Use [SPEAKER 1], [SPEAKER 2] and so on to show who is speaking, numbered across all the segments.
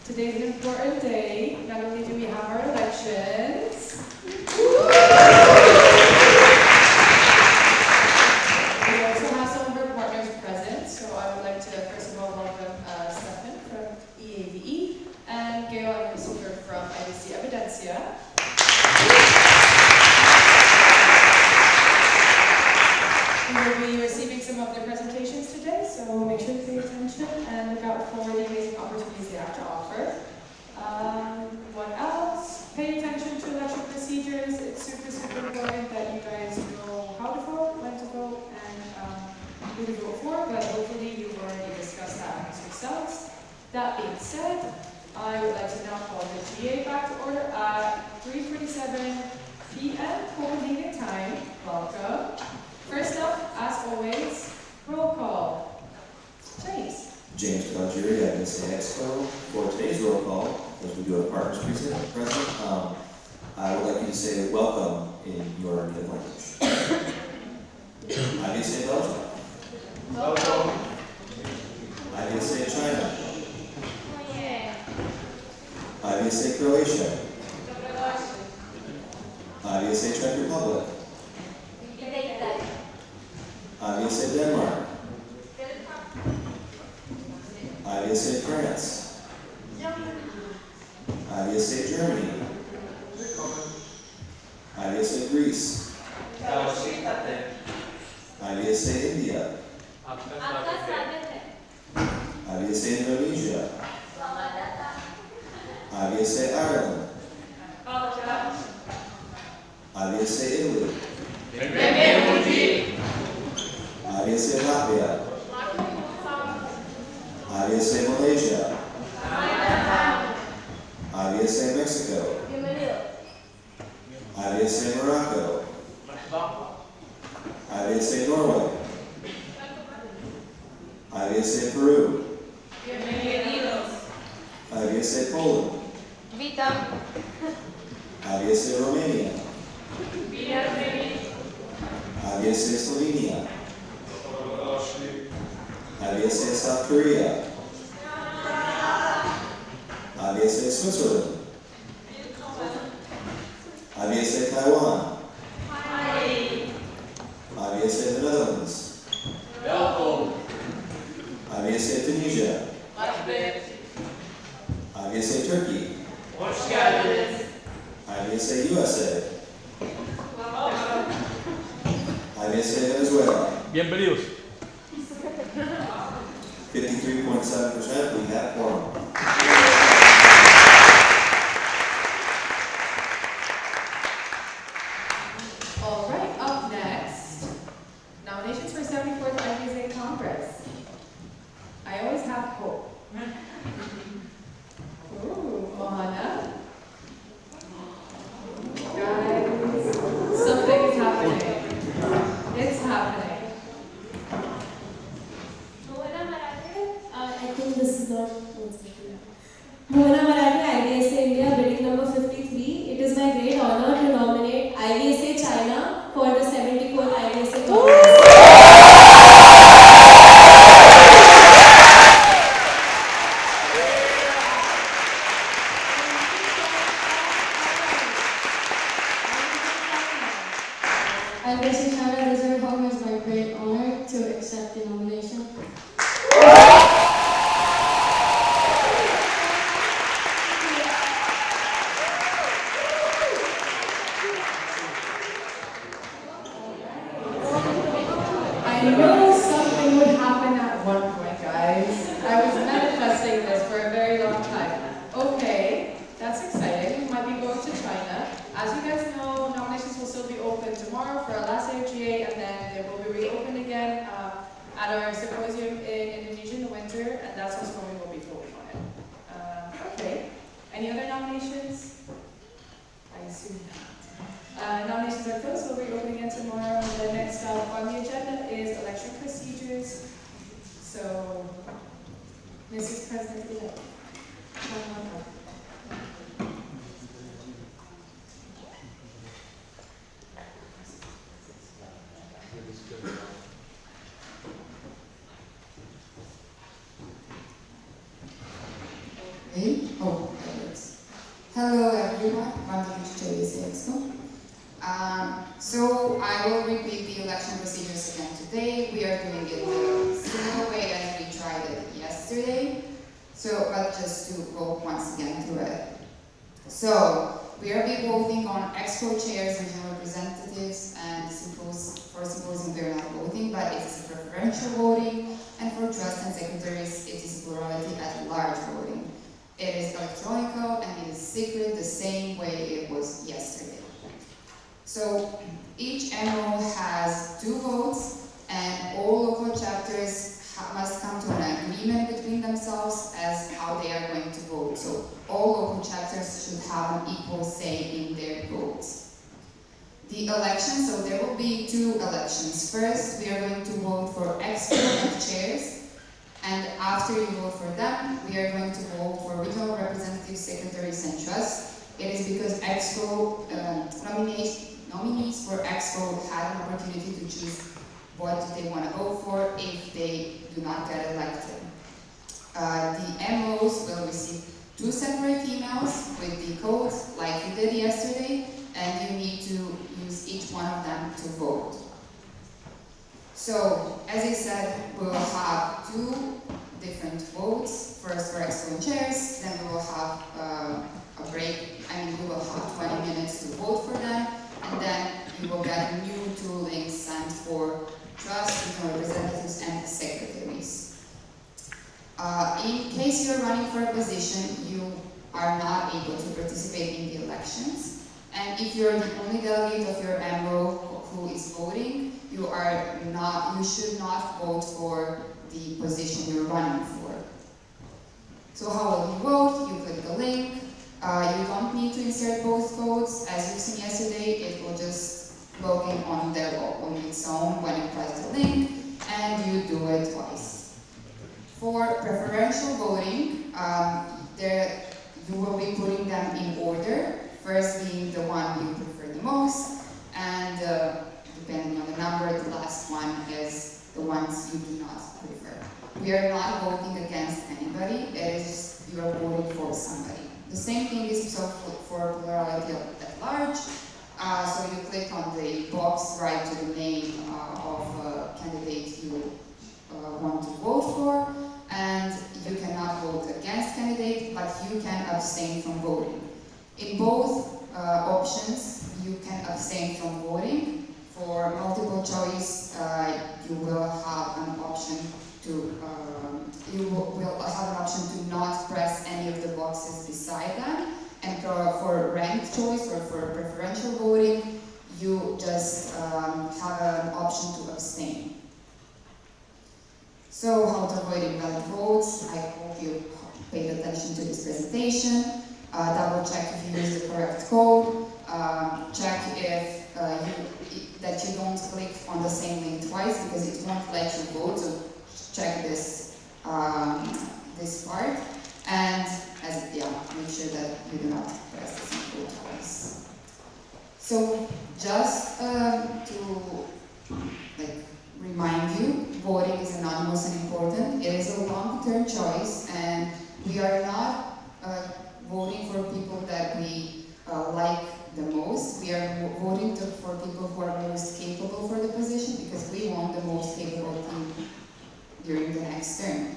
[SPEAKER 1] Today's an important day. Not only do we have our elections, we also have some of our partners present. So I would like to first of all welcome Stefan from IVSA and Gail and Christopher from IVSA. We will be receiving some of their presentations today, so make sure to pay attention and look out for the amazing opportunities they have to offer. What else? Pay attention to election procedures. It's super important that you guys know how to vote, when to vote, and who to vote for, but hopefully you've already discussed that amongst yourselves. That being said, I would like to now call the GA back to order at 3:47 p.m. Copenhagen time. Welcome. First up, as always, roll call.
[SPEAKER 2] James Calgieri, IVSA Expo. For today's roll call, as we do a partners present, I would like you to say welcome in your native language. IVSA Belgium.
[SPEAKER 3] Welcome.
[SPEAKER 2] IVSA China. IVSA Croatia. IVSA Czech Republic. IVSA Denmark. IVSA France. IVSA Germany. IVSA Greece. IVSA India. IVSA Indonesia. IVSA Ireland. IVSA Italy. IVSA Latvia. IVSA Malaysia. IVSA Mexico. IVSA Morocco. IVSA Norway. IVSA Peru. IVSA Poland. IVSA Romania. IVSA Slovenia. IVSA South Korea. IVSA Switzerland. IVSA Taiwan. IVSA the Netherlands. IVSA Tunisia. IVSA Turkey. IVSA USA. IVSA Venezuela.
[SPEAKER 3] Bienvenidos.
[SPEAKER 2] 53.7%, we have quorum.
[SPEAKER 1] All right, up next, nominations for 74th IVSA Congress. I always have hope. Ooh, Ohana. Guys, something is happening. It's happening.
[SPEAKER 4] I think this is not Mohana Marathi, IVSA India, bidding number 53. It is my great honor to nominate IVSA China for the 74th IVSA Congress. IVSA China deserves home as my great honor to accept the nomination.
[SPEAKER 5] Hey? Oh, that works. Hello everyone, welcome to IVSA Expo. So I will repeat the election procedures again today. We are doing it the similar way as we tried it yesterday. But just to go once again through it. So we are voting on Expo chairs, regional representatives, and for symposium we are not voting, but it is a preferential voting, and for trust and secretaries it is plurality at large voting. It is electronic and it is secret the same way it was yesterday. So each MO has 2 votes, and all local chapters must come to an agreement between themselves as how they are going to vote. So all local chapters should have an equal say in their votes. The elections, so there will be 2 elections. First, we are going to vote for Expo and chairs. And after you vote for them, we are going to vote for regional representatives, secretaries, and trusts. It is because Expo nominees for Expo had an opportunity to choose what they want to vote for if they do not get elected. The MOs will receive 2 separate emails with the codes like you did yesterday, and you need to use each one of them to vote. So, as I said, we will have 2 different votes, first for Expo and chairs, then we will have a break, we will have 20 minutes to vote for them, and then you will get new 2 links sent for trust, regional representatives, and secretaries. In case you're running for a position, you are not able to participate in the elections, and if you're the only delegate of your MO who is voting, you should not vote for the position you're running for. So how will you vote? You click the link. You don't need to insert both codes. As you've seen yesterday, it will just log in on its own when you press the link, and you do it twice. For preferential voting, you will be putting them in order, first being the one you prefer the most, and depending on the number, the last one is the ones you do not prefer. We are not voting against anybody, it is you are voting for somebody. The same thing is so for plurality at large. So you click on the box, write to the name of a candidate you want to vote for, and you cannot vote against candidate, but you can abstain from voting. In both options, you can abstain from voting. For multiple choice, you will have an option to not press any of the boxes beside them. And for ranked choice or for preferential voting, you just have an option to abstain. So how to avoid invalid votes? I hope you paid attention to this presentation. Double check if you use the correct code. Check if that you don't click on the same link twice, because it won't let you vote. So check this this part, and make sure that you do not press the same code twice. So just to remind you, voting is anonymous and important. It is a long-term choice, and we are not voting for people that we like the most. We are voting for people who are most capable for the position, because we want the most capable team during the next term.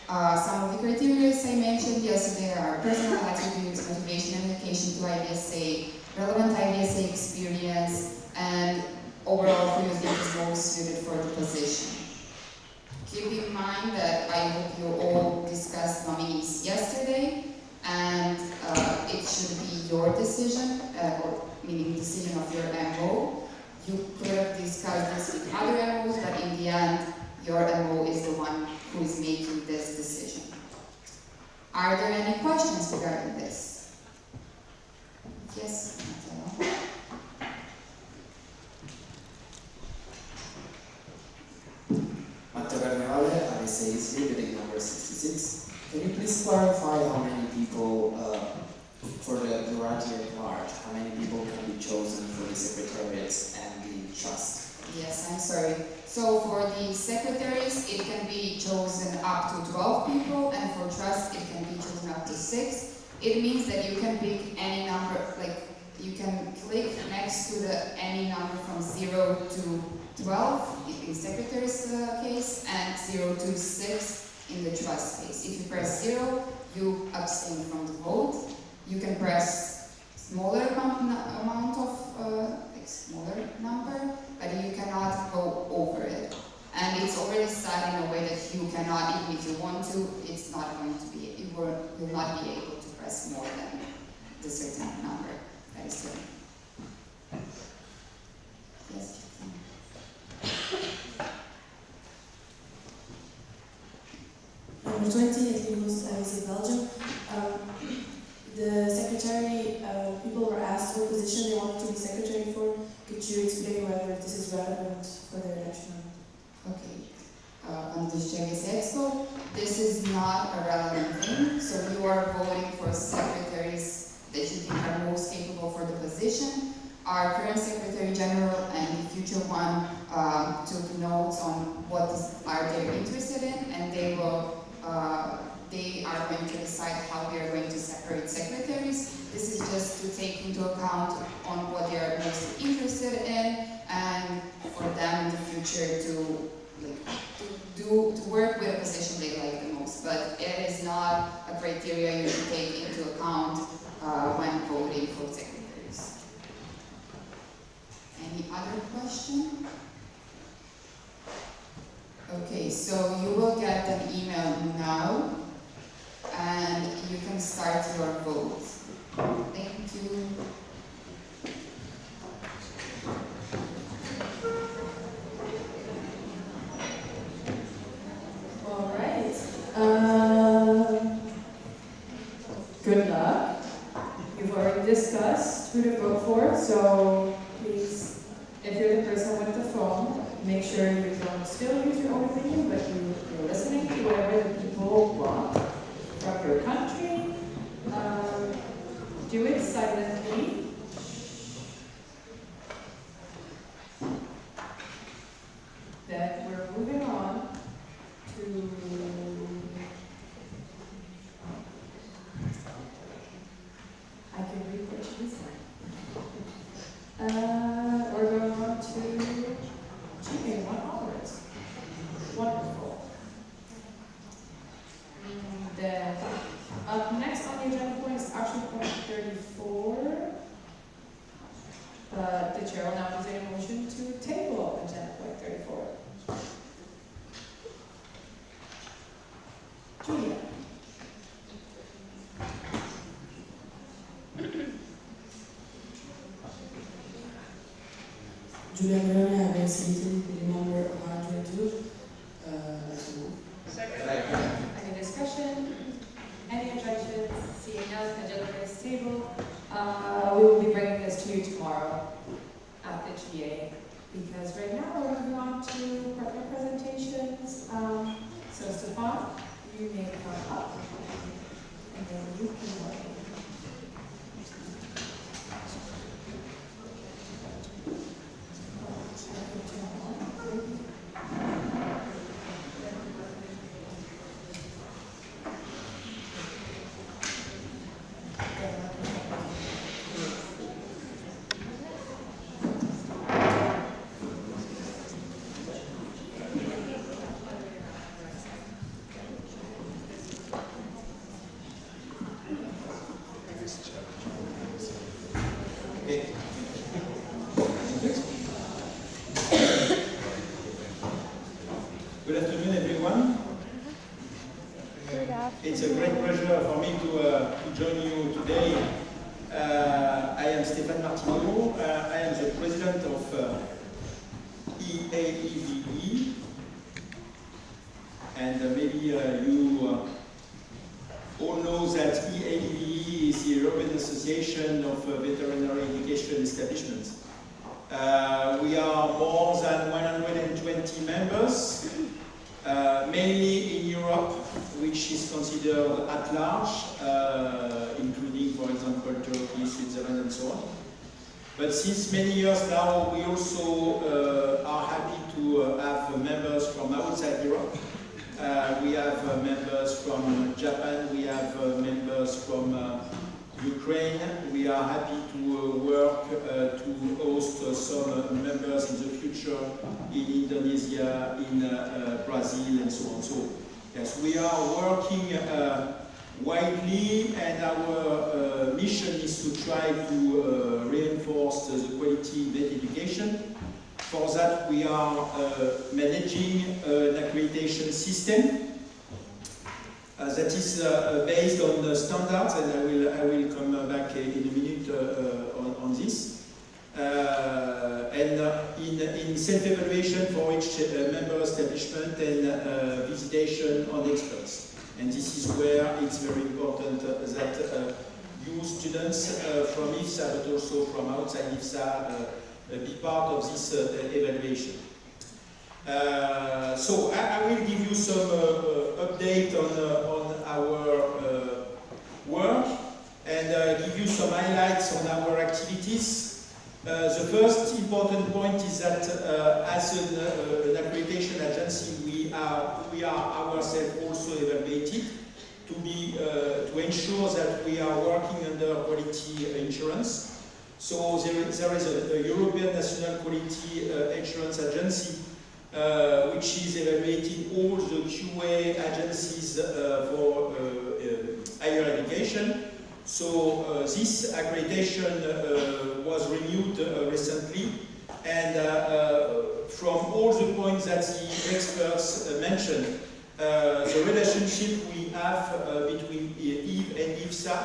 [SPEAKER 5] Some of the criteria I mentioned yesterday are personal attributes, motivation and dedication to IVSA, relevant IVSA experience, and overall who you think is most suited for the position. Keep in mind that I hope you all discussed nominees yesterday, and it should be your decision, or meaning decision of your MO. You could have discussed this with other MOs, but in the end, your MO is the one who is making this decision. Are there any questions regarding this? Yes?
[SPEAKER 6] Matteo Carnevale, IVSA history, building number 66. Can you please clarify how many people, for the plurality at large, how many people can be chosen for the secretariats and the trust?
[SPEAKER 5] Yes, I'm sorry. So for the secretaries, it can be chosen up to 12 people, and for trust, it can be 6, it means that you can pick any number, like you can click next to the any number from 0 to 12 in secretary's case and 0 to 6 in the trust case. If you press 0, you abstain from the vote. You can press smaller amount of smaller number, but you cannot go over it. And it's already set in a way that you cannot, even if you want to, it's not going to be, you will not be able to press more than the certain number that is given. Yes,
[SPEAKER 7] Number 20, as we was IVSA Belgium. The secretary, people were asked what position they wanted to be secretary for. Could you explain whether this is relevant for their election?
[SPEAKER 5] okay. On the IVSA Expo, this is not a relevant thing. So you are voting for secretaries that you think are most capable for the position. Our current Secretary General and the future one took notes on what are they interested in, and they will. They are going to decide how we are going to separate secretaries. This is just to take into account on what they are most interested in, and for them in the future to work with a position they like the most. But it is not a criteria you should take into account when voting for secretaries. Any other question? Okay, so you will get an email now, and you can start your vote. Thank you.
[SPEAKER 1] All right. Good luck. You've already discussed who to vote for, so please, if you're the person with the phone, make sure you don't still use your own opinion, but you're listening to whatever the people want from your country. Do it silently. Then we're moving on to I can read Portuguese now. We're going on to GA 1 onwards. Wonderful. Then up next on the agenda point is action point 34. The chair will now present a motion to table agenda point 34. Julia.
[SPEAKER 7] Julia Verona, IVSA, the number 122.
[SPEAKER 1] Any discussion? Any objections? Seeing none, agenda is tabled. We will be bringing this to you tomorrow at the GA, because right now we're moving on to partner presentations. So Stefan, you may come up, and then you can work.
[SPEAKER 3] Good afternoon, everyone. It's a great pleasure for me to join you today. I am Stéphane Martineau. I am the president of EAEVE. And maybe you all know that EAEVE is the European Association of Veterinary Education Establishments. We are more than 120 members, mainly in Europe, which is considered at large, including, for example, Turkey, Switzerland, and so on. But since many years now, we also are happy to have members from outside Europe. We have members from Japan, we have members from Ukraine. We are happy to work to host some members in the future in Indonesia, in Brazil, and so on. So, yes, we are working widely, and our mission is to try to reinforce the quality in vet education. For that, we are managing an accreditation system that is based on the standards, and I will come back in a minute on this. And in self-evaluation for each member establishment and visitation on experts. And this is where it's very important that you students from IVSA, but also from outside IVSA, be part of this evaluation. So I will give you some update on our work and give you some highlights on our activities. The first important point is that as an accreditation agency, we are ourselves also evaluated to ensure that we are working under quality insurance. So there is a European National Quality Insurance Agency which is evaluating all the QA agencies for higher education. So this accreditation was renewed recently, and from all the points that the experts mentioned, the relationship we have between IVE and IVSA,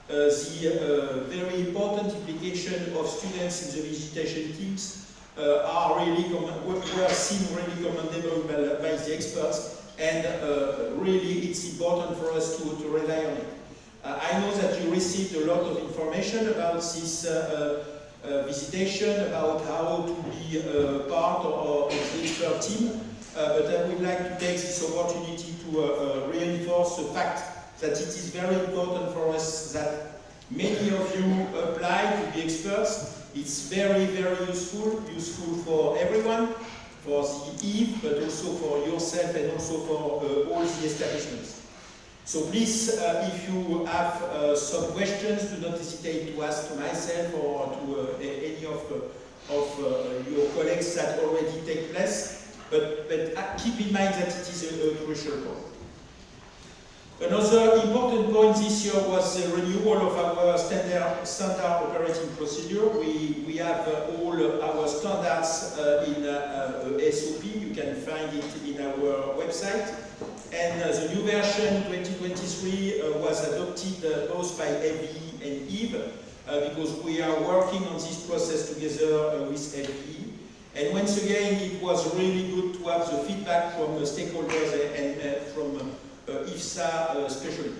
[SPEAKER 3] the very important implication of students in the visitation teams are really were seen really commendable by the experts, and really it's important for us to rely on it. I know that you received a lot of information about this visitation, about how to be part of the expert team, but I would like to take this opportunity to reinforce the fact that it is very important for us that many of you apply to be experts. It's very, very useful for everyone, for the IVE, but also for yourself and also for all the establishments. So please, if you have some questions, do not hesitate to ask to myself or to any of your colleagues that already take place, but keep in mind that it is a crucial point. Another important point this year was the renewal of our standard operating procedure. We have all our standards in SOP. You can find it in our website. And the new version 2023 was adopted both by FVE and IVE because we are working on this process together with FVE. And once again, it was really good to have the feedback from the stakeholders and from IVSA especially.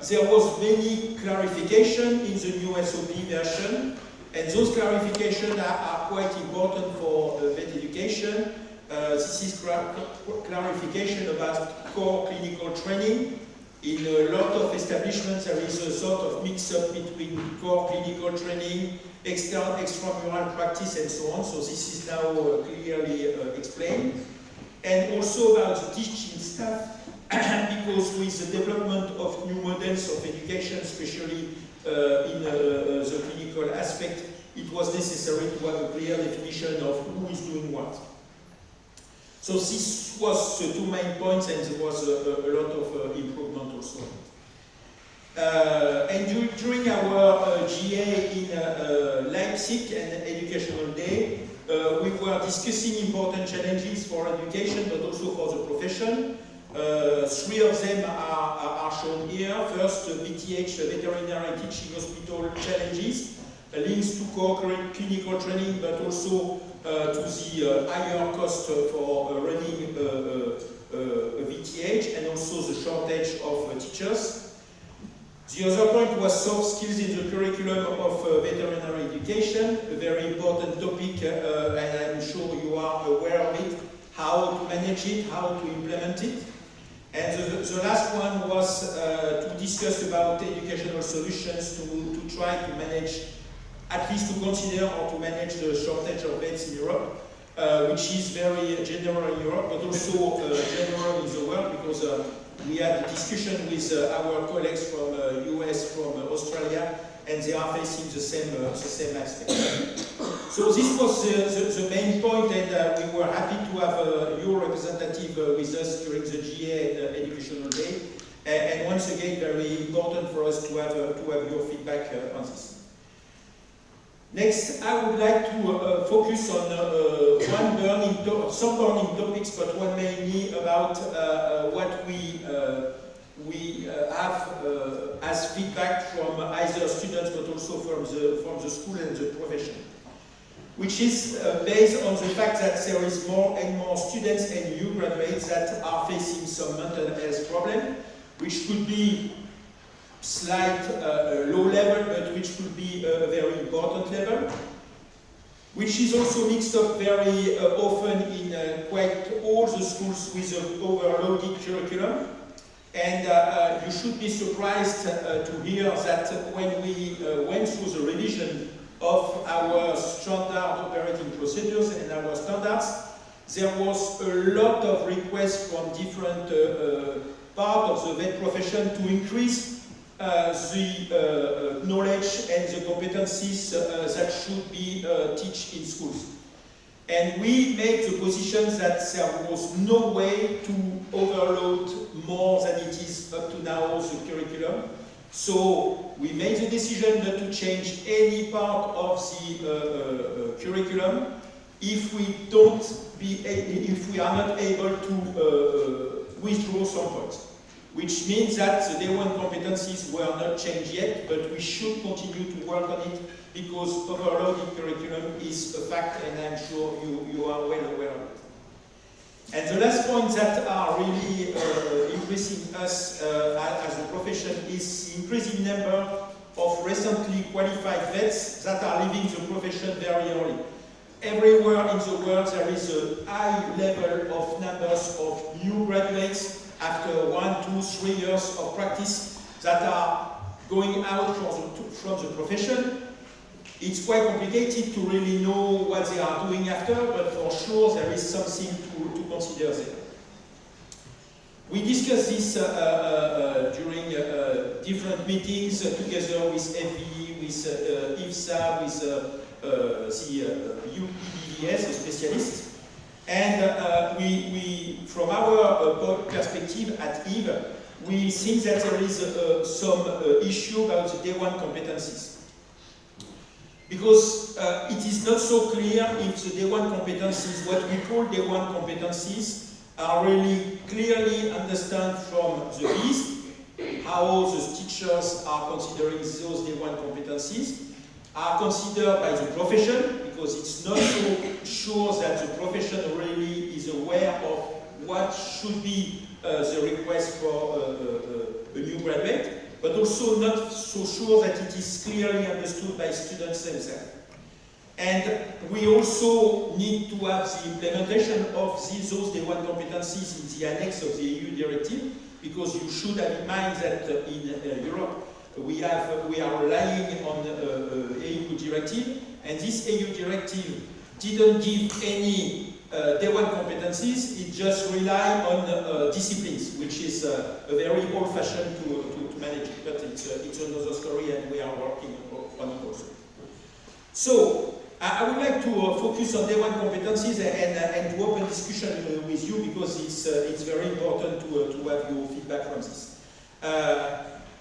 [SPEAKER 3] There was many clarification in the new SOP version, and those clarifications are quite important for vet education. This is clarification about core clinical training. In a lot of establishments, there is a sort of mix-up between core clinical training, extramural practice, and so on. So this is now clearly explained. And also about the teaching staff, because with the development of new models of education, especially in the clinical aspect, it was necessary to have a clear definition of who is doing what. So this was the two main points, and there was a lot of improvement also. And during our GA in Leipzig and Educational Day, we were discussing important challenges for education, but also for the profession. Three of them are shown here. First, VTH, veterinary teaching hospital challenges, links to core clinical training, but also to the higher cost for running a VTH, and also the shortage of teachers. The other point was soft skills in the curriculum of veterinary education, a very important topic, and I'm sure you are aware of it, how to manage it, how to implement it. And the last one was to discuss about educational solutions to try to manage, at least to consider or to manage the shortage of vets in Europe, which is very general in Europe, but also general in the world, because we had a discussion with our colleagues from US, from Australia, and they are facing the same aspect. So this was the main point, and we were happy to have your representative with us during the GA Educational Day. And once again, very important for us to have your feedback on this. Next, I would like to focus on some burning topics, but one mainly about what we have as feedback from either students, but also from the school and the profession, which is based on the fact that there is more and more students and new graduates that are facing some mental health problem, which could be slight low level, but which could be a very important level, which is also mixed up very often in quite all the schools with an overloaded curriculum. And you should be surprised to hear that when we went through the revision of our standard operating procedures and our standards, there was a lot of requests from different parts of the vet profession to increase the knowledge and the competencies that should be taught in schools. And we made the position that there was no way to overload more than it is up to now the curriculum. So we made the decision not to change any part of the curriculum if we are not able to withdraw some points. Which means that the day one competencies were not changed yet, but we should continue to work on it because overloaded curriculum is a fact, and I'm sure you are well aware of it. And the last point that are really increasing us as a profession is the increasing number of recently qualified vets that are leaving the profession very early. Everywhere in the world there is a high level of numbers of new graduates after 1, 2, 3 years of practice that are going out from the profession. It's quite complicated to really know what they are doing after, but for sure there is something to consider there. We discussed this during different meetings together with FBE, with IVSA, with the IVSA, the specialists. And from our perspective at EVE, we think that there is some issue about the day one competencies. Because it is not so clear if the day one competencies, what we call day one competencies, are really clearly understood from the BIS, how the teachers are considering those day one competencies, are considered by the profession, because it's not so sure that the profession really is aware of what should be the request for a new graduate, but also not so sure that it is clearly understood by students themselves. And we also need to have the implementation of those day one competencies in the annex of the EU directive, because you should have in mind that in Europe we are relying on the EU directive, and this EU directive didn't give any day one competencies, it just relied on disciplines, which is a very old-fashioned to manage it, but it's another story and we are working on it also. So, I would like to focus on day one competencies and to open discussion with you, because it's very important to have your feedback from this.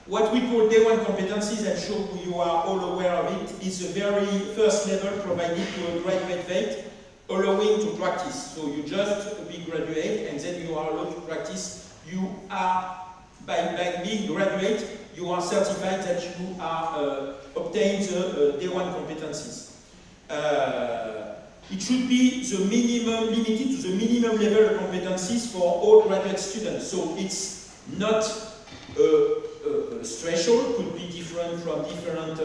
[SPEAKER 3] What we call day one competencies, I'm sure you are all aware of it, is the very first level provided to a graduate vet, allowing to practice. So you just be graduate and then you are allowed to practice. You are, by being graduate, you are certified that you are obtained the day one competencies. It should be the minimum, limited to the minimum level of competencies for all graduate students. So it's not threshold, could be different from different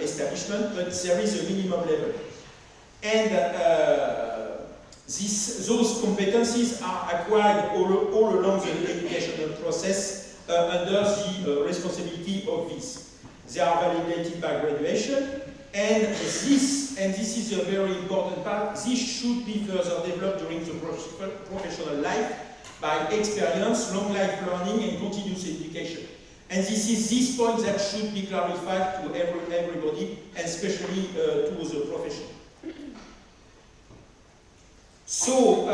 [SPEAKER 3] establishments, but there is a minimum level. And those competencies are acquired all along the educational process under the responsibility of this. They are validated by graduation, and this is a very important part, this should be further developed during the professional life by experience, long life learning, and continuous education. And this point that should be clarified to everybody, and especially to the profession. So,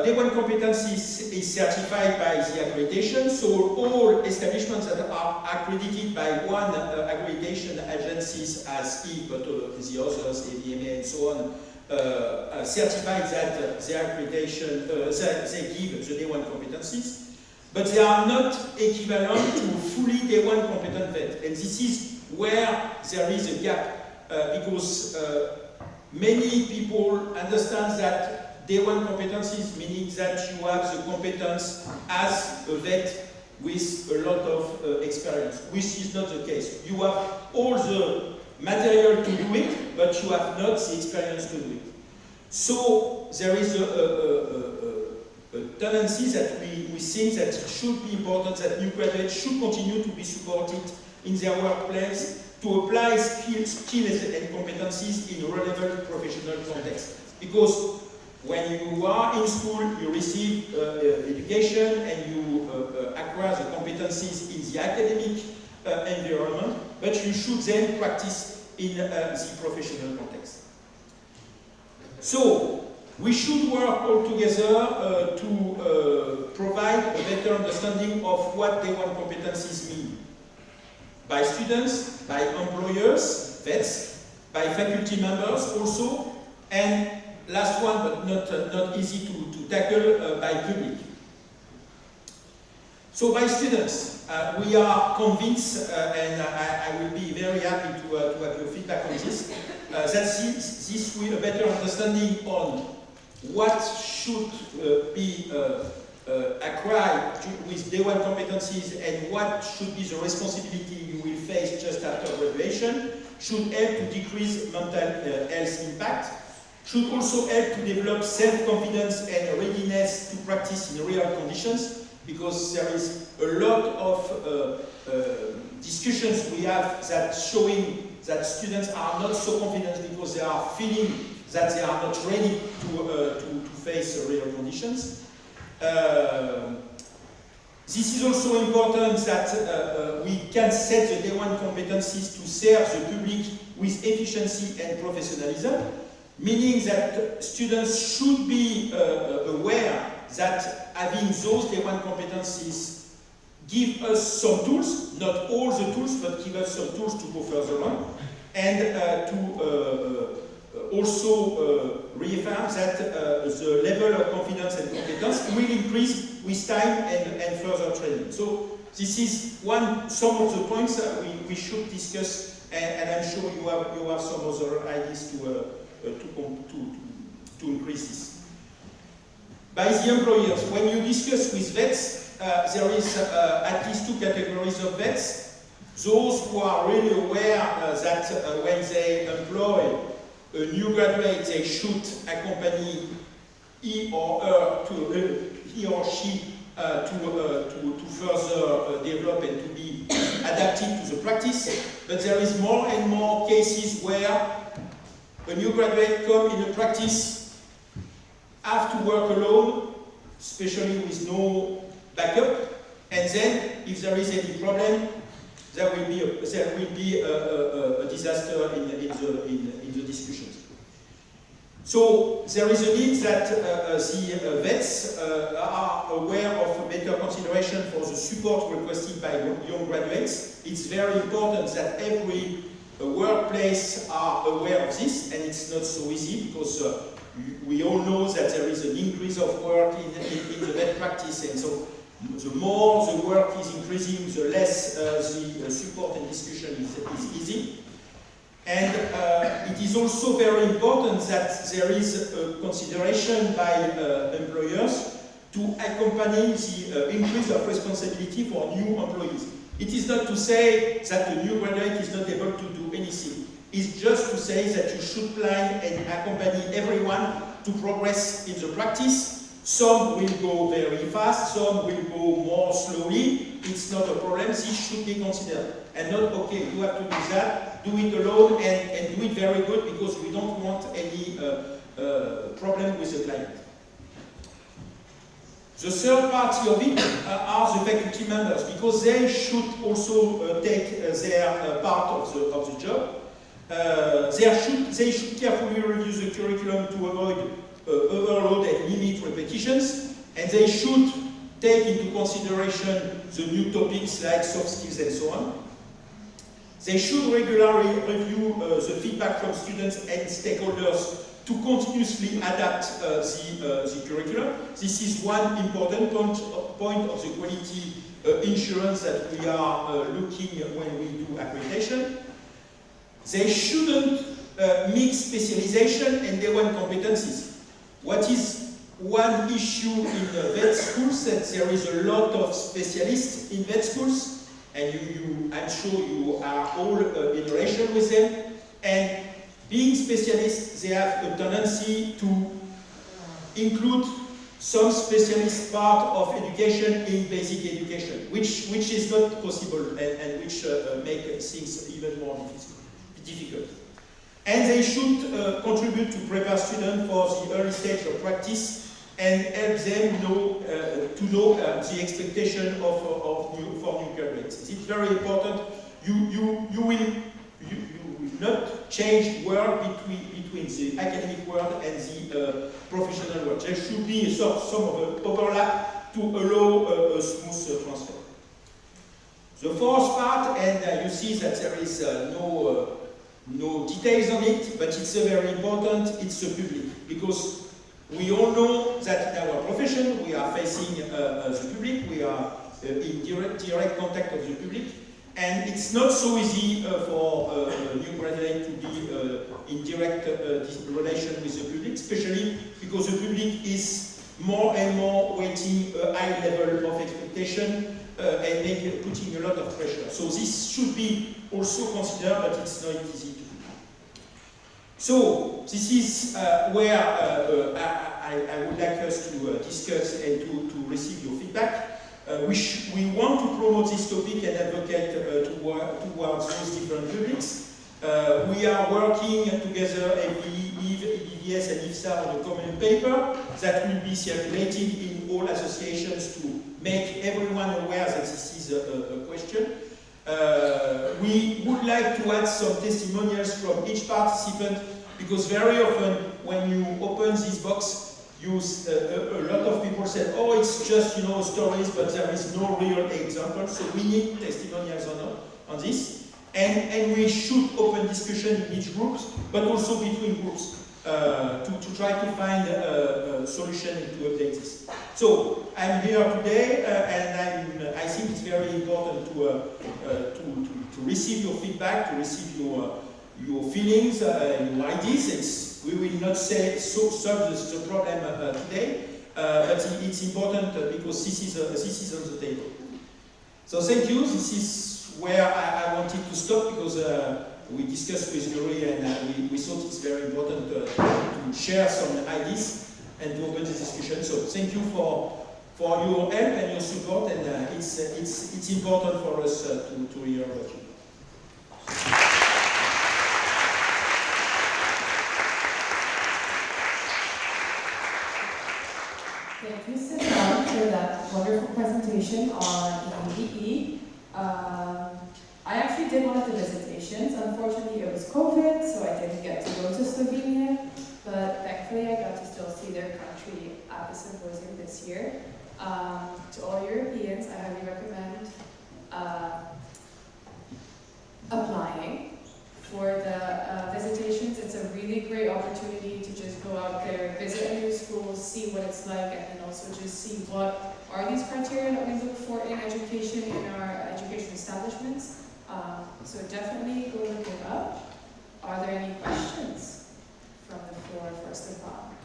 [SPEAKER 3] Day 1 competencies is certified by the accreditation, so all establishments that are accredited by one accreditation agencies as IVSA, but the others, AVMA and so on, certify that the accreditation, they give the Day 1 competencies, but they are not equivalent to fully Day 1 competent vet. And this is where there is a gap, because many people understand that Day 1 competencies, meaning that you have the competence as a vet with a lot of experience, which is not the case. You have all the material to do it, but you have not the experience to do it. So there is a tendency that we think that it should be important that new graduates should continue to be supported in their workplace to apply skills and competencies in a relevant professional context. Because when you are in school, you receive education and you acquire the competencies in the academic environment, but you should then practice in the professional context. So, we should work all together to provide a better understanding of what Day 1 competencies mean. By students, by employers, vets, by faculty members also, and last one, but not easy to tackle, by public. So by students, we are convinced, and I will be very happy to have your feedback on this, that this will a better understanding on what should be acquired with Day 1 competencies and what should be the responsibility you will face just after graduation, should help to decrease mental health impact, should also help to develop self-confidence and readiness to practice in real conditions, because there is a lot of discussions we have that showing that students are not so confident because they are feeling that they are not ready to face real conditions. This is also important that we can set the Day 1 competencies to serve the public with efficiency and professionalism, meaning that students should be aware that having those Day 1 competencies give us some tools, not all the tools, but give us some tools to go further on, and to also reaffirm that the level of confidence and competence will increase with time and further training. So this is some of the points that we should discuss, and I'm sure you have some other ideas to increase this. By the employers, when you discuss with vets, there is at least two categories of vets. Those who are really aware that when they employ a new graduate, they should accompany he or she to further develop and to be adapted to the practice. But there is more and more cases where a new graduate come in a practice, have to work alone, especially with no backup, and then if there is any problem, there will be a disaster in the discussions. So there is a need that the vets are aware of better consideration for the support requested by young graduates. It's very important that every workplace are aware of this, and it's not so easy because we all know that there is an increase of work in the vet practice, and so the more the work is increasing, the less the support and discussion is easy. And it is also very important that there is a consideration by employers to accompany the increase of responsibility for new employees. It is not to say that the new graduate is not able to do anything. It's just to say that you should plan and accompany everyone to progress in the practice. Some will go very fast, some will go more slowly. It's not a problem, this should be considered. And not, okay, you have to do that, do it alone and do it very good because we don't want any problem with the client. The third party of it are the faculty members, because they should also take their part of the job. They should carefully review the curriculum to avoid overload and limit repetitions, and they should take into consideration the new topics like soft skills and so on. They should regularly review the feedback from students and stakeholders to continuously adapt the curriculum. This is one important point of the quality insurance that we are looking when we do accreditation. They shouldn't mix specialization and day one competencies. What is one issue in vet schools that there is a lot of specialists in vet schools, and I'm sure you are all in relation with them, and being specialists, they have a tendency to include some specialist part of education in basic education, which is not possible and which make things even more difficult. And they should contribute to prepare students for the early stage of practice and help them know the expectation for new graduates. It's very important. You will not change world between the academic world and the professional world. There should be some of an overlap to allow a smooth transfer. The fourth part, and you see that there is no details on it, but it's very important, it's the public. Because we all know that in our profession we are facing the public, we are in direct contact with the public, and it's not so easy for a new graduate to be in direct relation with the public, especially because the public is more and more weighting a high level of expectation and putting a lot of pressure. So this should be also considered, but it's not easy to do. So this is where I would like us to discuss and to receive your feedback. We want to promote this topic and advocate towards those different publics. We are working together, IVSA and IVSA, on a common paper that will be circulated in all associations to make everyone aware that this is a question. We would like to add some testimonials from each participant, because very often when you open this box, a lot of people say, oh, it's just stories, but there is no real example. So we need testimonials on this, and we should open discussion in each group, but also between groups to try to find a solution and to update this. So I'm here today, and I think it's very important to receive your feedback, to receive your feelings, your ideas. We will not solve the problem today, but it's important because this is on the table. So thank you. This is where I wanted to stop, because we discussed with Yuri, and we thought it's very important to share some ideas and to open the discussion. So thank you for your help and your support, and it's important for us to hear about you.
[SPEAKER 1] Thank you, Stefan, for that wonderful presentation on EDE. I actually did one of the visitations. Unfortunately, it was COVID, so I didn't get to go to Slovenia, but thankfully I got to still see their country at the symposium this year. To all Europeans, I highly recommend applying for the visitations. It's a really great opportunity to just go out there, visit a new school, see what it's like, and then also just see what are these criteria that we look for in education, in our education establishments. So definitely go look it up. Are there any questions from the floor for Stefan?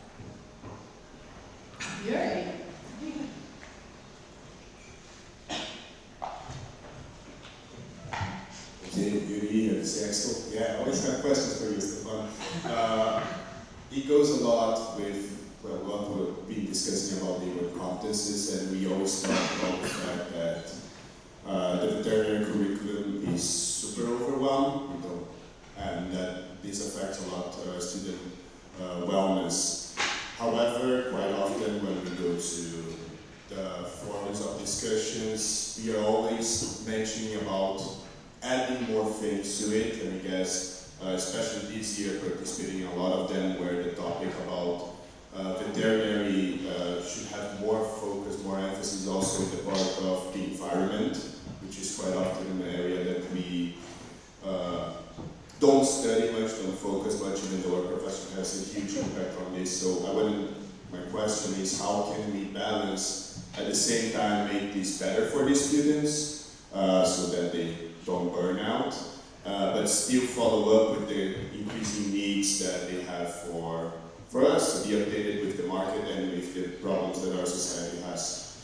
[SPEAKER 1] Yuri.
[SPEAKER 8] Okay, Yuri at Expo. Yeah, I always have questions for you, Stefan. It goes a lot with what we've been discussing about the competencies, and we always talk about the fact that the veterinary curriculum is super overwhelmed, and that this affects a lot student wellness. However, quite often when we go to the forums of discussions, we are always mentioning about adding more things to it, and I guess, especially this year, participating in a lot of them where the topic about veterinary should have more focus, more emphasis also in the part of the environment, which is quite often an area that we don't study much, don't focus much, even though our profession has a huge impact on this. So my question is, how can we balance, at the same time, make this better for the students, so that they don't burn out, but still follow up with the increasing needs that they have for us to be updated with the market and with the problems that our society has.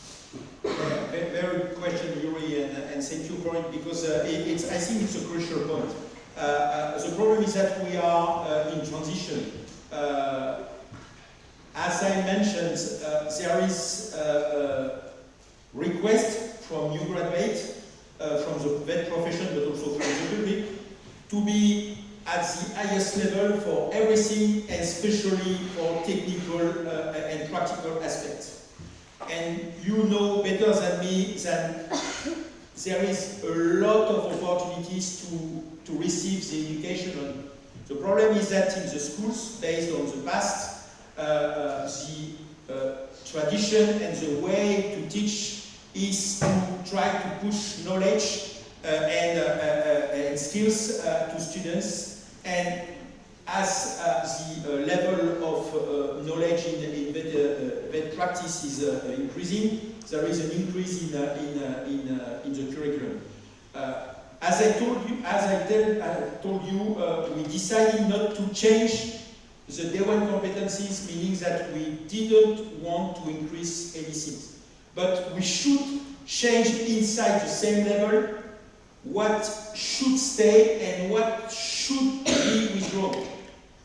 [SPEAKER 3] Yeah, very good question, Yuri, and thank you for it, because I think it's a crucial point. The problem is that we are in transition. As I mentioned, there is a request from new graduates, from the vet profession, but also from the public, to be at the highest level for everything, and especially for technical and practical aspects. And you know better than me that there is a lot of opportunities to receive the education. The problem is that in the schools, based on the past, the tradition and the way to teach is to try to push knowledge and skills to students, and as the level of knowledge in vet practice is increasing, there is an increase in the curriculum. As I told you, we decided not to change the day one competencies, meaning that we didn't want to increase anything. But we should change inside the same level what should stay and what should be withdrawn.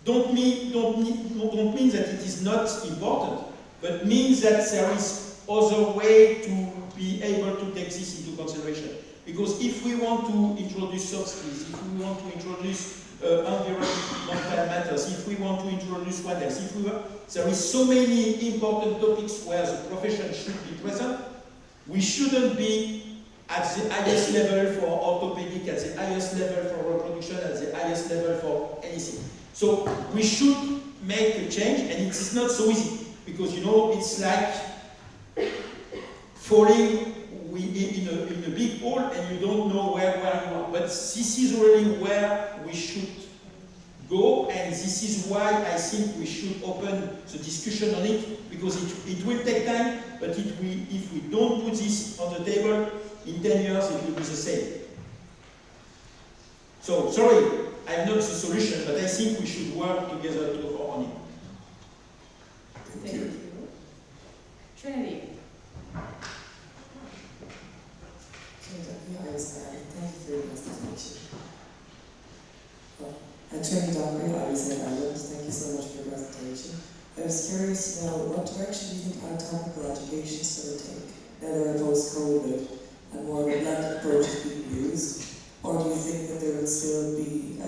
[SPEAKER 3] Don't mean that it is not important, but means that there is other way to be able to take this into consideration. Because if we want to introduce soft skills, if we want to introduce environmental matters, if we want to introduce what else, there is so many important topics where the profession should be present. We shouldn't be at the highest level for orthopedic, at the highest level for reproduction, at the highest level for anything. So we should make a change, and it is not so easy, because it's like falling in a big hole and you don't know where you are. But this is really where we should go, and this is why I think we should open the discussion on it, because it will take time, but if we don't put this on the table, in 10 years it will be the same. So, sorry, I'm not the solution, but I think we should work together on it.
[SPEAKER 1] Thank you. Trinity.
[SPEAKER 9] Thank you for your presentation. Trinity Dockery, IVSA Ireland, thank you so much for your presentation. I was curious to know, what direction do you think anatomical education is going to take now that we're post-COVID and more of a blended approach is being used? Or do you think that there will still be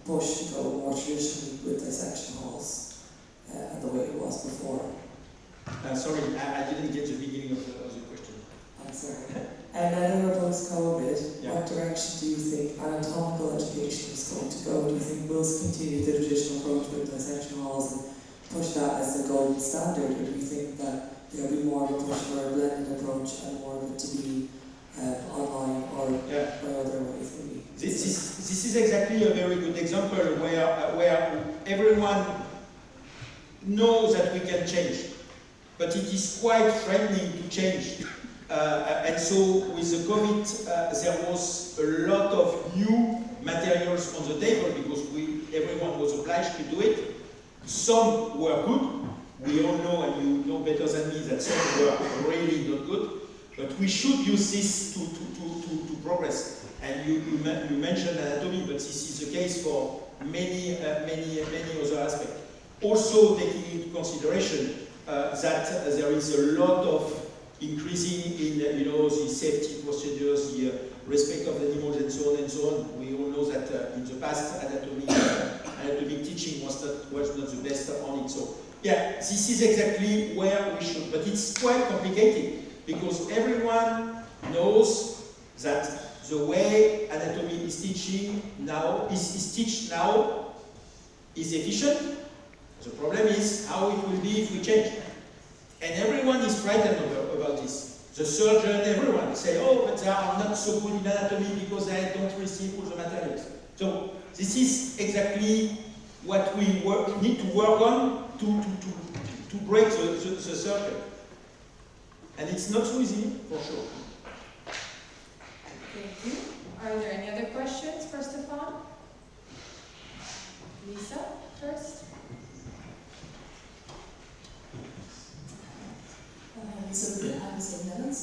[SPEAKER 9] push to go more traditionally with dissection halls the way it was before?
[SPEAKER 3] Sorry, I didn't get the beginning of the question.
[SPEAKER 9] I'm sorry. And now that we're post-COVID,
[SPEAKER 3] Yeah.
[SPEAKER 9] what direction do you think anatomical education is going to go? Do you think we'll continue the traditional approach with dissection halls and push that as the gold standard, or do you think that there'll be more of a push for a blended approach and more of it to be online or by other ways maybe?
[SPEAKER 3] This is exactly a very good example where everyone knows that we can change, but it is quite frightening to change. And so with the COVID, there was a lot of new materials on the table because everyone was obliged to do it. Some were good. We all know, and you know better than me, that some were really not good. But we should use this to progress. And you mentioned anatomy, but this is the case for many other aspects. Also taking into consideration that there is a lot of increasing in the safety procedures, the respect of animals, and so on and so on. We all know that in the past anatomic teaching was not the best on it. So yeah, this is exactly where we should, but it's quite complicated because everyone knows that the way anatomy is teaching now is efficient. The problem is how it will be if we change. And everyone is frightened about this. The surgeon, everyone say, oh, but they are not so good in anatomy because they don't receive all the materials. So this is exactly what we need to work on to break the circle. And it's not so easy, for sure.
[SPEAKER 1] Thank you. Are there any other questions for Stefan? Lisa, first.
[SPEAKER 7] Lisa with the IVSA Netherlands.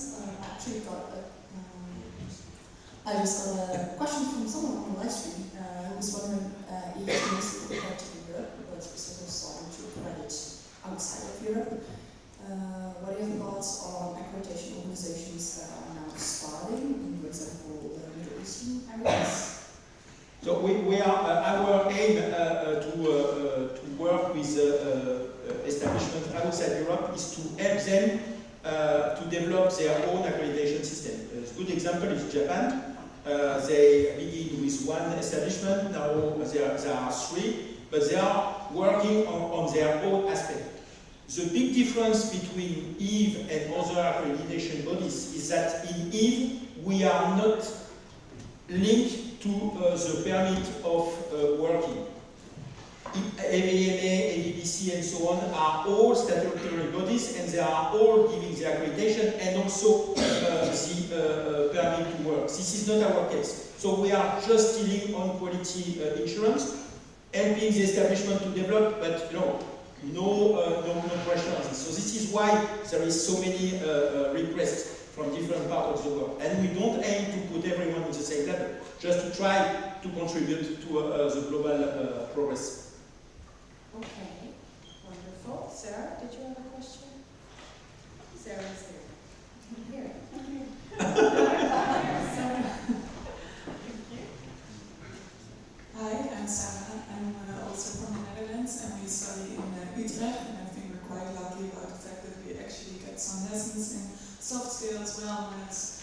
[SPEAKER 7] I just got a question from someone on the live stream who was wondering if you mostly compared to Europe, but specifically starting to credit outside of Europe. What are your thoughts on accreditation organizations that are now starting in, for example, the Middle Eastern areas?
[SPEAKER 3] So we are our aim to work with establishments outside Europe is to help them to develop their own accreditation system. A good example is Japan. They begin with one establishment, now there are three, but they are working on their own aspect. The big difference between IVE and other accreditation bodies is that in IVE we are not linked to the permit of working. IVSA, IVSA, and so on are all statutory bodies, and they are all giving the accreditation and also the permit to work. This is not our case. So we are just dealing on quality insurance, helping the establishment to develop, but no pressure on this. So this is why there is so many requests from different parts of the world. And we don't aim to put everyone on the same level, just to try to contribute to the global progress.
[SPEAKER 1] Okay, wonderful. Sarah, did you have a question? Sarah is here.
[SPEAKER 10] Hi, I'm Sarah. I'm also from the Netherlands, and we study in Utrecht, and I think we're quite lucky about the fact that we actually get some lessons in soft skills, wellness,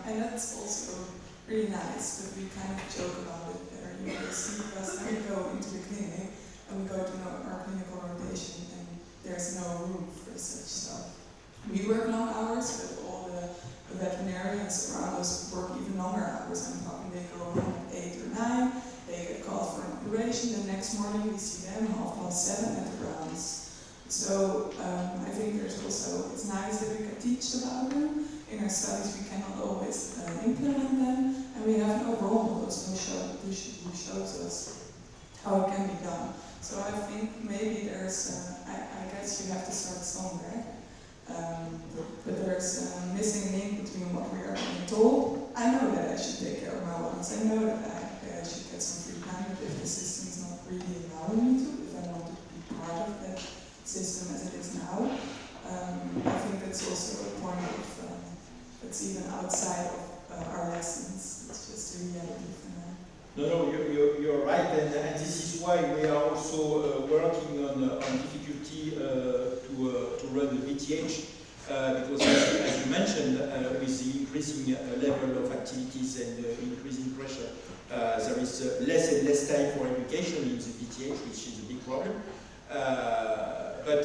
[SPEAKER 10] and that's also really nice, but we kind of joke about it there at university, because then we go into the clinic and we go to our clinical rotation, and there's no room for such stuff. We work long hours, but all the veterinarians around us work even longer hours. I'm talking, they go home at 8 or 9, they get called for an operation, the next morning we see them 7:30 at the rounds. So I think there's also, it's nice that we can teach about them. In our studies we cannot always implement them, and we have no role models who shows us how it can be done. So I think maybe there's, I guess you have to start somewhere, but there's a missing link between what we are being told. I know that I should take care of my wellness, I know that I should get some free time, but if the system is not really allowing me to, if I want to be part of that system as it is now, I think that's also a point of, that's even outside of our lessons. It's just a reality for now.
[SPEAKER 3] No, you're right, and this is why we are also working on difficulty to run the VTH, because as you mentioned, with the increasing level of activities and increasing pressure, there is less and less time for education in the VTH, which is a big problem. But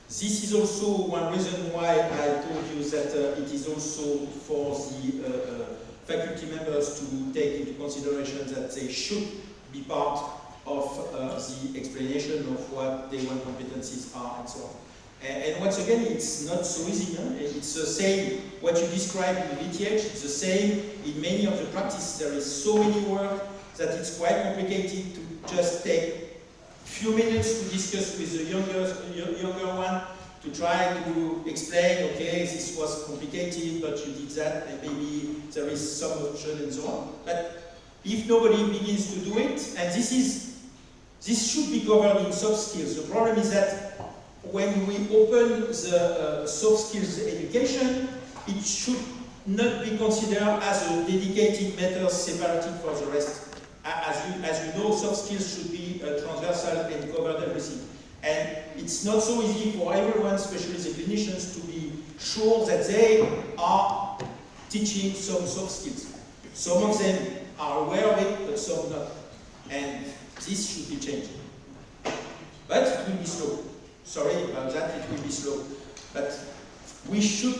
[SPEAKER 3] this is also one reason why I told you that it is also for the faculty members to take into consideration that they should be part of the explanation of what day one competencies are and so on. And once again, it's not so easy. Huh? It's the same, what you described in VTH, it's the same in many of the practice. There is so many work that it's quite complicated to just take few minutes to discuss with the younger one, to try to explain, okay, this was complicated, but you did that, and maybe there is some option and so on. But if nobody begins to do it, and this should be covered in soft skills. The problem is that when we open the soft skills education, it should not be considered as a dedicated method separated for the rest. As you know, soft skills should be transversal and cover everything. And it's not so easy for everyone, especially the clinicians, to be sure that they are teaching some soft skills. Some of them are aware of it, but some not. And this should be changed. But it will be slow. Sorry about that, it will be slow. But we should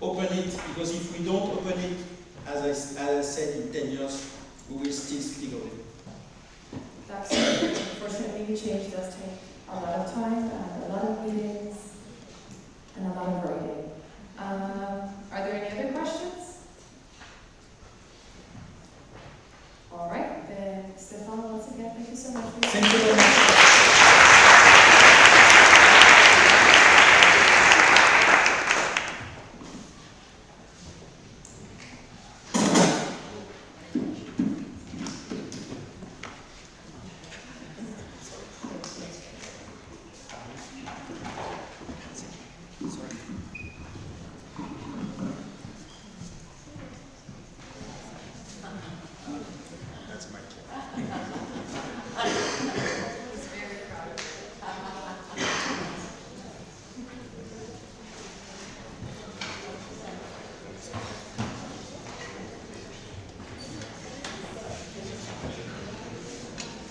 [SPEAKER 3] open it, because if we don't open it, as I said, in 10 years, we will still speak of it.
[SPEAKER 1] That's unfortunately, change does take a lot of time and a lot of meetings and a lot of writing. Are there any other questions? All right, then Stefan, once again, thank you so much for your
[SPEAKER 3] Thank you very much.
[SPEAKER 8] That's my job.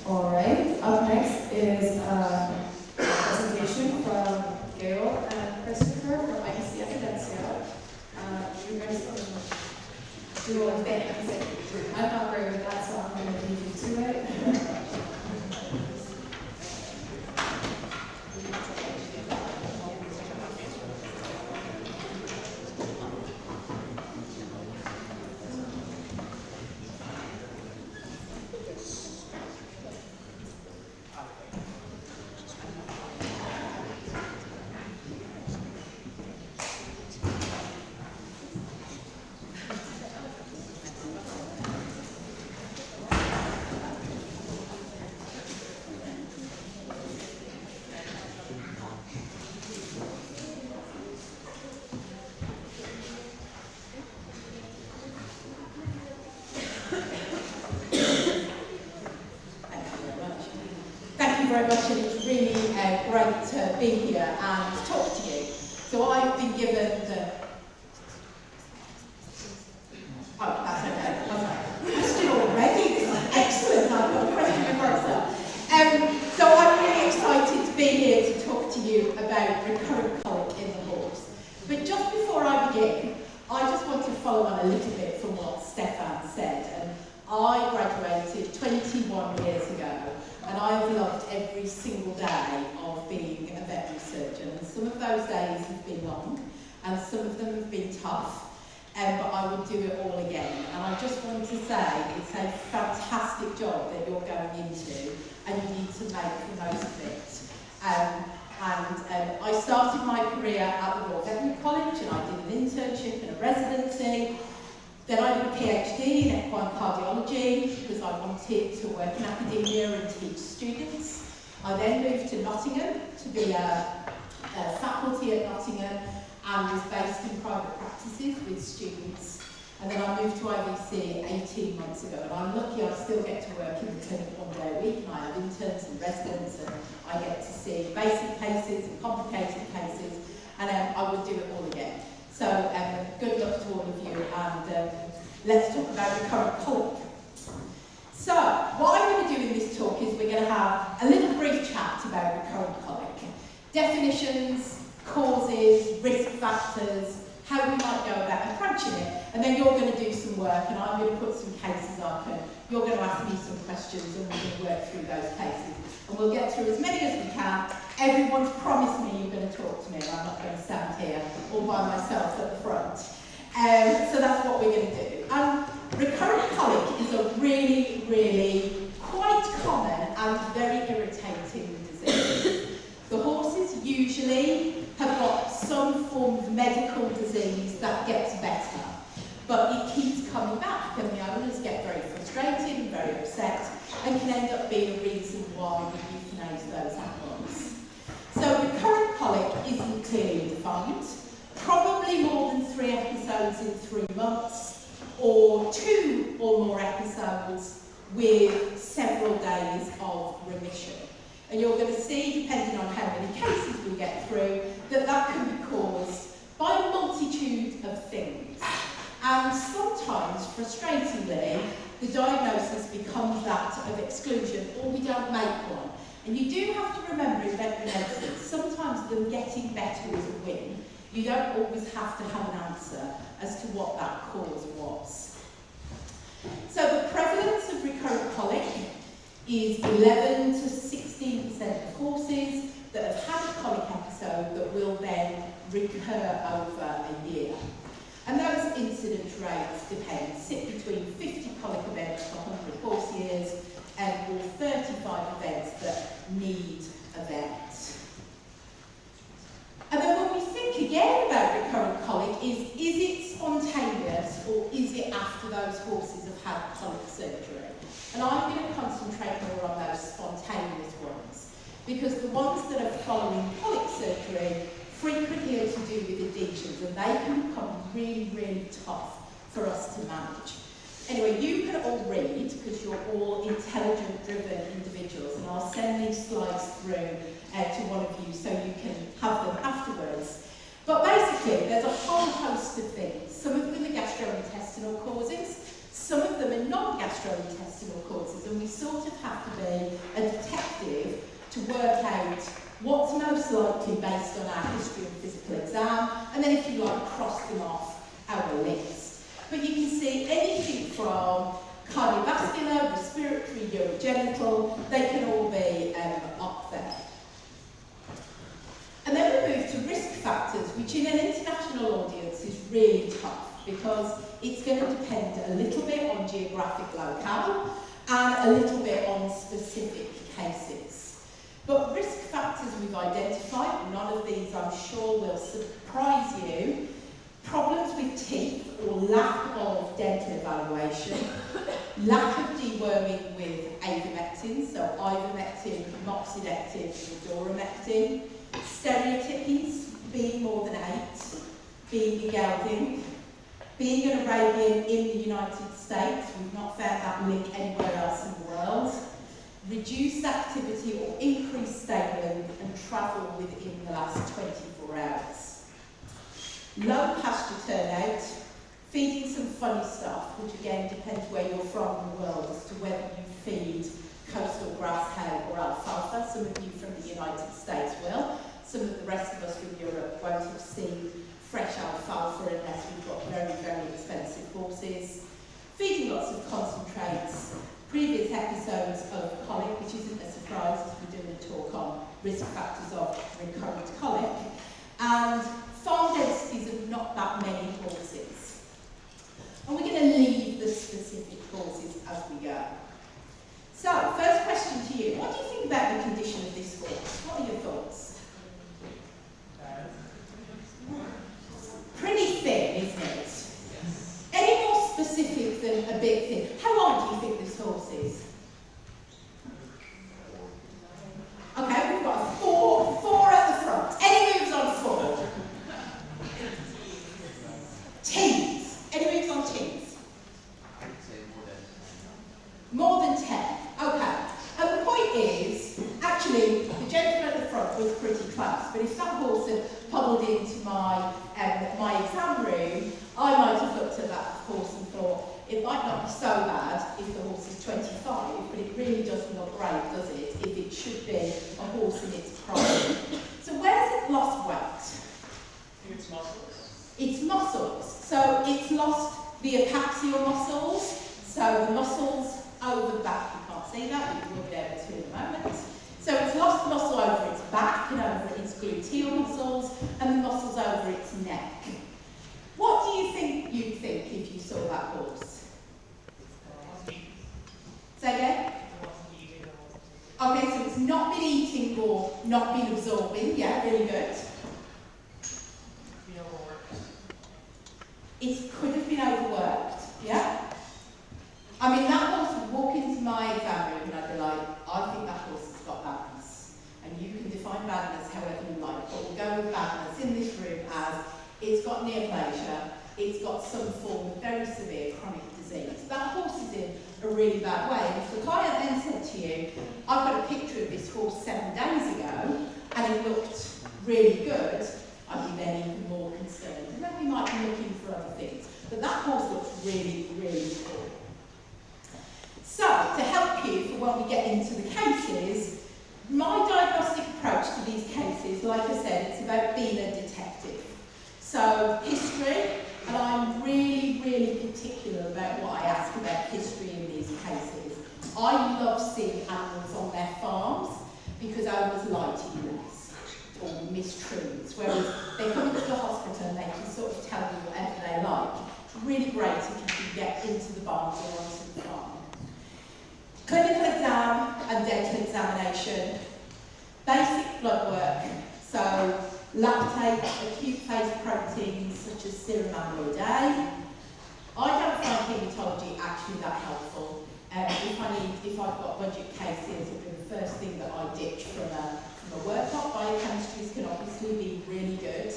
[SPEAKER 1] All right, up next is a presentation from Gail and Christopher from IVSA. You guys can do all things. I'm not great with that, so I'm going to leave you to it.
[SPEAKER 11] Very much, and it's really great to be here and talk to you. So I've been given the... Oh, that's okay. Question already. This is excellent. I've got a question for myself. So I'm really excited to be here to talk to you about recurrent colic in the horse. But just before I begin, I just want to follow on a little bit from what Stefan said. And I graduated 21 years ago. And I've loved every single day of being a veterinary surgeon. And some of those days have been long, and some of them have been tough, but I would do it all again. And I just want to say it's a fantastic job that you're going into, and you need to make the most of it. I started my career at the Royal Veterinary College, and I did an internship and a residency. Then I did a PhD in equine cardiology because I wanted to work in academia and teach students. I then moved to Nottingham to be a faculty at Nottingham and was based in private practices with students. And then I moved to IVSA 18 months ago, and I'm lucky I still get to work in the clinic 1 day a week, and I have interns and residents, and I get to see basic cases and complicated cases, and I would do it all again. So good luck to all of you, and let's talk about recurrent colic. So what I'm going to do in this talk is we're going to have a little brief chat about recurrent colic. Definitions, causes, risk factors, how we might go about approaching it, and then you're going to do some work, and I'm going to put some cases up, and you're going to ask me some questions, and we're going to work through those cases. And we'll get through as many as we can. Everyone's promised me you're going to talk to me, and I'm not going to stand here all by myself at the front. So that's what we're going to do. Recurrent colic is a really, really quite common and very irritating disease. The horses usually have got some form of medical disease that gets better, but it keeps coming back, and the owners get very frustrated and very upset, and can end up being a reason why we euthanize those animals. So recurrent colic isn't clearly defined, probably more than 3 episodes in 3 months, or 2 or more episodes with several days of remission. And you're going to see, depending on how many cases we get through, that can be caused by a multitude of things. And sometimes, frustratingly, the diagnosis becomes that of exclusion, or we don't make one. And you do have to remember in veterinary medicine, sometimes them getting better is a win. You don't always have to have an answer as to what that cause was. So the prevalence of recurrent colic is 11 to 16% of horses that have had a colic episode that will then recur over a year. And those incident rates depend, sit between 50 colic events per 100 horse years or 35 events that need a vet. And then when we think again about recurrent colic, is it spontaneous or is it after those horses have had colic surgery? And I'm going to concentrate more on those spontaneous ones, because the ones that are following colic surgery frequently are to do with adhesions, and they can become really, really tough for us to manage. Anyway, you can all read, because you're all intelligent, driven individuals, and I'll send these slides through to one of you so you can have them afterwards. But basically, there's a whole host of things. Some of them are gastrointestinal causes, some of them are non-gastrointestinal causes, and we sort of have to be a detective to work out what's most likely based on our history and physical exam, and then if you like, cross them off our list. But you can see anything from cardiovascular, respiratory, urogenital, they can all be up there. And then we move to risk factors, which in an international audience is really tough, because it's going to depend a little bit on geographic locale and a little bit on specific cases. But risk factors we've identified, none of these I'm sure will surprise you. Problems with teeth or lack of dental evaluation, lack of deworming with ivermectin, so ivermectin, moxidectin, and doramectin, stereotypies, being more than 8, being gelding, being an Arabian in the United States, we've not found that link anywhere else in the world, reduced activity or increased staying and travel within the last 24 hours. Low pasture turnout, feeding some funny stuff, which again depends where you're from in the world as to whether you feed coastal grass hay or alfalfa. Some of you from the United States will. Some of the rest of us from Europe won't have seen fresh alfalfa unless we've got very, very expensive horses. Feeding lots of concentrates, previous episodes of colic, which isn't a surprise as we're doing a talk on risk factors of recurrent colic, and farm densities of not that many horses. And we're going to leave the specific horses as we go. So, first question to you. What do you think about the condition of this horse? What are your thoughts? Pretty thin, isn't it? Any more specific than a bit thin? How old do you think this horse is? Okay, we've got four at the front. Any moves on 4? Teens. Any moves on teens?
[SPEAKER 12] I would say
[SPEAKER 11] More than 10. Okay. And the point is, actually, the gentleman at the front was pretty close, but if that horse had puddled into my exam room, I might have looked at that horse and thought, it might not be so bad if the horse is 25, but it really doesn't look great, does it, if it should be a horse in its prime. So where's it lost weight?
[SPEAKER 12] I think it's muscles.
[SPEAKER 11] It's muscles. So it's lost the apaxial muscles, so the muscles over the back. You can't see that, but you will be able to in a moment. So it's lost muscle over its back and over its gluteal muscles and the muscles over its neck. What do you think you'd think if you saw that horse? Say again? Okay, so it's not been eating or not been absorbing. Yeah, really good. It could have been overworked. Yeah? I mean, that horse would walk into my exam room and I'd be like, I think that horse has got badness. And you can define badness however you like, but we'll go with badness in this room as it's got neoplasia, it's got some form of very severe chronic disease. That horse is in a really bad way. And if the client then said to you, I've got a picture of this horse 7 days ago, and it looked really good, I'd be then even more concerned. And then we might be looking for other things. But that horse looks really, really cool. So, to help you for when we get into the cases, my diagnostic approach to these cases, like I said, it's about being a detective. So, history, and I'm really, really particular about what I ask about history in these cases. I love seeing animals on their farms because owners lie to you or mistruths, whereas they come into the hospital and they can sort of tell you whatever they like. It's really great if you can get into the barns or onto the farm. Clinical exam and dental examination, basic blood work, so lactate, acute phase proteins such as serum amyloid A. I don't find haematology actually that helpful. If I've got budget cases, it'll be the first thing that I ditch from a workup. Biochemistries can obviously be really good.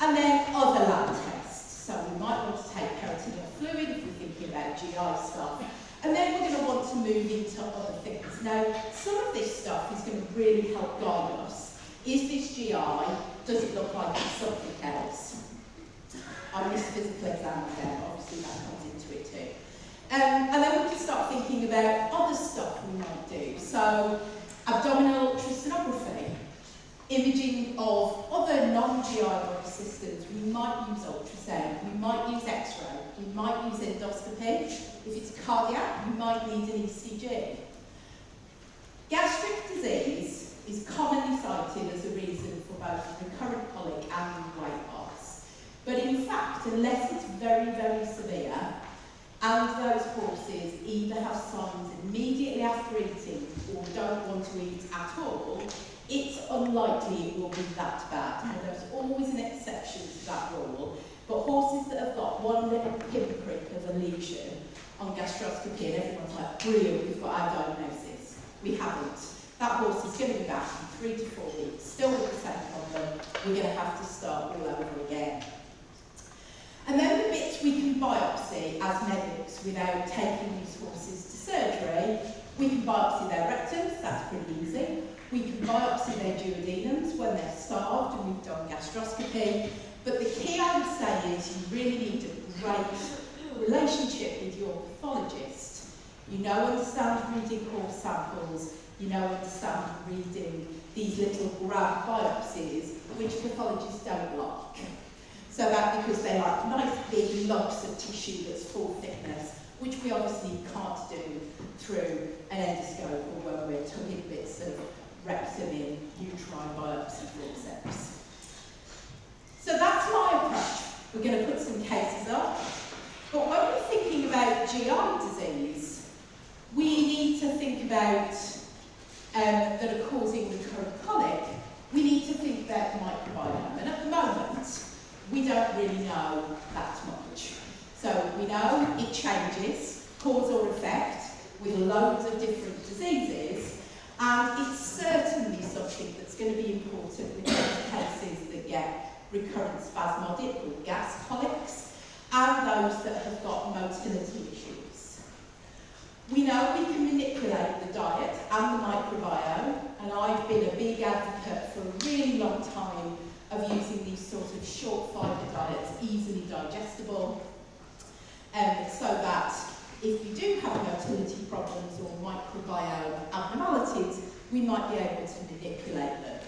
[SPEAKER 11] And then other lab tests. So we might want to take peritoneal fluid if we're thinking about GI stuff. And then we're going to want to move into other things. Now, some of this stuff is going to really help guide us. Is this GI? Does it look like it's something else? I missed physical exam again, obviously that comes into it too. And then we can start thinking about other stuff we might do. So, abdominal ultrasonography, imaging of other non-GI body systems. We might use ultrasound, we might use X-ray, we might use endoscopy. If it's cardiac, we might need an ECG. Gastric disease is commonly cited as a reason for both recurrent colic and weight loss. But in fact, unless it's very, very severe, and those horses either have signs immediately after eating or don't want to eat at all, it's unlikely it will be that bad. And there's always an exception to that rule. But horses that have got one little pinprick of a lesion on gastroscopy and everyone's like, brilliant, we've got our diagnosis. We haven't. That horse is going to be back in 3 to 4 weeks, still with the same problem. We're going to have to start all over again. And then the bits we can biopsy as medics without taking these horses to surgery, we can biopsy their rectums, that's pretty easy. We can biopsy their duodenums when they're starved and we've done gastroscopy. But the key I would say is you really need a great relationship with your pathologist. You understand reading horse samples, understand reading these little grab biopsies, which pathologists don't like. So that because they like nice big lumps of tissue that's full thickness, which we obviously can't do through an endoscope or when we're tucking bits of rectum in uterine biopsy forceps. So that's my approach. We're going to put some cases up. But when we're thinking about GI disease, we need to think about that are causing recurrent colic. We need to think about the microbiome. And at the moment, we don't really know that much. So we know it changes, cause or effect, with loads of different diseases, and it's certainly something that's going to be important with those cases that get recurrent spasmodic or gas colics, and those that have got motility issues. We know we can manipulate the diet and the microbiome, and I've been a big advocate for a really long time of using these sort of short fibre diets, easily digestible, so that if we do have motility problems or microbiome abnormalities, we might be able to manipulate them.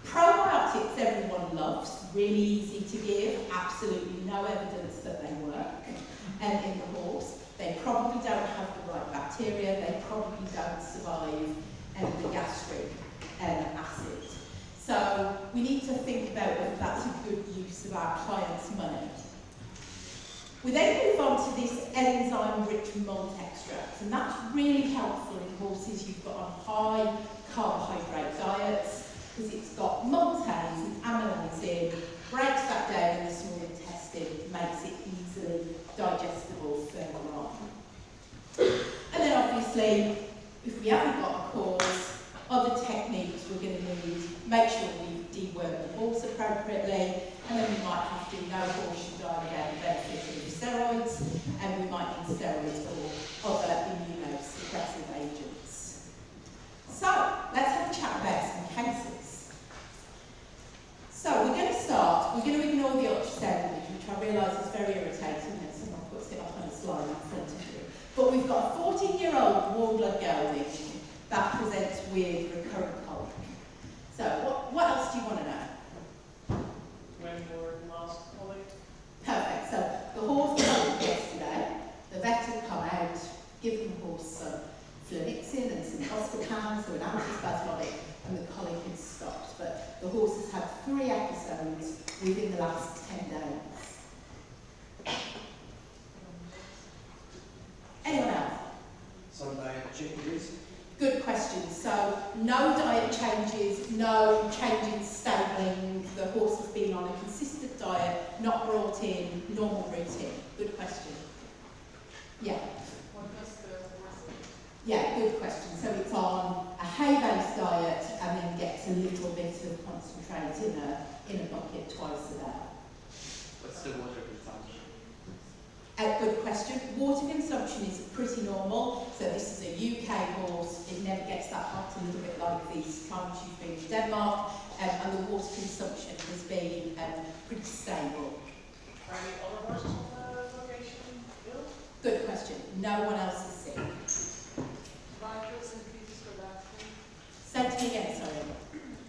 [SPEAKER 11] Probiotics everyone loves, really easy to give, absolutely no evidence that they work in the horse. They probably don't have the right bacteria, they probably don't survive the gastric acid. So we need to think about whether that's a good use of our clients' money. We then move on to this enzyme-rich malt extract, and that's really helpful in horses you've got on high carbohydrate diets, because it's got maltase and amylase in, breaks that down in the small intestine, makes it easily digestible further on. And then obviously, if we haven't got a cause, other techniques we're going to need, make sure we deworm the horse appropriately, and then we might have to no horse should die without the benefit of steroids, and we might need steroids or other immunosuppressive agents. So, let's have a chat about some cases. So, we're got a 14-year-old warm blood gelding that presents with recurrent colic. So what else do you want to know?
[SPEAKER 12] When were last colic?
[SPEAKER 11] Perfect. So the horse colic yesterday, the vet had come out, given the horse some flunixin and some buscopan, so an antispasmodic, and the colic had stopped. But the horse has had 3 episodes within the last 10 days. Anyone else?
[SPEAKER 13] Some diet changes.
[SPEAKER 11] Good question. So no diet changes, no change in stabling. The horse has been on a consistent diet, not brought in normal routine. Good question. Yeah.
[SPEAKER 12] What does the horse eat?
[SPEAKER 11] Yeah, good question. So it's on a hay-based diet and then gets a little bit of concentrate in a bucket twice a day.
[SPEAKER 12] What's the water consumption?
[SPEAKER 11] Good question. Water consumption is pretty normal. So this is a UK horse. It never gets that hot, a little bit like these times you've been in Denmark. And the water consumption has been pretty stable.
[SPEAKER 12] Are any other horses in the location ill?
[SPEAKER 11] Good question. No one else is sick.
[SPEAKER 12] Vitals increases production.
[SPEAKER 11] Say it to me again, sorry.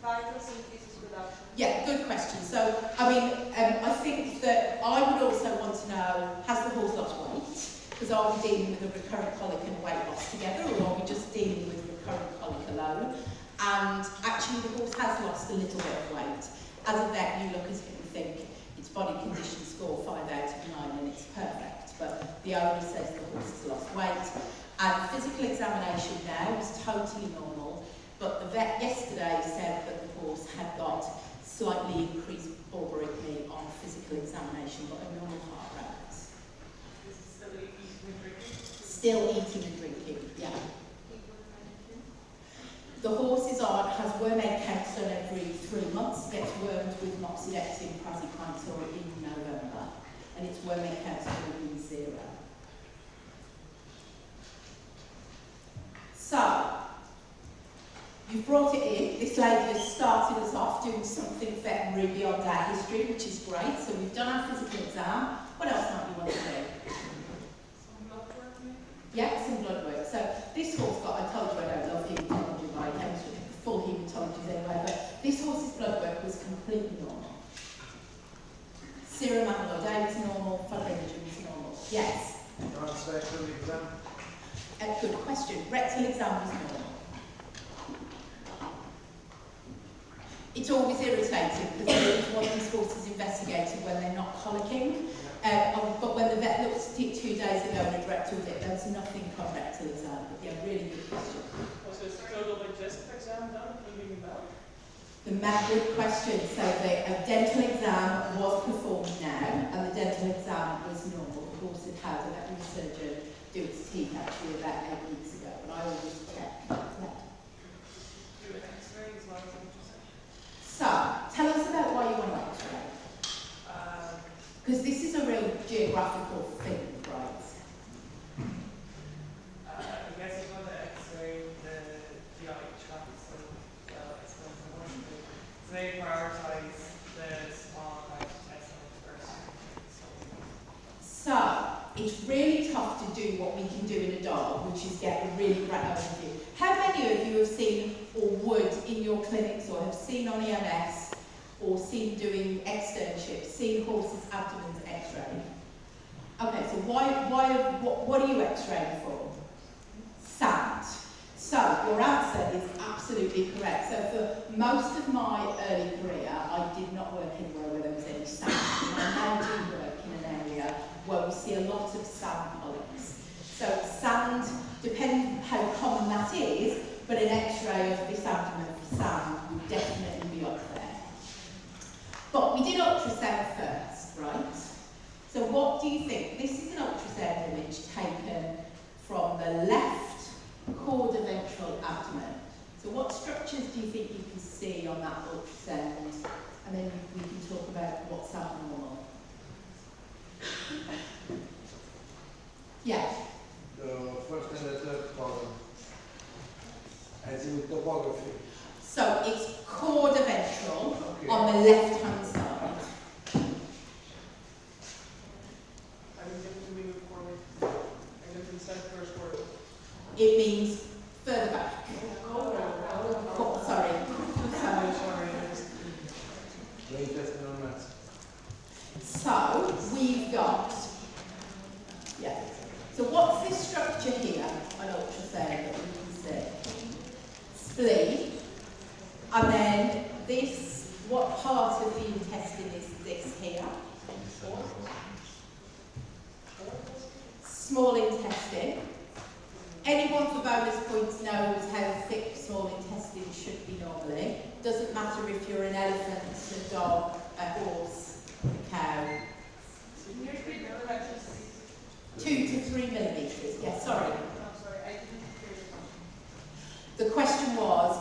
[SPEAKER 12] Vitals increases production.
[SPEAKER 11] Yeah, good question. So, I mean, I think that I would also want to know, has the horse lost weight? Because are we dealing with a recurrent colic and weight loss together, or are we just dealing with recurrent colic alone? And actually, the horse has lost a little bit of weight. As a vet, you look at it and think its body condition score 5 out of 9 and it's perfect. But the owner says the horse has lost weight. And physical examination now is totally normal. But the vet yesterday said that the horse had got slightly increased bulbarrhythmia on physical examination, but a normal heart rate.
[SPEAKER 12] Is it still eating and drinking?
[SPEAKER 11] Still eating and drinking, yeah. The horse has worm egg counts done every 3 months. It gets wormed with moxidectin, praziquantel in November, and its worm egg counts will be 0. So, you've brought it in. This lady has started us off doing something veterinary beyond our history, which is great. So we've done our physical exam. What else might you want to do?
[SPEAKER 12] Some blood work maybe?
[SPEAKER 11] Yeah, some blood work. So this horse got, I told you I don't love hematology biochemistry, full hematology anyway, but this horse's blood work was completely normal. Serum amyloid A was normal, fibrinogen was normal. Yes?
[SPEAKER 13] Rectal exam.
[SPEAKER 11] Good question. Rectal exam was normal. It's always irritating because they always want these horses investigated when they're not colicking. But when the vet looked at it 2 days ago and had rectal it, there was nothing on rectal exam. But yeah, really good question.
[SPEAKER 12] Was this total digestive exam done, including the milk?
[SPEAKER 11] Good question. So the dental exam was performed now, and the dental exam was normal. The horse had had a veterinary surgeon do its teeth actually about 8 weeks ago, and I always check. Yeah.
[SPEAKER 12] Do an X-ray as well as ultrasound?
[SPEAKER 11] So, tell us about why you want to X-ray. Because this is a real geographical thing, right?
[SPEAKER 12] I guess you want to X-ray the GI tract, so it's going to work. So they prioritize the small intestinal first.
[SPEAKER 11] So, it's really tough to do what we can do in a dog, which is get a really great overview. How many of you have seen or would in your clinics or have seen on EMS or seen doing externships, seen horses' abdomens X-ray? Okay, so what are you X-raying for? Sand. So your answer is absolutely correct. So for most of my early career, I did not work anywhere where there was any sand. And I now do work in an area where we see a lot of sand polyps. So sand, depending how common that is, but an X-ray of this abdomen for sand would definitely be up there. But we did ultrasound first, right? So what do you think? This is an ultrasound image taken from the left caudoventral abdomen. So what structures do you think you can see on that ultrasound? And then we can talk about what's abnormal. Yeah.
[SPEAKER 13] The first and the third column. As in topography.
[SPEAKER 11] So it's caudoventral on the left-hand side.
[SPEAKER 12] I was given to me before I lived in South First Ward.
[SPEAKER 11] it means further back. Sorry. So we've got, yeah. So what's this structure here on ultrasound that we can see? Spleen. And then this, what part of the intestine is this here? Small intestine. Anyone for bonus points knows how thick small intestine should be normally. Doesn't matter if you're an elephant, a dog, a horse, a cow. 2 to 3 millimetres. Yeah, sorry. The question was,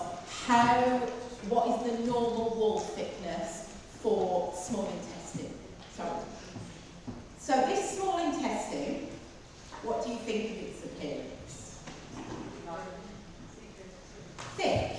[SPEAKER 11] what is the normal wall thickness for small intestine? Sorry. So this small intestine, what do you think of its appearance? Thick.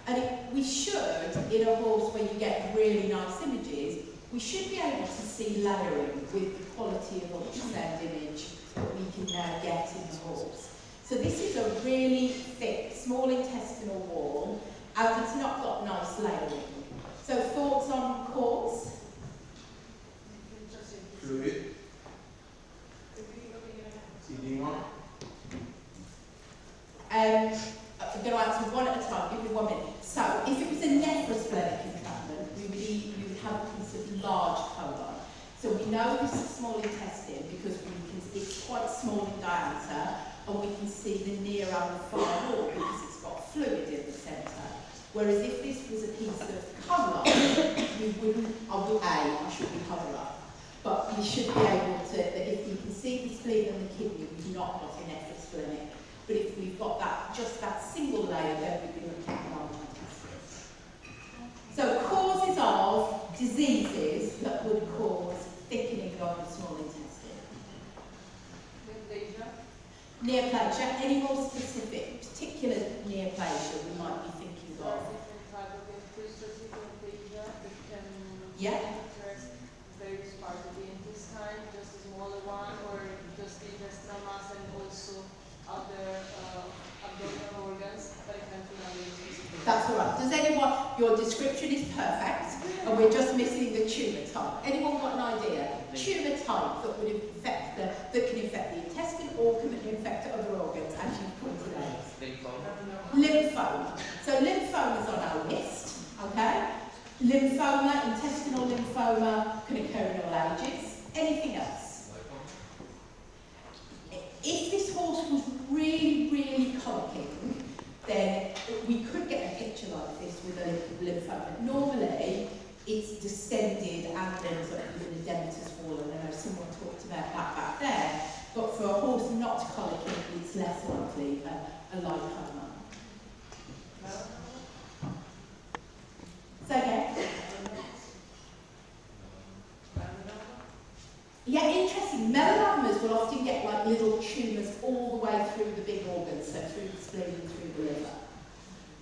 [SPEAKER 11] And we should, in a horse where you get really nice images, we should be able to see layering with the quality of ultrasound image that we can now get in the horse. So this is a really thick small intestinal wall, and it's not got nice layering. So thoughts on cause?
[SPEAKER 13] Fluid. Edema.
[SPEAKER 11] I'm going to answer one at a time, give me 1 minute. So, if it was a nephrosplenic entrapment, we would have a piece of large colon. So we know this is small intestine because it's quite small in diameter, and we can see the near and the far wall because it's got fluid in the centre. Whereas if this was a piece of colon, we wouldn't, I should be covered up. But we should be able to, that if we can see the spleen and the kidney, we've not got a nephrosplenic. But if we've got just that single layer, then we've been looking at large intestines. So causes of diseases that would cause thickening of the small intestine. Neoplasia. Any more specific, particular neoplasia we might be thinking of? Yeah.
[SPEAKER 12] Various parts of the intestine, just a smaller one, or just the intestinal mass and also other abdominal organs, but it can't be really specific.
[SPEAKER 11] That's all right. Does anyone, your description is perfect, and we're just missing the tumour type. Anyone got an idea? Tumour type that would affect that can affect the intestine or can affect other organs, as you pointed out. Lymphoma. So lymphoma is on our list, okay? Lymphoma, intestinal lymphoma, can occur in all ages. Anything else? If this horse was really, really colicking, then we could get a picture like this with a lymphoma. Normally, it's distended and ends up with an edematous wall, and I know someone talked about that back there. But for a horse not colicking, it's less likely a lipoma. So again. Yeah, interesting. Melanomas will often get like little tumours all the way through the big organs, so through the spleen and through the liver.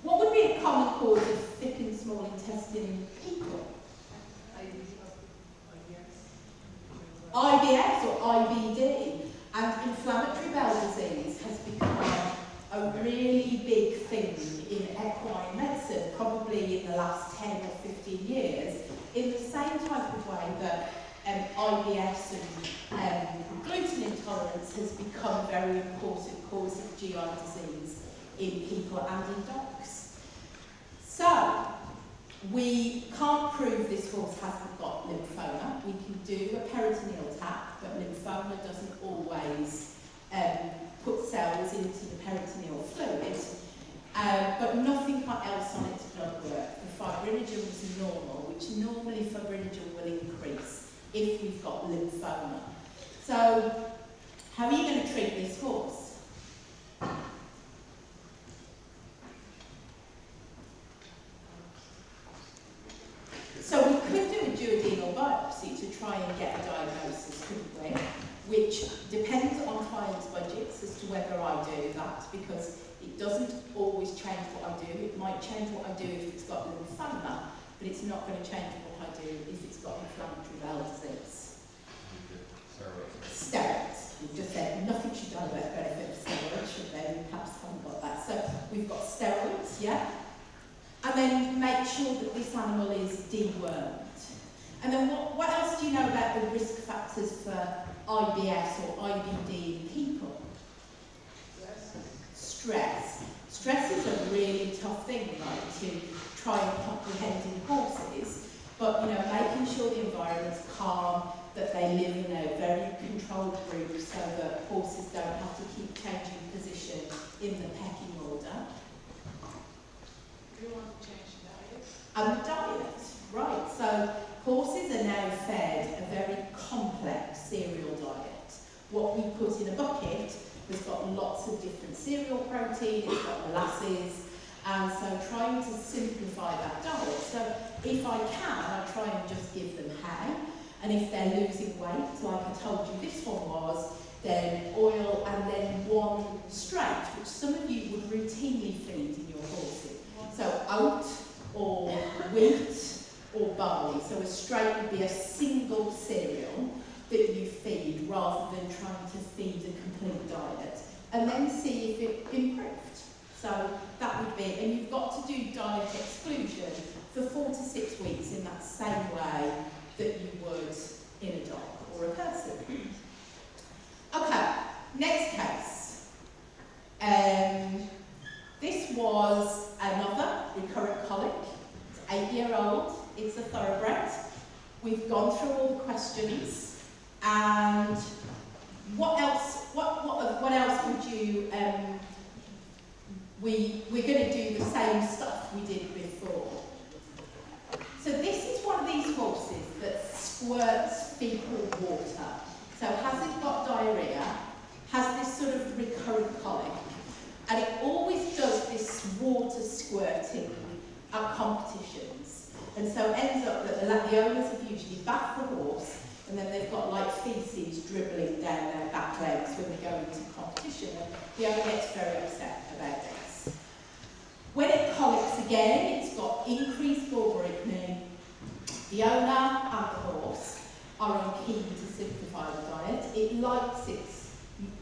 [SPEAKER 11] What would be a common cause of thickened small intestine in people? IBS or IBD. And inflammatory bowel disease has become a really big thing in equine medicine, probably in the last 10 or 15 years, in the same type of way that IBS and gluten intolerance has become a very important cause of GI disease in people and in dogs. So, we can't prove this horse hasn't got lymphoma. We can do a peritoneal tap, but lymphoma doesn't always put cells into the peritoneal fluid. But nothing else on its blood work. The fibrinogen was normal, which normally fibrinogen will increase if we've got lymphoma. So, how are you going to treat this horse? So we could do a duodenal biopsy to try and get a diagnosis, couldn't we? Which depends on clients' budgets as to whether I do that, because it doesn't always change what I do. It might change what I do if it's got lymphoma, but it's not going to change what I do if it's got inflammatory bowel disease. Steroids. We've just said nothing should be done about benefit of steroids, should there? Perhaps healthier. And then make sure that this animal is dewormed. And then what else do you know about the risk factors for IBS or IBD in people? Stress. Stress is a really tough thing, right, to try and comprehend in horses. But, you know, making sure the environment's calm, that they live in a very controlled group so that horses don't have to keep changing position in the pecking order.
[SPEAKER 12] Do you want to change diet?
[SPEAKER 11] And the diet, right. So horses are now fed a very complex cereal diet. What we put in a bucket has got lots of different cereal protein, it's got molasses, and so trying to simplify that diet. So if I can, I try and just give them hay, and if they're losing weight, like I told you this one was, then oil and then one straight, which some of you would routinely feed in your horses. So oat or wheat or barley. So a straight would be a single cereal that you feed rather than trying to feed a complete diet, and then see if it improved. So that would be, and you've got to do diet exclusion for 4 to 6 weeks in that same way that you would in a dog or a person. Okay, next case. This was another recurrent colic. It's 8-year-old, it's a thoroughbred. We've gone through all the questions, and what else would you, we're going to do the same stuff we did before. So this is one of these horses that squirts fecal water. So has it got diarrhea, has this sort of recurrent colic, and it always does this water squirting at competitions. And so it ends up that the owners have usually bathed the horse, and then they've got like feces dribbling down their back legs when they go into competition. And the owner gets very upset about this. When it colics again, it's got increased gallbreaking. The owner and the horse are keen to simplify the diet. It likes its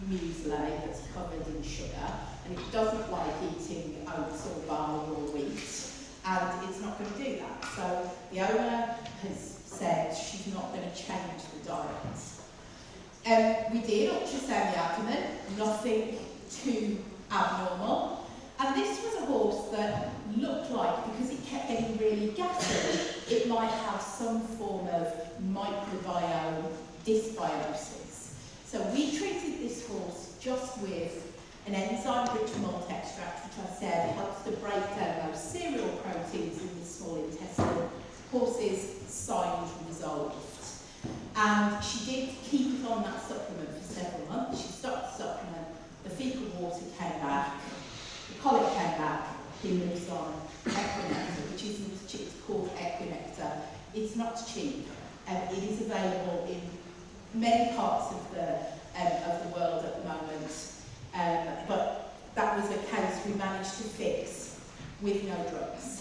[SPEAKER 11] muesli that's covered in sugar, and it doesn't like eating oats or barley or wheat, and it's not going to do that. So the owner has said she's not going to change the diet. We did ultrasound the abdomen, nothing too abnormal. And this was a horse that looked like, because it kept getting really gassy, it might have some form of microbiome dysbiosis. So we treated this horse just with an enzyme-rich malt extract, which I said helps to break down those cereal proteins in the small intestine. Horse's signs resolved. And she did keep it on that supplement for several months. She stopped the supplement, the fecal water came back, the colic came back, he moves on Equinectar, which isn't cheap, it's called Equinectar. It's not cheap, it is available in many parts of the world at the moment, but that was a case we managed to fix with no drugs.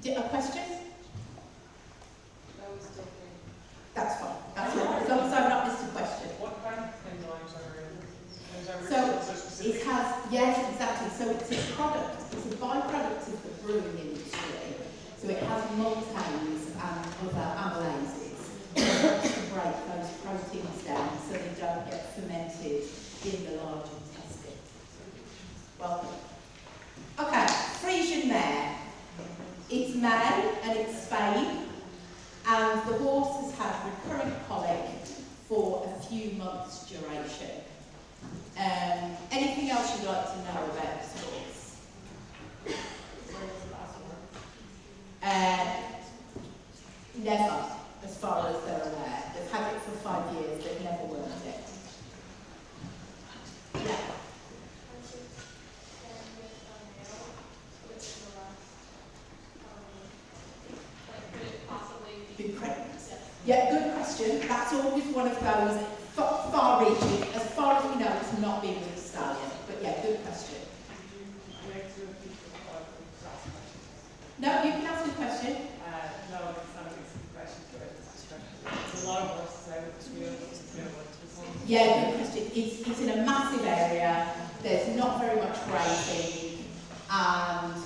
[SPEAKER 11] A question?
[SPEAKER 12] That was okay.
[SPEAKER 11] That's fine. That's right. As long as I've not missed a question.
[SPEAKER 14] What kind of enzymes are in it?
[SPEAKER 11] So it has, yes, exactly. So it's a product. It's a byproduct of the brewing industry. So it has maltase and other amylases to break those proteins down so they don't get fermented in the large intestine. Welcome. Okay, Frisian mare. It's male and it's spayed, and the horse has had recurrent colic for a few months' duration. Anything else you'd like to know about this horse? Never, as far as they're aware. They've had it for 5 years, they've never worked it. Yeah. Been pregnant. Yeah, good question. That's always one of those far-reaching. As far as we know, it's not been with a stallion. But yeah, good question. No, you can ask a question.
[SPEAKER 14] No, it's not a big question. There's a lot of horses out of the field.
[SPEAKER 11] Yeah, good question. It's in a massive area. there's not very much grazing, and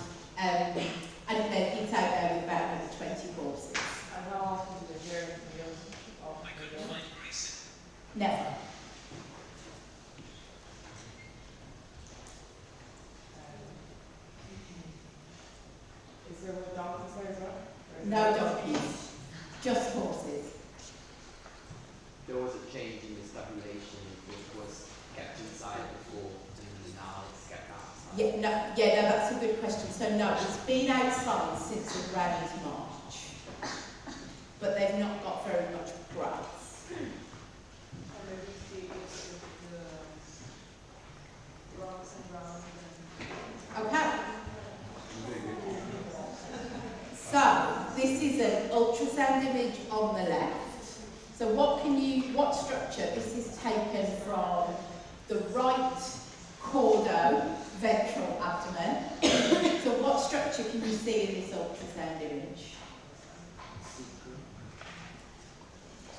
[SPEAKER 11] it's out there with about another 20 horses.
[SPEAKER 12] And how often do they hear meals off the day?
[SPEAKER 11] Never.
[SPEAKER 12] Is there a donkeys there as well? Or is
[SPEAKER 11] No
[SPEAKER 12] it-
[SPEAKER 11] donkeys, just horses.
[SPEAKER 15] There was a change in the stipulation, which was kept inside before, and now it's kept outside.
[SPEAKER 11] Yeah, no, that's a good question. So no, it's been outside since around March, but they've not got very much grass.
[SPEAKER 12] And maybe see if the rocks and ground and
[SPEAKER 11] Okay. So this is an ultrasound image on the left. So what structure? This is taken from the right caudo ventral abdomen. So what structure can you see in this ultrasound image?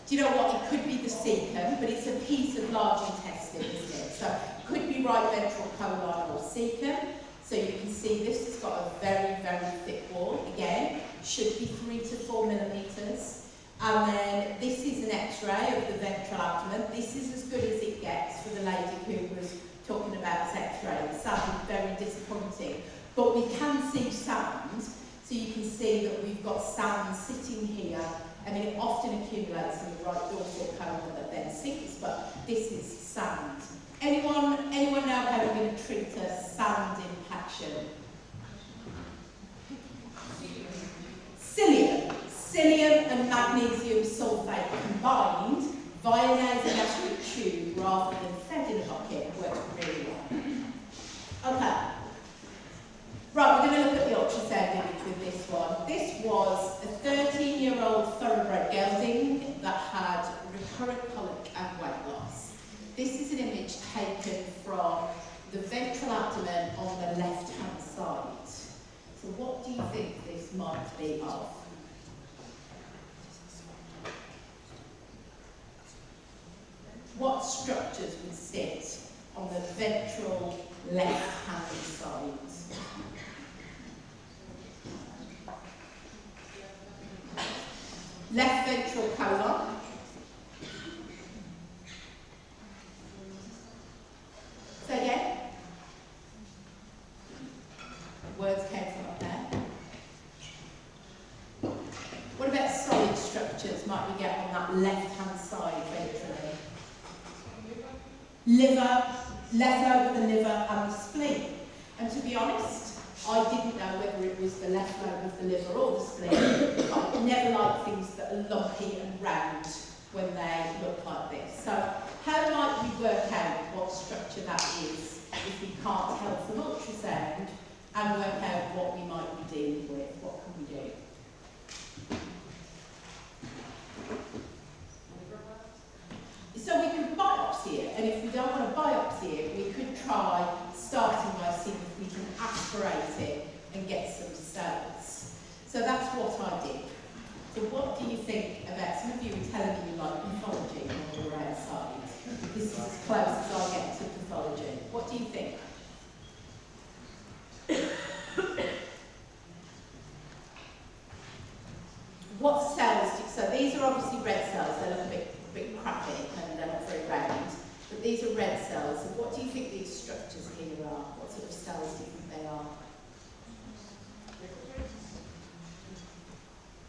[SPEAKER 11] Do you know what? It could be the cecum, but it's a piece of large intestine, isn't it? So it could be right ventral colon or cecum. So you can see this has got a very, very thick wall. Again, should be 3 to 4 millimetres. And then this is an X-ray of the ventral abdomen. This is as good as it gets for the lady who was talking about this X-ray. It sounded very disappointing. But we can see sand. So you can see that we've got sand sitting here. I mean, it often accumulates in the right dorsal colon that then sinks, but this is sand. Anyone know how we're going to treat a sand impaction? Psyllium and magnesium sulfate combined via nasogastric tube rather than fed in a bucket works really well. Okay. Right, we're going to look at the ultrasound image with this one. This was a 13-year-old thoroughbred gelding that had recurrent colic and weight loss. This is an image taken from the ventral abdomen on the left-hand side. So what do you think this might be of? What structures would sit on the ventral left-hand side? Left ventral colon. Say again. Words came from up there. What about solid structures might we get on that left-hand side ventrally? Liver, left over the liver and the spleen. And to be honest, I didn't know whether it was the left lobe of the liver or the spleen. I never like things that are lumpy and round when they look like this. So how might we work out what structure that is if we can't tell from ultrasound and work out what we might be dealing with? What can we do? So we could biopsy it, and if we don't want to biopsy it, we could try starting by seeing if we can aspirate it and get some stones. So that's what I did. So what do you think about, some of you were telling me you like pathology when we were outside. This is as close as I get to pathology. What do you think? What cells do, so these are obviously red cells, they look a bit crappy and they're not very round, but these are red cells. And what do you think these structures here are? What sort of cells do you think they are?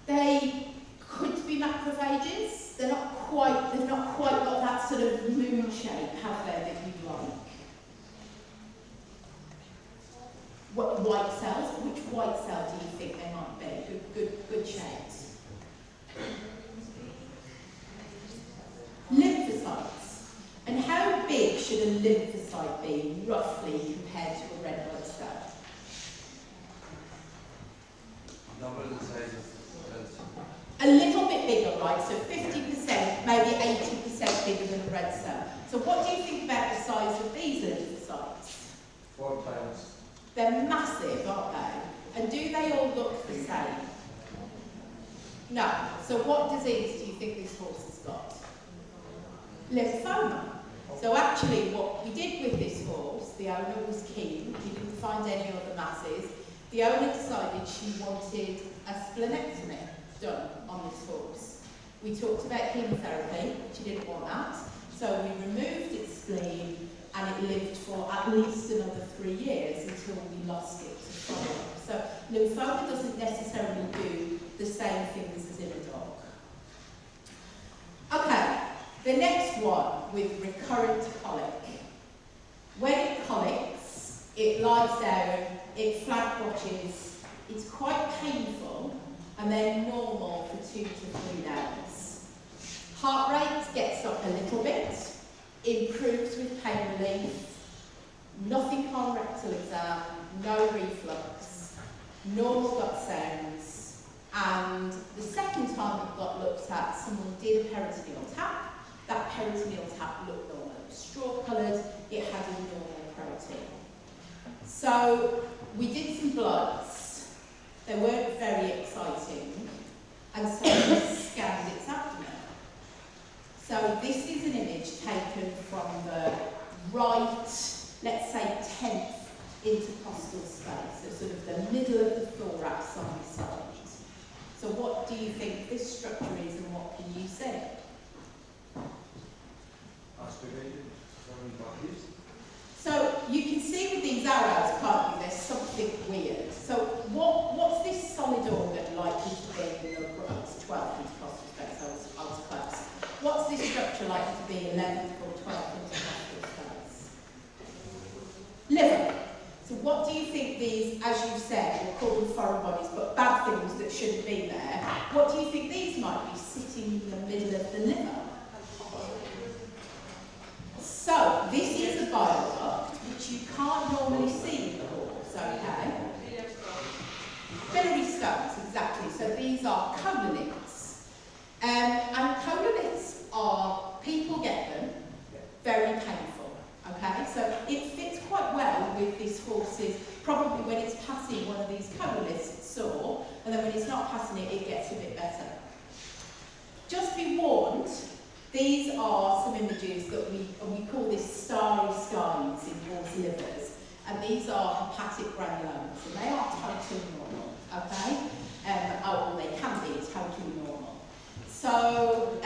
[SPEAKER 11] They could be macrophages. They've not quite got that sort of moon shape, have they, that you'd like? What white cells? Which white cell do you think they might be? Good shapes. Lymphocytes. And how big should a lymphocyte be, roughly, compared to a red blood cell?
[SPEAKER 13] Double the size of the cells.
[SPEAKER 11] A little bit bigger, right? So 50%, maybe 80% bigger than a red cell. So what do you think about the size of these lymphocytes?
[SPEAKER 13] 4 times.
[SPEAKER 11] They're massive, aren't they? And do they all look the same? No. So what disease do you think this horse has got? Lymphoma. So actually what we did with this horse, the owner was keen, he didn't find any other masses. The owner decided she wanted a splenectomy done on this horse. We talked about chemotherapy, she didn't want that. So we removed its spleen and it lived for at least another 3 years until we lost it to follow-up. So lymphoma doesn't necessarily do the same things as in a dog. Okay, the next one with recurrent colic. When it colics, it lies down, it flag watches, it's quite painful and then normal for 2 to 3 days. Heart rate gets up a little bit, improves with pain relief, nothing on rectal exam, no reflux, normal gut sounds, and the second time it got looked at, someone did a peritoneal tap. That peritoneal tap looked normal. It was straw-coloured, it had a normal protein. So we did some bloods, they weren't very exciting, and so we scanned its abdomen. So this is an image taken from the right, let's say 10th intercostal space, so sort of the middle of the thorax on the side. So what do you think this structure is and what can you see?
[SPEAKER 13] Aspirated, foreign bodies.
[SPEAKER 11] So you can see with these arrows, can't you, there's something weird. So what's this solid organ likely to be in the 12th intercostal space? I was close. What's this structure likely to be 11th or 12th intercostal space? Liver. So what do you think these, as you said, we'll call them foreign bodies, but bad things that shouldn't be there, what do you think these might be sitting in the middle of the liver? So this is a bile duct, which you can't normally see in the horse, okay? Biliary stones, exactly. So these are colonites. And colonites are, people get them, very painful, okay? So it fits quite well with this horse's, probably when it's passing one of these colonites, it's sore, and then when it's not passing it, it gets a bit better. Just be warned, these are some images that we call this starry skies in horse livers, and these are hepatic granulomas, and they are totally normal, okay? Or they can be totally normal. So,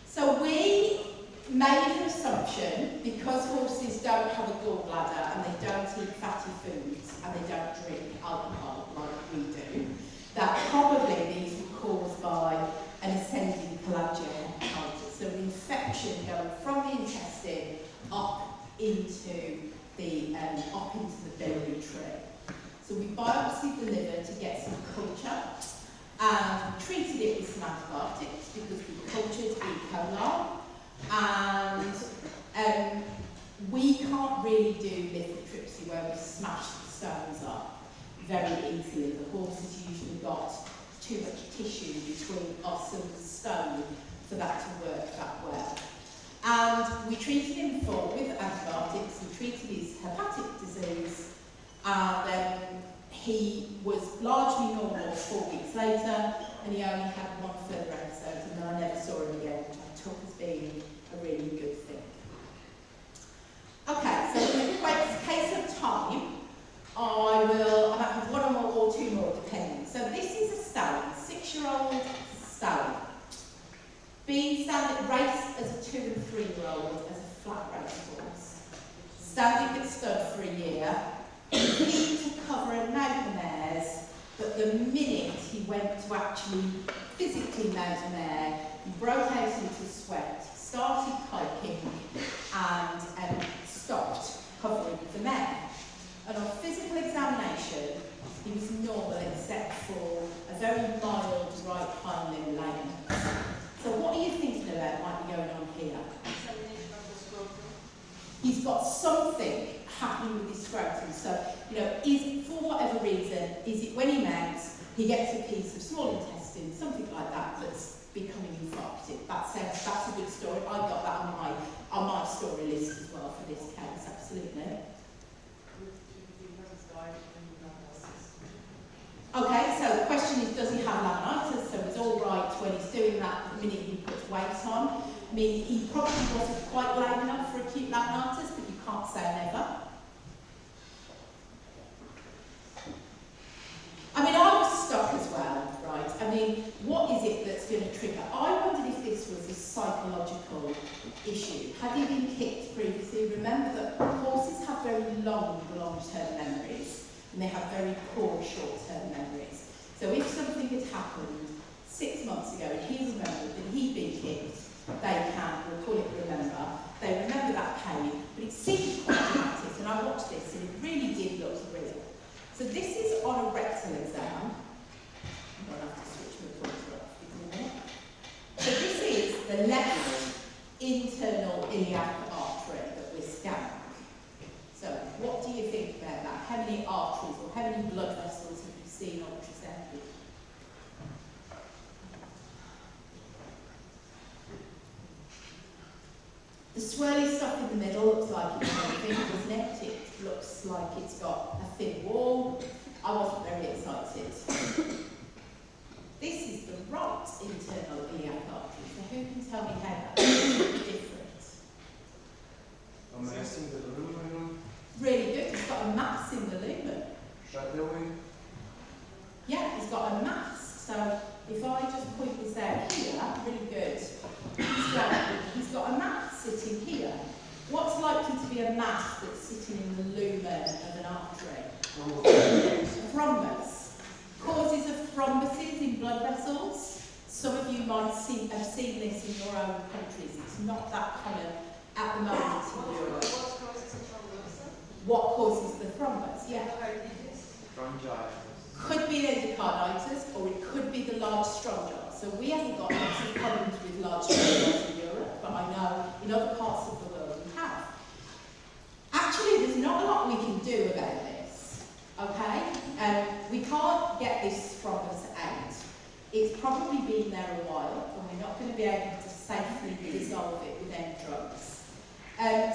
[SPEAKER 11] so we made an assumption, because horses don't have a gallbladder and they don't eat fatty foods and they don't drink alcohol like we do, that probably these were caused by an ascending cholangiohepatitis, so an infection going from the intestine up into the biliary tree. So we biopsied the liver to get some culture, and we treated it with some antibiotics because we cultured E. coli, and we can't really do lithotripsy where we smash the stones up very easily. The horse has usually got too much tissue between us and the stone for that to work that well. And we treated him with antibiotics, we treated his hepatic disease, and he was largely normal 4 weeks later, and he only had one further episode, and then I never saw him again, which I took as being a really good thing. Okay, so in the case of time, I might have one or two more depending. So this is a stallion, 6-year-old stallion. Being raced as a 2- and 3-year-old as a flat race horse. Standing at stud for a year, keen to cover a mount the mares, but the minute he went to actually physically mount a mare, he broke out into sweat, started hiking, and stopped covering the mare. And on physical examination, he was normal except for a very mild right hind limb lameness. So what are you thinking about might be going on here? He's got something happening with his scrotum. So, for whatever reason, is it when he mounts, he gets a piece of small intestine, something like that, that's becoming infected. That's a good story. I got that on my story list as well for this case, absolutely. Okay, so the question is, does he have laminitis? So it's all right when he's doing that the minute he puts weight on. I mean, he probably wasn't quite lame enough for acute laminitis, but you can't say never. I mean, I was stuck as well, right? I mean, what is it that's going to trigger? I wondered if this was a psychological issue. Had he been kicked previously? Remember that horses have very long-term memories, and they have very poor short-term memories. So if something had happened 6 months ago and he remembered that he'd been kicked, they can, we'll call it remember, they remember that pain, but it seemed quite dramatic, and I watched this and it really did look real. So this is on a rectal exam. I'm going to have to switch my pointer off in a minute. So this is the left internal iliac artery that we're scanning. So what do you think about that? How many arteries or how many blood vessels have you seen ultrasounded? The swirly stuff in the middle looks like it's moving, doesn't it? It looks like it's got a thin wall. I wasn't very excited. This is the right internal iliac artery, so who can tell me how that's different?
[SPEAKER 13] A mass in the lumen.
[SPEAKER 11] Really good, it's got a mass in the lumen.
[SPEAKER 13] Shadowing.
[SPEAKER 11] Yeah, it's got a mass. So if I just point this out here, really good. He's got a mass sitting here. What's likely to be a mass that's sitting in the lumen of an artery? Thrombus. Causes of thrombuses in blood vessels. Some of you might have seen this in your own countries. It's not that common at the moment in Europe. What causes the thrombus? Yeah. Could be endocarditis, or it could be the large strongyles. So we haven't got lots of problems with large strongyles in Europe, but I know in other parts of the world we have. Actually, there's not a lot we can do about this, okay? We can't get this thrombus out. It's probably been there a while, and we're not going to be able to safely dissolve it with any drugs.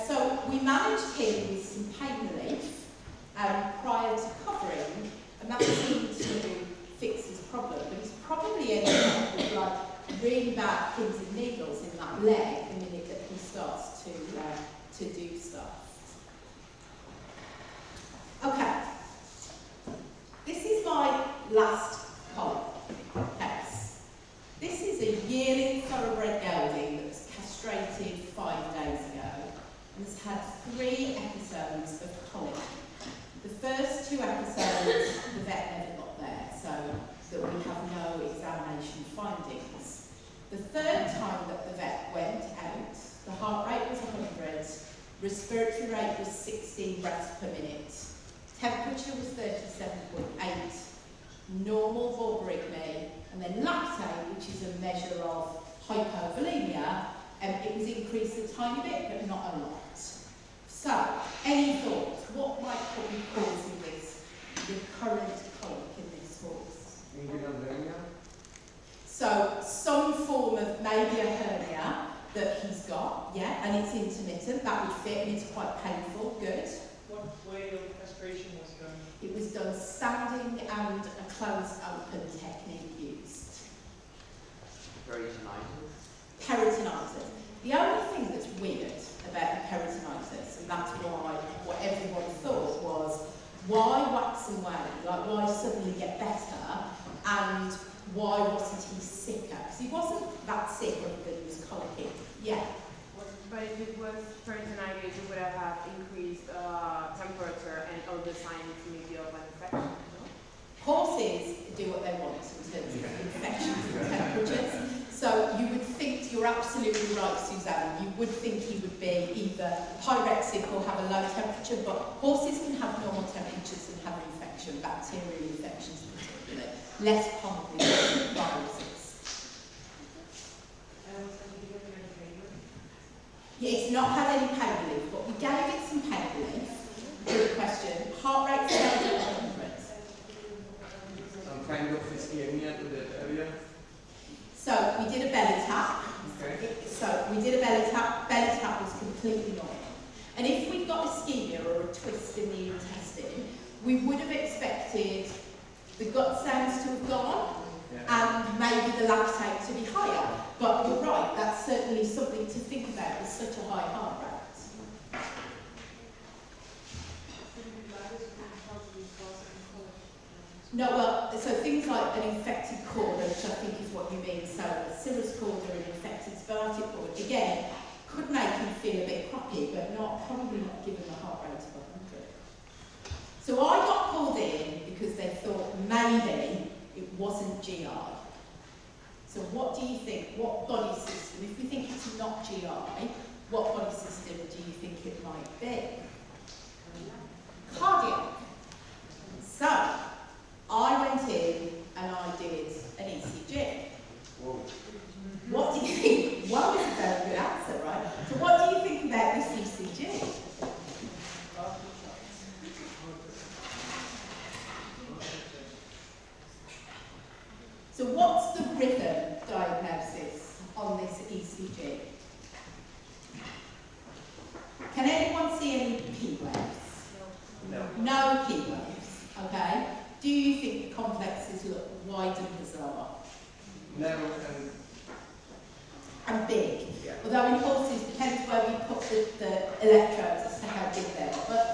[SPEAKER 11] So we managed him with some pain relief prior to covering, and that seemed to fix his problem, but he's probably ended up with like really bad pins and needles in that leg the minute that he starts to do stuff. Okay, this is my last column case. This is a yearling thoroughbred gelding that was castrated 5 days ago and has had 3 episodes of colic. The first 2 episodes, the vet never got there, so that we have no examination findings. The third time that the vet went out, the heart rate was 100, respiratory rate was 16 breaths per minute, temperature was 37.8, normal vorborygmy, and then lactate, which is a measure of hypovolemia, it was increased a tiny bit, but not a lot. So, any thoughts? What might be causing this recurrent colic in this horse? So, some form of maybe a hernia that he's got, yeah, and it's intermittent, that would fit, and it's quite painful, good.
[SPEAKER 14] What way of castration was done?
[SPEAKER 11] It was done standing and a closed open technique used. Peritonitis. The only thing that's weird about the peritonitis, and that's why what everyone thought was, why wax and wane? Like, why suddenly get better? And why wasn't he sicker? Because he wasn't that sick when he was colicky. Yeah.
[SPEAKER 16] But if it was peritonitis, it would have had increased temperature and other signs maybe of an infection. No?
[SPEAKER 11] Horses do what they want in terms of infections and temperatures. So you would think, you're absolutely right, Suzanne, you would think he would be either pyrexic or have a low temperature, but horses can have normal temperatures and have infection, bacterial infections particularly, less commonly than viruses. Yeah, it's not had any pain relief, but we gave it some pain relief. Good question. Heart rate stayed at 100.
[SPEAKER 13] Some kind of ischemia to that area?
[SPEAKER 11] So we did a belly tap.
[SPEAKER 13] Okay.
[SPEAKER 11] So we did a belly tap. Belly tap was completely normal. And if we'd got ischemia or a twist in the intestine, we would have expected the gut sounds to have gone, and maybe the lactate to be higher. But you're right, that's certainly something to think about with such a high heart rate. No, well, so things like an infected cord, which I think is what you mean, so a serous cord or an infected spartic cord, again, could make him feel a bit crappy, but probably not given the heart rate of 100. So I got called in because they thought maybe it wasn't GI. So what do you think, what body system, if we think it's not GI, what body system do you think it might be? Cardiac. So, I went in and I did an ECG.
[SPEAKER 13] Whoa.
[SPEAKER 11] What do you think? Well, it's a very good answer, right? So what do you think about this ECG? So what's the rhythm diagnosis on this ECG? Can anyone see any P waves?
[SPEAKER 13] No.
[SPEAKER 11] No P waves, okay? Do you think the complexes look wide and bizarre?
[SPEAKER 13] No,
[SPEAKER 11] and big?
[SPEAKER 13] Yeah.
[SPEAKER 11] Although in horses, depends where you put the electrodes as to how big they are. But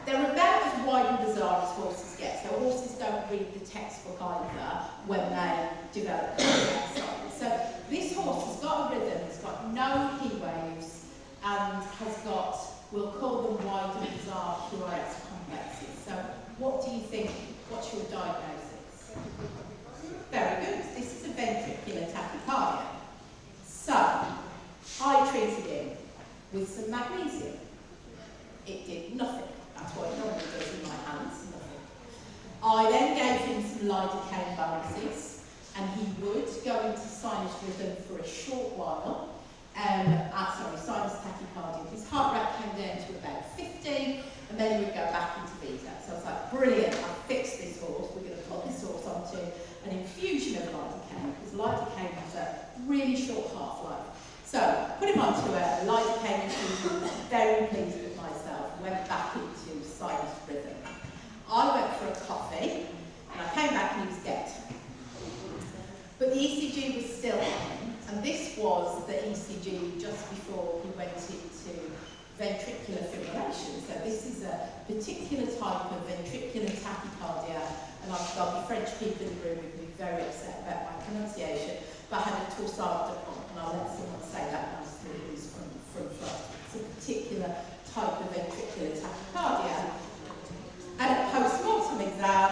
[SPEAKER 11] they're about as wide and bizarre as horses get. So horses don't read the textbook either when they develop exercise. So this horse has got a rhythm, it's got no P waves, and has got, we'll call them wide and bizarre QRS complexes. So what do you think? What's your diagnosis? Very good. This is a ventricular tachycardia. So, I treated him with some magnesium. It did nothing. That's what it normally does in my hands, nothing. I then gave him some lidocaine bonuses, and he would go into sinus rhythm for a short while. Sinus tachycardia. His heart rate came down to about 50, and then he would go back into beta. So I was like, brilliant, I've fixed this horse. We're going to put this horse onto an infusion of lidocaine, because lidocaine has a really short half-life. So, put him onto a lidocaine infusion, very pleased with myself, went back into sinus rhythm. I went for a coffee, and I came back and he was dead. But the ECG was still on, and this was the ECG just before he went into ventricular fibrillation. So this is a particular type of ventricular tachycardia, and there'll be French people in the room who will be very upset about my pronunciation, but I had a torsade de pompe, and I'll let someone say that nicely who's from France. It's a particular type of ventricular tachycardia. And at post-mortem exam,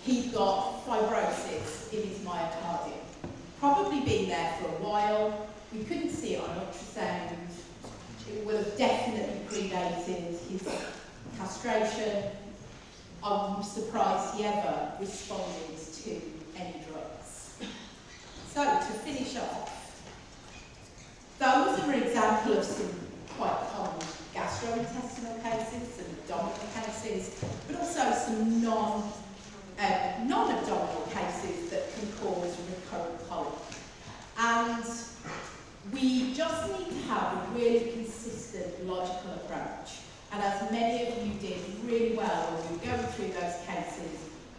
[SPEAKER 11] he'd got fibrosis in his myocardium. Probably been there for a while. We couldn't see it on ultrasound. It will have definitely predated his castration. I'm surprised he ever responded to any drugs. So, to finish off, those are an example of some quite common gastrointestinal cases, some abdominal cases, but also some non-abdominal cases that can cause recurrent colic. And we just need to have a really consistent, logical approach. And as many of you did really well when we were going through those cases,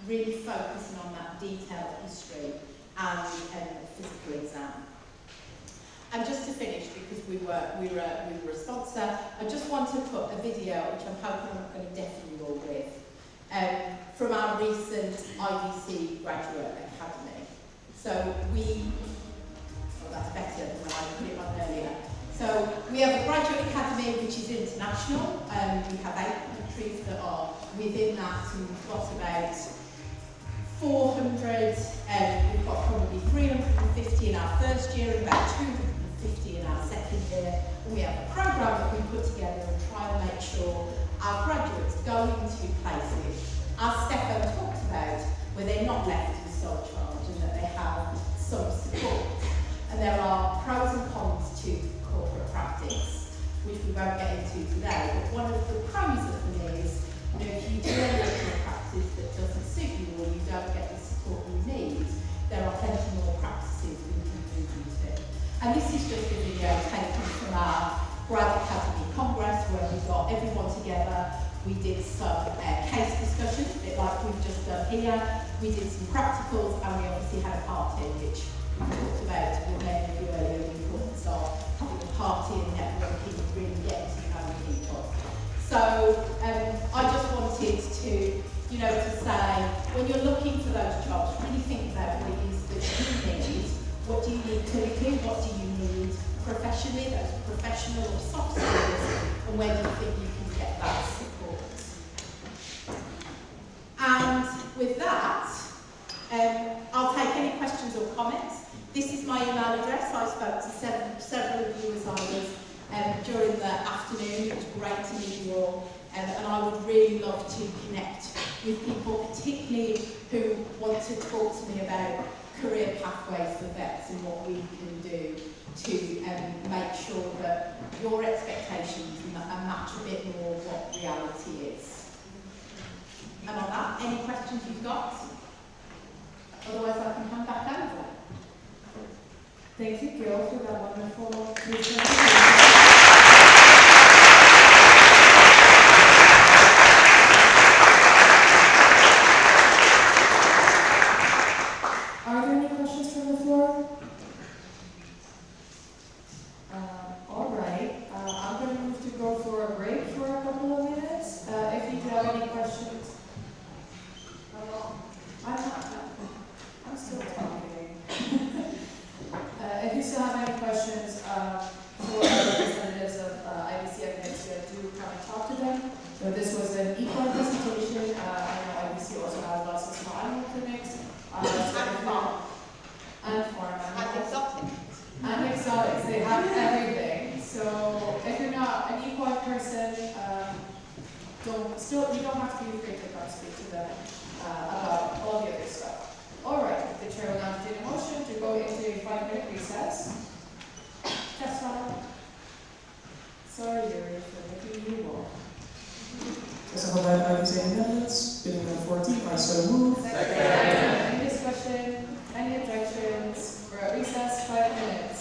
[SPEAKER 11] really focusing on that detailed history and physical exam. And just to finish, because we were a sponsor, I just want to put a video, which I'm hoping I'm not going to deafen you all with, from our recent IVC Graduate Academy. So that's better than when I put it on earlier. So we have a Graduate Academy which is international. We have 8 countries that are within that, and we've got about 400, we've got probably 350 in our first year and about 250 in our second year. And we have a programme that we put together and try and make sure our graduates go into places, as Stefan talked about, where they're not left in sole charge and that they have some support. And there are pros and cons to corporate practice, which we won't get into today, but one of the pros of them is, if you do a local practice that doesn't suit you or you don't get the support you need, there are plenty more practices we can move you to. And this is just a video taken from our Grad Academy Congress, where we got everyone together We did some case discussions, a bit like we've just done here. We did some practicals, and we obviously had a party, which we talked about with many of you earlier. The importance of having a party and networking, really getting to know people. So I just wanted to, to say, when you're looking for those jobs, really think about what it is that you need. What do you need clinically? What do you need professionally? Those professional or soft skills, and where do you think you can get that support? And with that, I'll take any questions or comments. This is my email address. I spoke to several of you as I was during the afternoon. It was great to meet you all, and I would really love to connect with people, particularly who want to talk to me about career pathways for vets and what we can do to make sure that your expectations match a bit more what reality is. And on that, any questions you've got? Otherwise I can come back over.
[SPEAKER 1] Thank you, Gil, for that wonderful presentation. Are there any questions from the floor? All right. I'm going to move to go for a break for a couple of minutes. If you do have any questions. I'm still talking. If you still have any questions for representatives of IVSA and IVSA, do come and talk to them. So this was an equine presentation. I know IVSA also has lots of small animal clinics.
[SPEAKER 11] And farm.
[SPEAKER 1] And farm
[SPEAKER 11] And
[SPEAKER 1] animals.
[SPEAKER 11] exotic.
[SPEAKER 1] And exotics. They have everything. So if you're not an equine person, you don't have to be afraid to come speak to them about all the other stuff. All right, the chair will now entertain a motion to go into a 5-minute recess. That's fine. Sorry, Yuri, for making you walk.
[SPEAKER 17] Zes van de IVSA in the Netherlands, binnen 14, I so move.
[SPEAKER 1] Any discussion? Any objections? We're at recess, 5 minutes.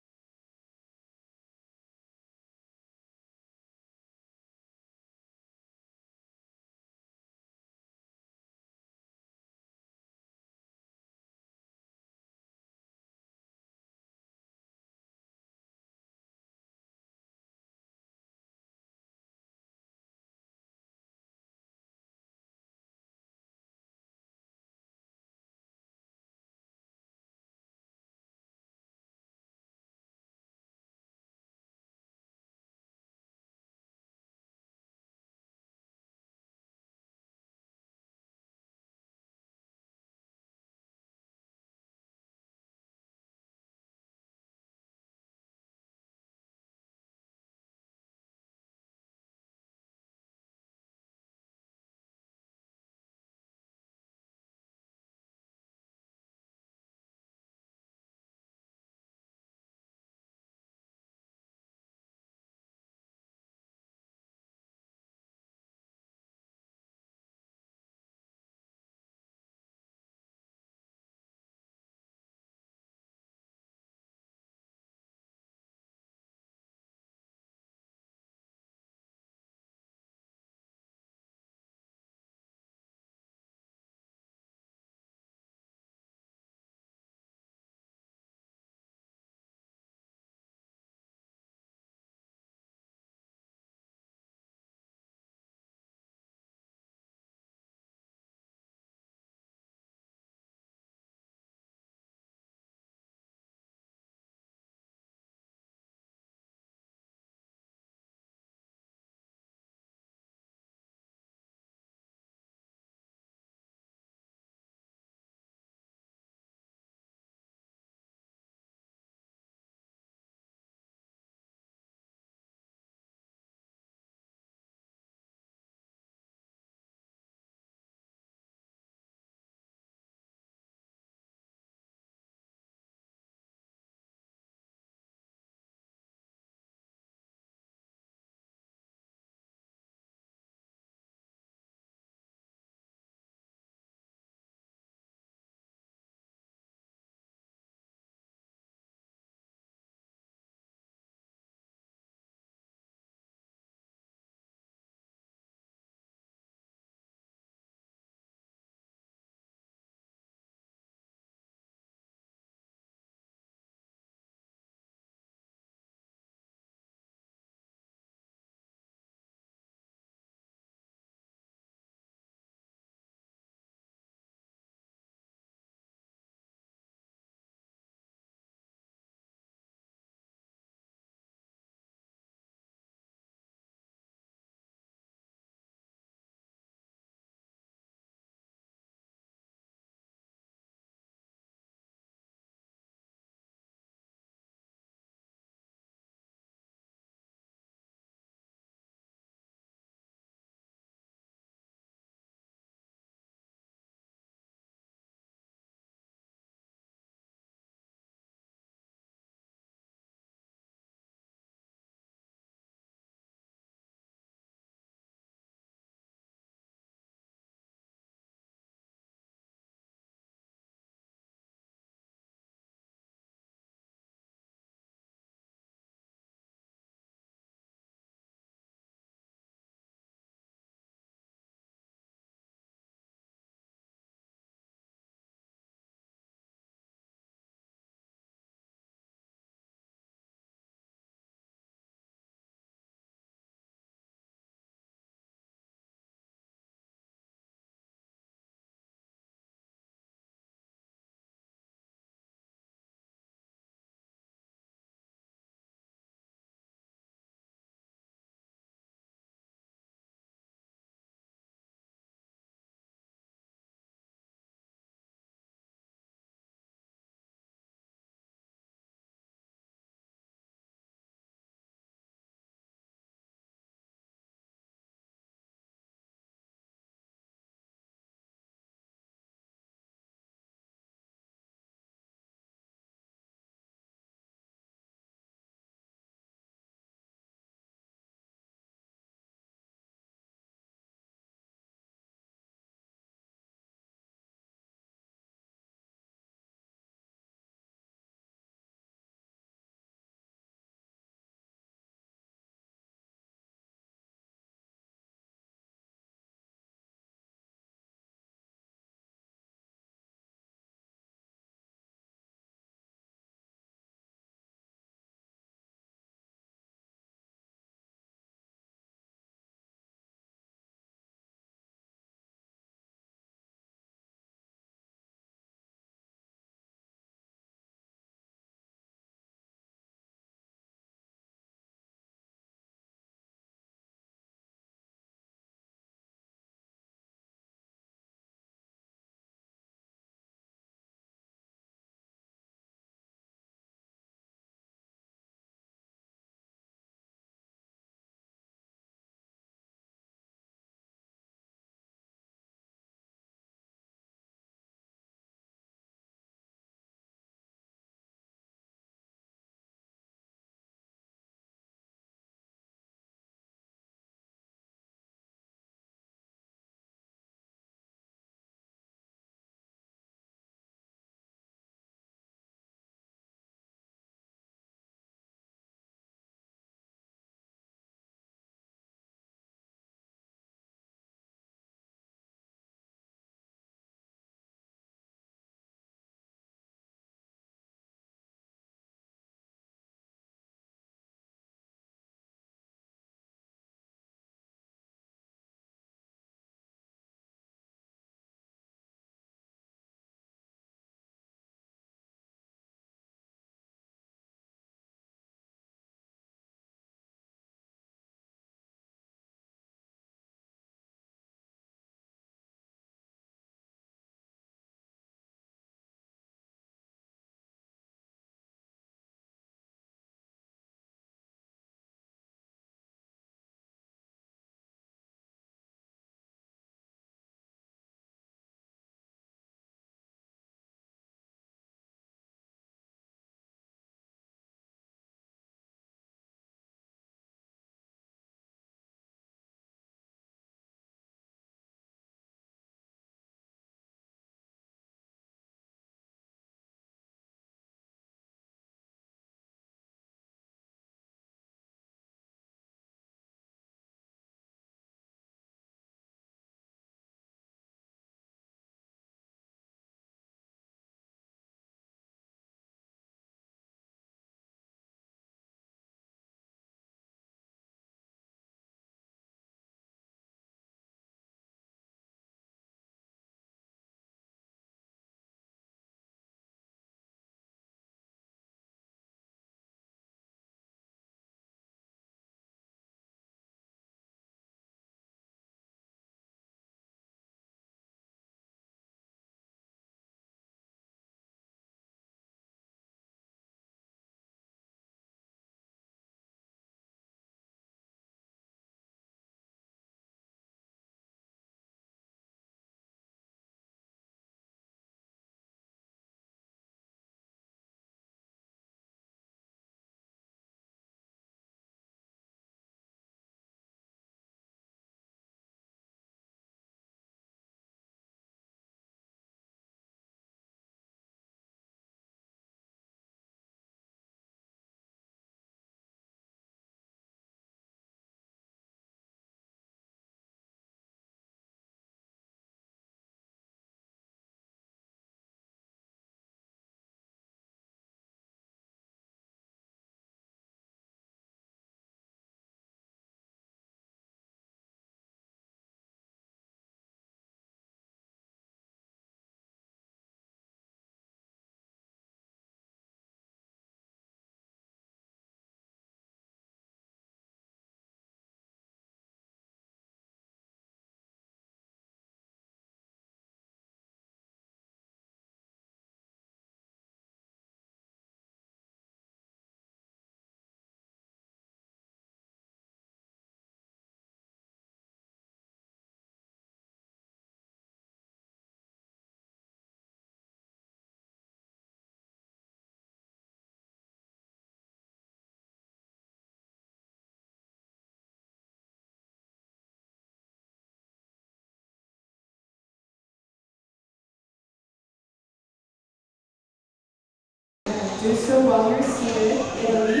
[SPEAKER 1] do so while you're seated. Italy.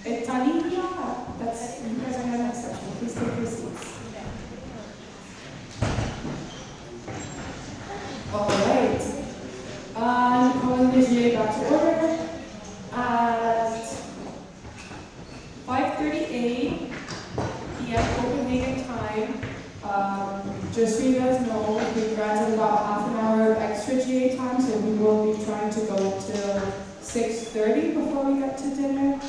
[SPEAKER 1] Italia. That's, you guys are in the next section. Please take your seats. All right. I'm calling the GA back to order at 5:38 p.m. Copenhagen time. Just so you guys know, we granted about half an hour of extra GA time, so we will be trying to go till 6:30 before we get to dinner.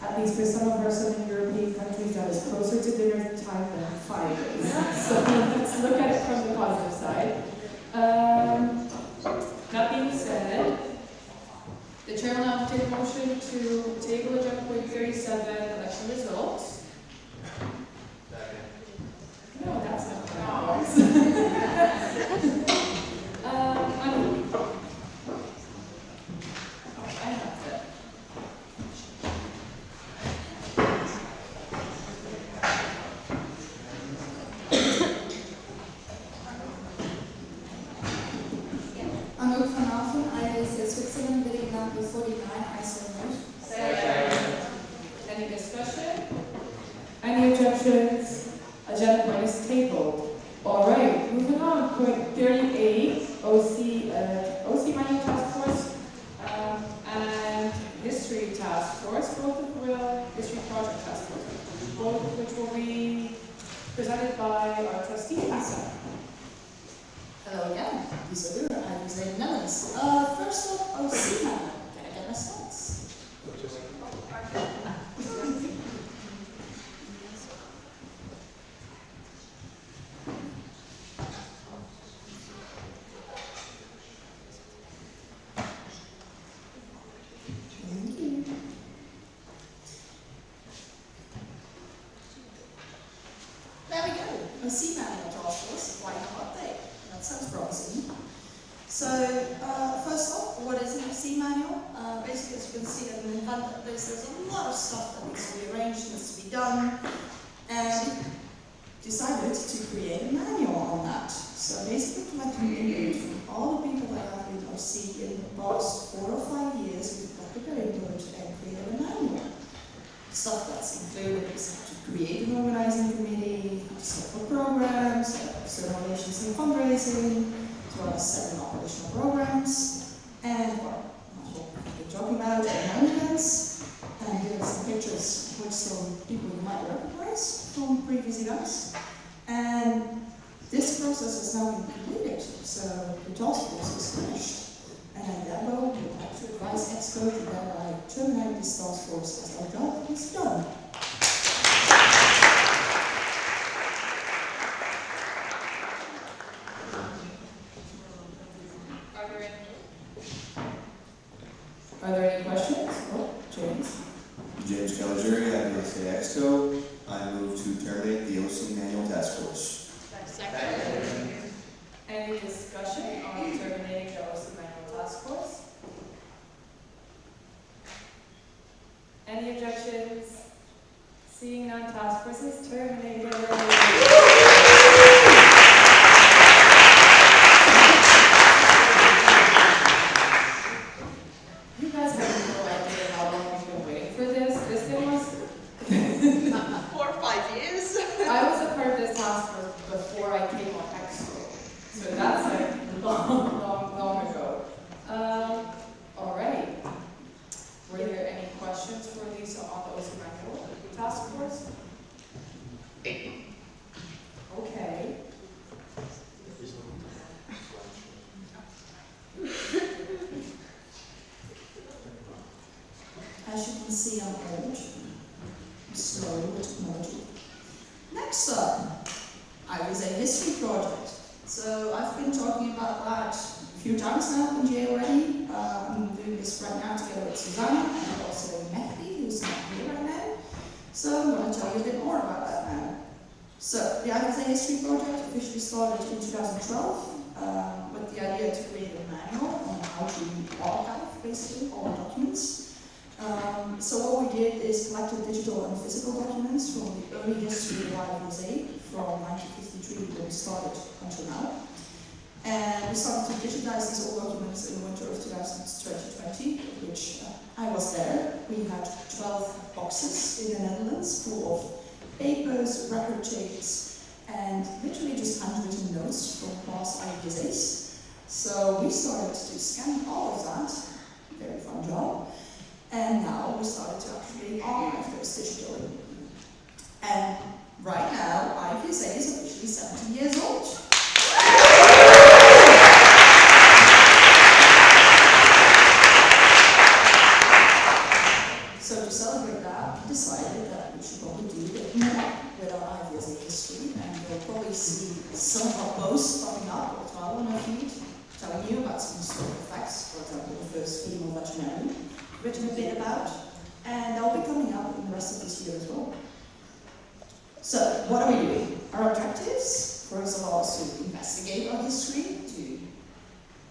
[SPEAKER 1] At least for some of our Southern European countries, that is closer to dinner time than 5 days. So let's look at it from the positive side. That being said, the chair will now take a motion to table agenda point 37, election results. No, that's not how it works. I have that.
[SPEAKER 5] Anouk van Alphen, IVSA Switzerland, bidding number 49, I so move.
[SPEAKER 1] Any discussion? Any objections? Agenda point is tabled. All right, moving on. Point 38, OC Manual Task Force and History Task Force, both of which, History Project Task Force, both of which will be presented by our trustee, IVSA.
[SPEAKER 18] Hello again, Lisa Durer, IVSA Netherlands. First up, OC Manual. Can I get my slides? There we go, OC Manual Task Force, why not update? That sounds promising. So, first off, what is an OC Manual? Basically, as you can see in the front of this, there's a lot of stuff that needs to be arranged, needs to be done, and decided to create a manual on that. So basically collecting input from all the people that have been OC in the past 4 or 5 years, we've collected their input and created a manual. Stuff that's included is how to create an organizing committee, how to set up programs, set up external relations and fundraising, as well as setting up additional programs, and what we're talking about events, and here are some pictures which some people you might recognize from previous events. And this process has now been completed, so the task force is finished. And Debo would like to advise EXCO to thereby terminate this task force as our job is done.
[SPEAKER 1] Are there any questions? Oh, James.
[SPEAKER 2] James Caligari, IVSA EXCO. I move to terminate the OC Manual Task Force.
[SPEAKER 1] Any discussion on terminating the OC Manual Task Force? Any objections? Seeing none, task force is terminated. You guys have no idea how long we've been waiting for this. This thing was
[SPEAKER 18] 4 or 5 years.
[SPEAKER 1] I was a part of this task force before I came on EXCO. So that's like long ago. All right. Were there any questions for Lisa on the OC Manual Task Force? Okay.
[SPEAKER 18] As you can see, I'm old. I'm slow with technology. Next up, I was a history project. So I've been talking about that a few times now in GA already. I'm doing this right now together with Susanna and also Mehdi, who's not here right now. So I'm going to tell you a bit more about that now. So the IVSA History Project officially started in 2012 with the idea to create a manual on how to archive basically all documents. So what we did is collected digital and physical documents from the early history of IVSA from 1953 when we started until now. And we started to digitize these old documents in the winter of 2020, which I was there. We had 12 boxes in the Netherlands full of papers, record tapes, and literally just handwritten notes from past IVSAs. So we started to scan all of that, very fun job, and now we started to actually archive those digitally. And right now, IVSA is officially 70 years old. So to celebrate that, we decided that we should probably do a bit more with our IVSA history, and you'll probably see some of our posts popping up as well on our feed, telling you about some historical facts, for example, the first female veterinarian, written a bit about, and they'll be coming up in the rest of this year as well. So, what are we doing? Our objectives, first of all, is to investigate our history, to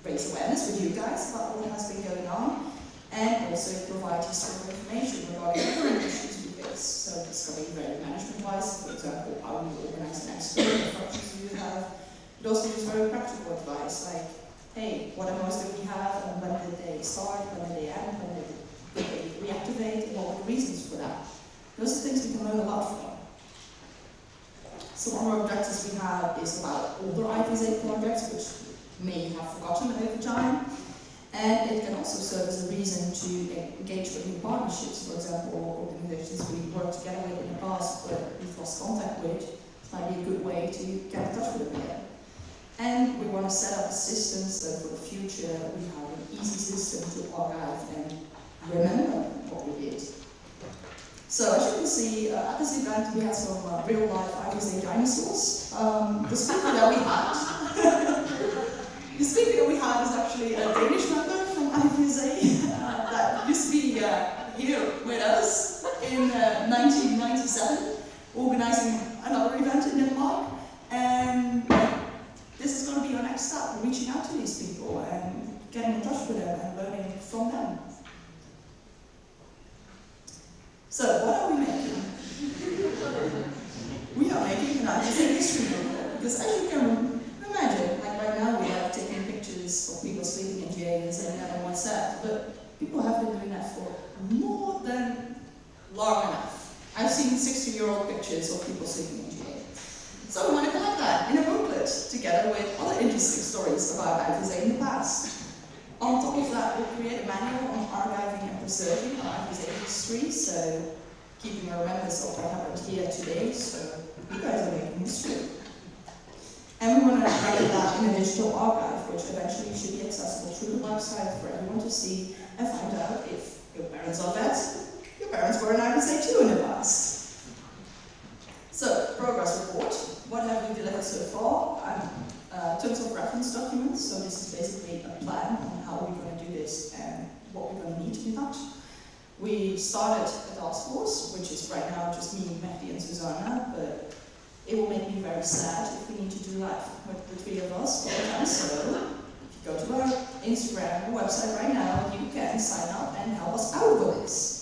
[SPEAKER 18] raise awareness with you guys about what has been going on, and also provide historical information regarding current issues we face. So, discovering very management-wise, for example, how we organize an expo, what functions do you have, but also just very practical advice, like, hey, what MOs do we have, and when did they start, when did they end, when did they reactivate, and what were the reasons for that? Those are things we can learn a lot from. Some of our objectives we have is about older IVSA projects, which may have forgotten over time, and it can also serve as a reason to engage with new partnerships. For example, organizations we worked together with in the past but we've lost contact with. It might be a good way to get in touch with them again. And we want to set up a system so for the future we have an easy system to archive and remember what we did. So as you can see, at this event we had some real-life IVSA dinosaurs. The speaker that we had is actually a Danish member from IVSA that used to be here with us in 1997, organizing another event in Denmark. And this is going to be our next step, reaching out to these people and getting in touch with them and learning from them. So, what are we making? We are making an IVSA history book, because as you can imagine, like right now we are taking pictures of people sleeping in jail and sending that on WhatsApp, but people have been doing that for more than long enough. I've seen 60-year-old pictures of people sleeping in jail. So we want to collect that in a booklet, together with other interesting stories about IVSA in the past. On top of that, we'll create a manual on archiving and preserving our IVSA history, so keeping a remembrance of what happened here today, so you guys are making history. And we want to write that in a digital archive, which eventually should be accessible through the website for everyone to see and find out if your parents are vets, your parents were an IVSA too in the past. So, progress report. What have we delivered so far? In terms of reference documents, so this is basically a plan on how we're going to do this and what we're going to need to do that. We started a task force, which is right now just me, Mehdi, and Susanna, but it will make me very sad if we need to do that with the three of us all the time. So, if you go to our Instagram or website right now, you can sign up and help us out with this.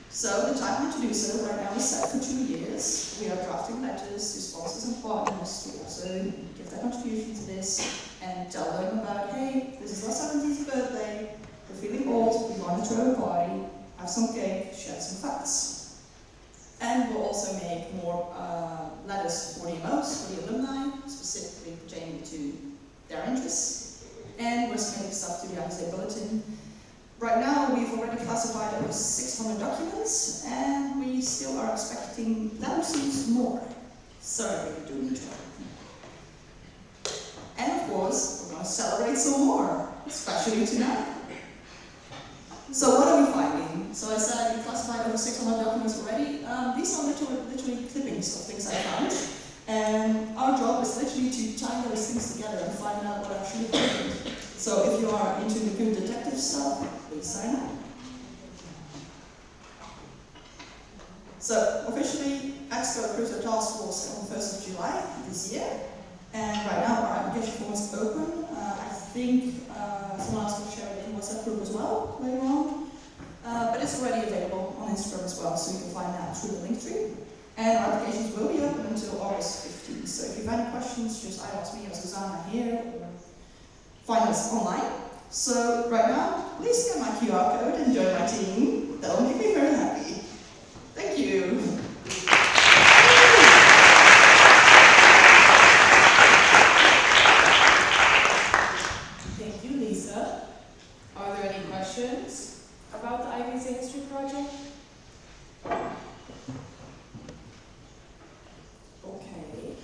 [SPEAKER 18] So, the timeline to do so right now is set for 2 years. We are drafting letters to sponsors and partners to also give their contribution to this and tell them about, hey, this is our 70th birthday, we're feeling old, we want to throw a party, have some cake, share some facts. And we'll also make more letters for the MOs, for the alumni, specifically pertaining to their interests. And we're submitting stuff to the IVSA Bulletin. Right now, we've already classified over 600 documents, and we still are expecting thousands more. So we're doing it. And of course, we're going to celebrate some more, especially tonight. So what are we finding? So I said we classified over 600 documents already. These are literally clippings of things I found. And our job is literally to tie those things together and find out what actually happened. So if you are into the good detective stuff, please sign up. So officially, EXCO approved the task force on the 1st of July this year. And right now our application form is open. I think someone else will share it in WhatsApp group as well later on. But it's already available on Instagram as well, so you can find that through the link tree. And our applications will be open until August 15th. So if you have any questions, just either ask me or Susanna here, or find us online. So right now, please scan my QR code and join my team. That'll make me very happy. Thank you.
[SPEAKER 1] Thank you, Lisa. Are there any questions about the IVSA History Project? Okay.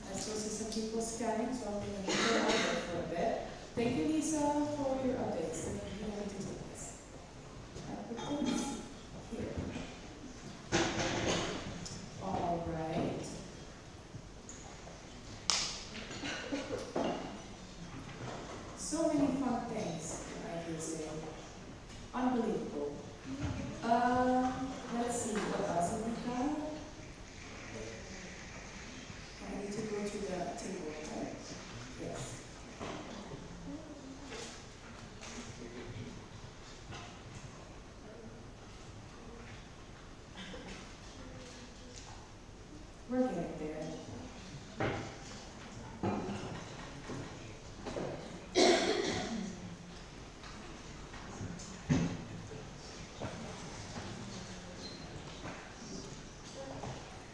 [SPEAKER 1] I still see some people scanning, so I'm going to go over for a bit. Thank you, Lisa, for your updates. And then you want to do this. I put this here. All right. So many fun things in IVSA. Unbelievable. Let's see what else we have. I need to go to the table, right? Yes. We're getting there.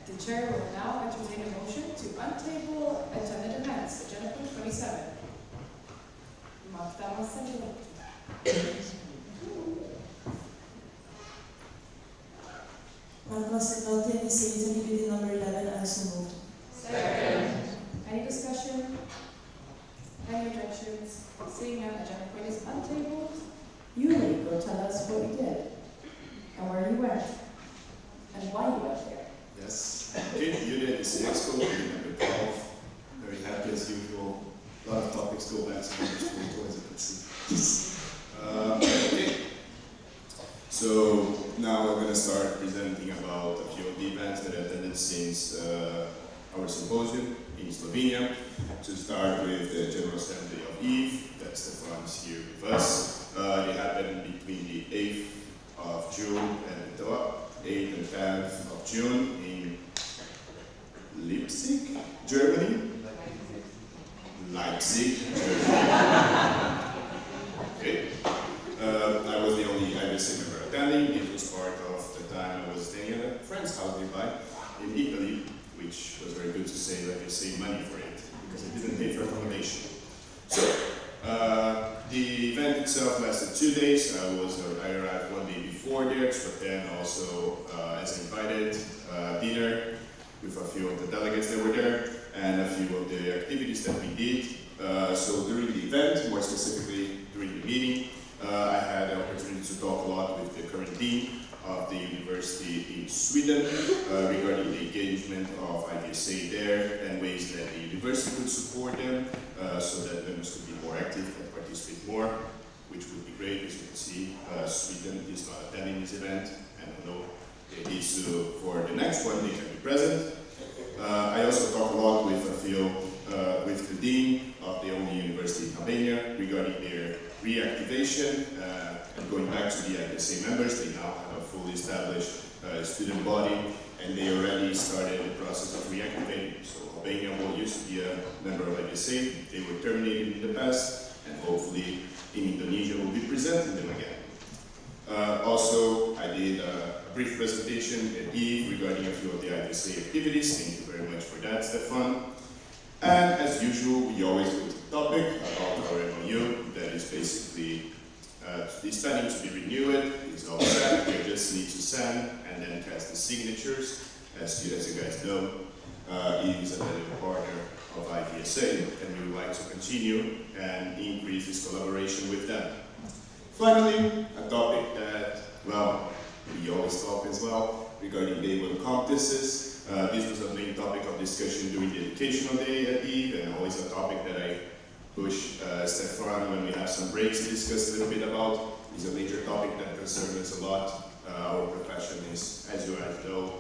[SPEAKER 1] The chair will now entertain a motion to untable attended events, agenda point 27. Magda Marcelo.
[SPEAKER 9] Meeting number 11, I so moved.
[SPEAKER 1] Second. Any discussion? Any objections? Seeing none, agenda point is untabled. Yuli, go tell us what you did and where you went and why you went there.
[SPEAKER 8] Yes. Okay, unit is the expo, unit number 12. Very happy as usual. A lot of topics go back to number 22, as you can see. Okay. So now we're going to start presenting about a few of the events that I attended since our symposium in Slovenia. To start with the General Assembly of EVE, that's the funds here with us. They happened between the 8th of June and the 8th and 10th of June in Leipzig, Germany. Leipzig, Germany. Okay. I was the only IVSA member attending. It was part of the time I was staying at a friend's house nearby in Italy, which was very good to say that I saved money for it because I didn't pay for accommodation. So, the event itself lasted 2 days. I arrived 1 day before there to attend also as invited dinner with a few of the delegates that were there and a few of the activities that we did. So during the event, more specifically during the meeting, I had the opportunity to talk a lot with the current dean of the university in Sweden regarding the engagement of IVSA there and ways that the university could support them so that members could be more active and participate more, which would be great. As you can see, Sweden is not attending this event, and although it is for the next one, they can be present. I also talked a lot with with the dean of the only university in Albania regarding their reactivation and going back to the IVSA members. They now have a fully established student body, and they already started the process of reactivating. So Albania used to be a member of IVSA. They were terminated in the past, and hopefully in Indonesia will be presenting them again. Also, I did a brief presentation at EVE regarding a few of the IVSA activities. Thank you very much for that, Stefan. And as usual, we always go to the topic about our MOU that is basically is planning to be renewed. It's all set. We just need to send and then cast the signatures. As you guys know, EVE is a valuable partner of IVSA, and we would like to continue and increase this collaboration with them. Finally, a topic that, well, we always talk as well regarding Day 1 competences. This was a main topic of discussion during the educational day at EVE, and always a topic that I push Stefan when we have some breaks to discuss a little bit about. It's a major topic that concerns us a lot. Our profession is, as you guys know,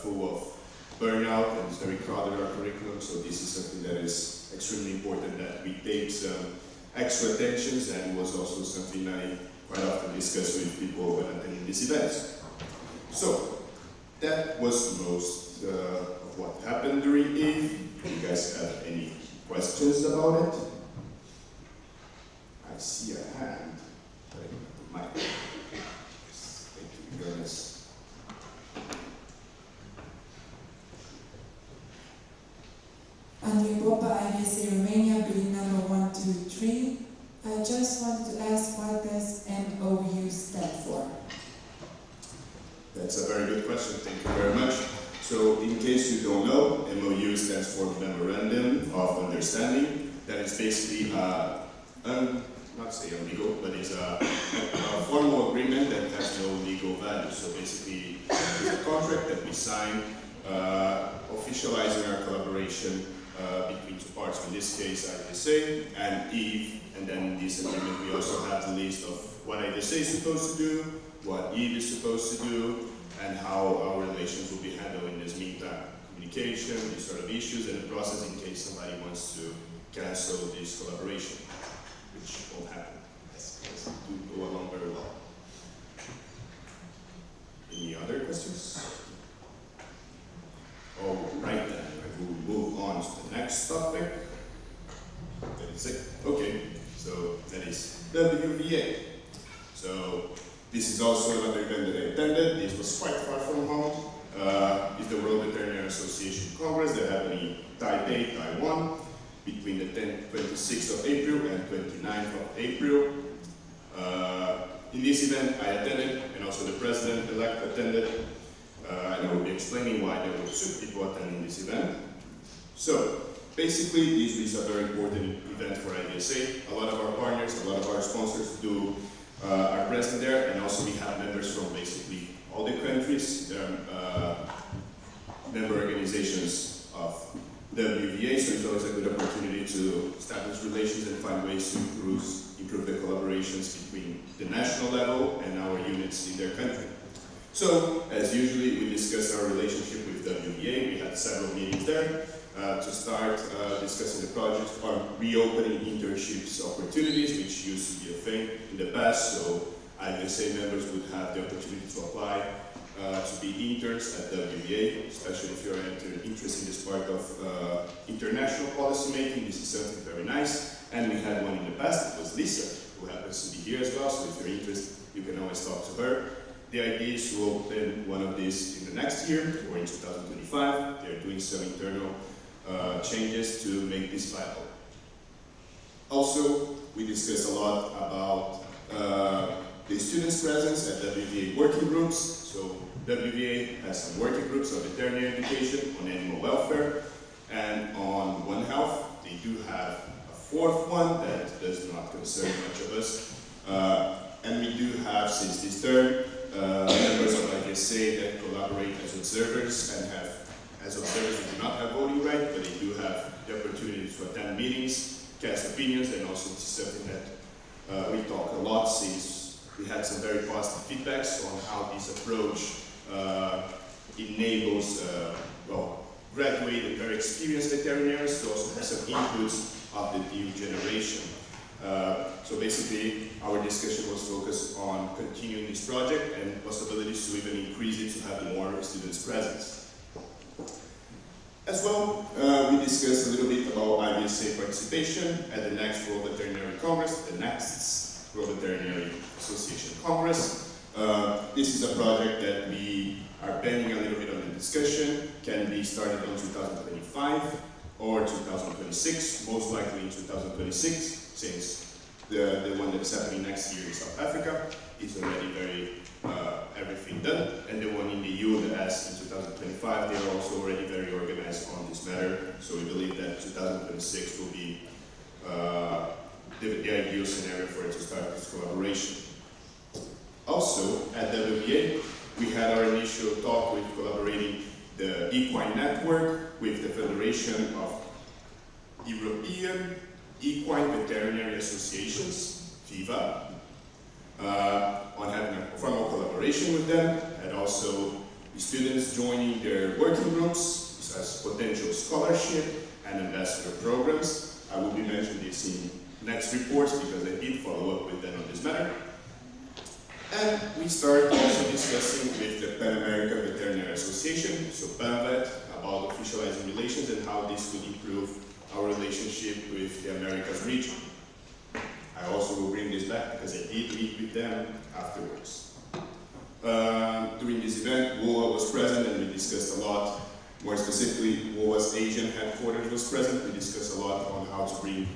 [SPEAKER 8] full of burnout and it's very crowded our curriculum, so this is something that is extremely important that we take some extra attentions, and was also something I quite often discuss with people when attending these events. So, that was most of what happened during EVE. Do you guys have any questions about it? I see a hand, but I don't have the mic. Yes, thank you, Jonas.
[SPEAKER 9] Andrei Popa, IVSA Romania, building number 123. I just wanted to ask, what does MOU stand for?
[SPEAKER 8] That's a very good question, thank you very much. So, in case you don't know, MOU stands for Memorandum of Understanding. That is basically not say illegal, but it's a formal agreement that has no legal value. So basically, it's a contract that we sign officializing our collaboration between two parts. In this case, IVSA and EVE. And then in this agreement, we also have the list of what IVSA is supposed to do, what EVE is supposed to do, and how our relations will be handled in this meantime. Communication, these sort of issues, and the process in case somebody wants to cancel this collaboration, which won't happen, as do go along very well. Any other questions? All right then, I will move on to the next topic. That is it. Okay, so that is WVA. So this is also another event that I attended. This was quite far from home. It's the World Veterinary Association Congress that happened in Taipei, Taiwan, between the 26th of April and 29th of April. In this event, I attended, and also the president-elect attended, and I will be explaining why there were 2 people attending this event. So, basically, this is a very important event for IVSA. A lot of our partners, a lot of our sponsors are present there, and also we have members from basically all the countries, member organizations of WVA, so it's always a good opportunity to establish relations and find ways to improve the collaborations between the national level and our units in their country. So, as usually, we discussed our relationship with WVA. We had several meetings there to start discussing the project on reopening internships opportunities, which used to be a thing in the past. So, IVSA members would have the opportunity to apply to be interns at WVA, especially if you're interested in this part of international policy making. This is something very nice. And we had one in the past. It was Lisa, who happens to be here as well. So if you're interested, you can always talk to her. The idea is to open one of these in the next year, or in 2025. They're doing some internal changes to make this viable. Also, we discussed a lot about the students' presence at WVA working groups. So WVA has some working groups on veterinary education, on animal welfare, and on One Health. They do have a 4th one that does not concern much of us. And we do have, since this term, members of IVSA that collaborate as observers and have, as observers, they do not have voting right, but they do have the opportunity to attend meetings, cast opinions, and also this is something that we talk a lot since we had some very positive feedbacks on how this approach enables, graduated, very experienced veterinarians to also have some inputs of the new generation. So basically, our discussion was focused on continuing this project and possibilities to even increase it to have more students present. As well, we discussed a little bit about IVSA participation at the next World Veterinary Congress, the next World Veterinary Association Congress. This is a project that we are pending a little bit on the discussion, can be started in 2025 or 2026, most likely in 2026, since the one that's happening next year in South Africa is already everything done, and the one in the US in 2025, they are also already very organized on this matter, so we believe that 2026 will be the ideal scenario for it to start this collaboration. Also, at WVA, we had our initial talk with collaborating the Equine Network with the Federation of European Equine Veterinary Associations, FIVA, on having a formal collaboration with them, and also the students joining their working groups as potential scholarship and ambassador programs. I will be mentioning this in next reports because I did follow up with them on this matter. And we started also discussing with the Pan American Veterinary Association, so PANVET, about officializing relations and how this could improve our relationship with the Americas region. I I also will bring this back because I did meet with them afterwards. During this event, WOA was present and we discussed a lot. More specifically, WOA's Asian headquarters was present. We discussed a lot on how to bring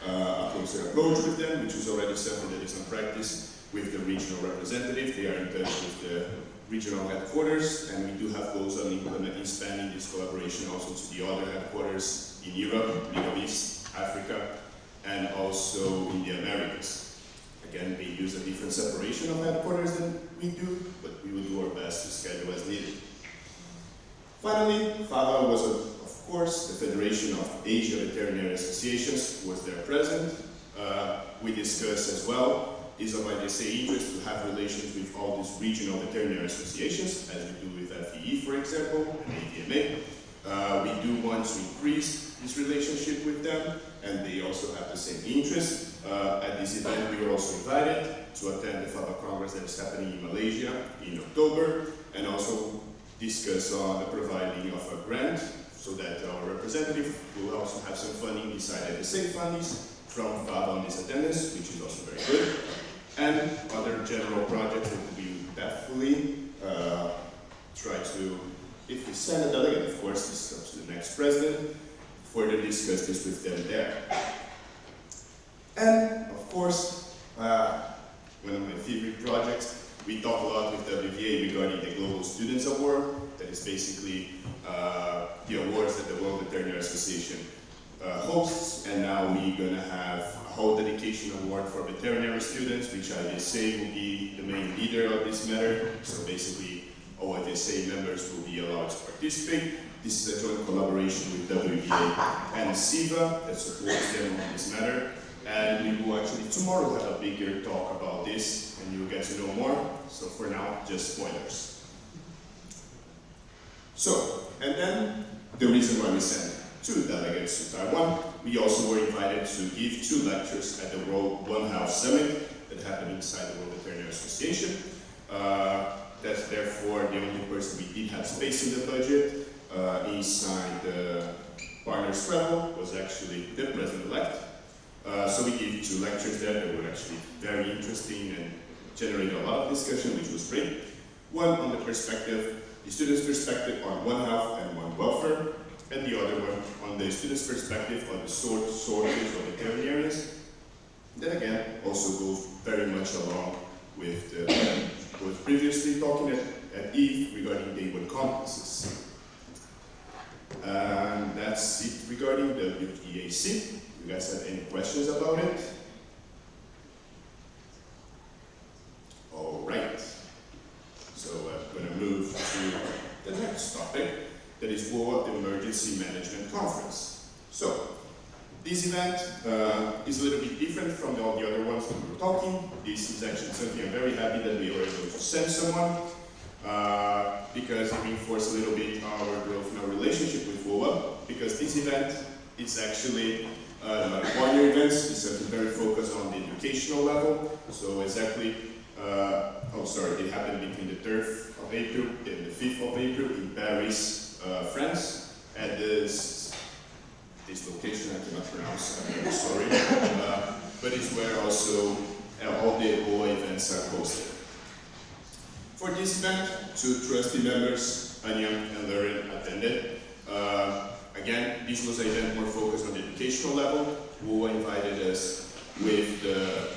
[SPEAKER 8] a closer approach with them, which is already something that is in practice with the regional representative. They are in touch with the regional headquarters, and we do have goals on expanding this collaboration also to the other headquarters in Europe, Middle East, Africa, and also in the Americas. Again, they use a different separation of headquarters than we do, but we will do our best to schedule as needed. Finally, FAVA was, of course, the Federation of Asia Veterinary Associations was there present. We discussed as well, is of IVSA interest to have relations with all these regional veterinary associations, as we do with FEE, for example, and AVMA. We do want to increase this relationship with them, and they also have the same interest. At this event, we were also invited to attend the FAVA Congress that is happening in Malaysia in October, and also discuss on the providing of a grant so that our representative will also have some funding beside IVSA fundings from FAVA on this attendance, which is also very good. And other general projects that we definitely try to, if we send a delegate, of course, this comes to the next president, further discuss this with them there. And of course, one of my favorite projects, we talk a lot with WVA regarding the Global Students Award, that is basically the awards that the World Veterinary Association hosts, and now we're going to have a whole dedication award for veterinary students, which IVSA will be the main leader of this matter. So basically, all IVSA members will be allowed to participate. This is a joint collaboration with WVA and SIVA that supports them on this matter. And we will actually tomorrow have a bigger talk about this, and you'll get to know more. So for now, just spoilers. So, and then the reason why we sent 2 delegates to Taiwan, we also were invited to give 2 lectures at the World One Health Summit that happened inside the World Veterinary Association. That's therefore the only person we did have space in the budget. Inside the partners travel was actually the president-elect. So we gave 2 lectures there that were actually very interesting and generated a lot of discussion, which was great. One on the perspective, the students' perspective on One Health and One Welfare, and the other one on the students' perspective on the shortage of veterinarians. That again also goes very much along with what was previously talking at Eve regarding day 1 conferences. And that's it regarding the WVAC. You guys have any questions about it? All right. So I'm going to move to the next topic, that is WOA Emergency Management Conference. So this event is a little bit different from all the other ones that we were talking. This is actually something I'm very happy that we were able to send someone because it reinforced a little bit our growth and our relationship with WOA, because this event is actually not a partner event, it's something very focused on the educational level. So exactly, it happened between the 3rd of April and the 5th of April in Paris, France, at this location I cannot pronounce, I'm very sorry, but it's where also all the OA events are hosted. For this event, 2 trustee members, Anya and Lauren, attended. Again, this was an event more focused on the educational level. WOA invited us with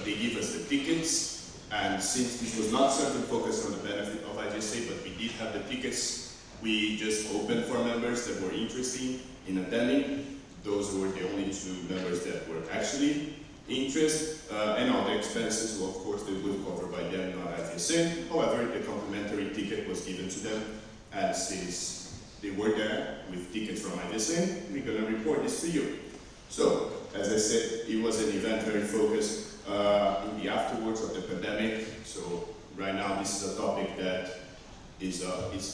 [SPEAKER 8] they give us the tickets, and since this was not something focused on the benefit of IVSA, but we did have the tickets, we just opened for members that were interested in attending. Those were the only 2 members that were actually interested, and all the expenses, well, of course, they would cover by them, not IVSA. However, the complimentary ticket was given to them, and since they were there with tickets from IVSA, we're going to report this to you. So, as I said, it was an event very focused in the afterwards of the pandemic. So, right now, this is a topic that is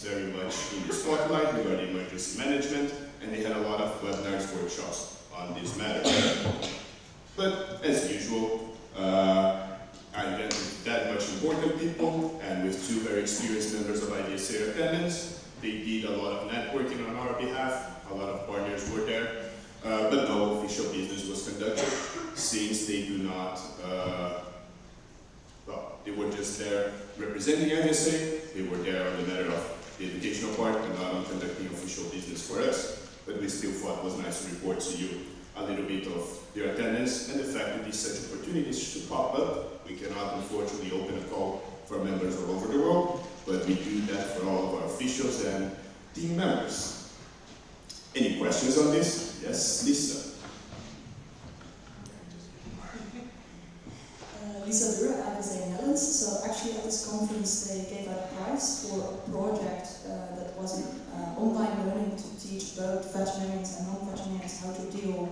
[SPEAKER 8] very much in the spotlight regarding emergency management, and they had a lot of webinars, workshops on this matter. But, as usual, I invented that much important people, and with 2 very experienced members of IVSA attendance, they did a lot of networking on our behalf, a lot of partners were there, but no official business was conducted, since they do not, well, they were just there representing IVSA, they were there on the matter of the educational part and not on conducting official business for us, but we still thought it was nice to report to you a little bit of their attendance and the fact that these such opportunities should pop up. We cannot unfortunately open a call for members all over the world, but we do that for all of our officials and team members. Any questions on this? Yes, Lisa.
[SPEAKER 18] Lisa Dura, IVSA Netherlands. So actually at this conference they gave out a prize for a project that was an online learning to teach both veterinarians and non-veterinarians how to deal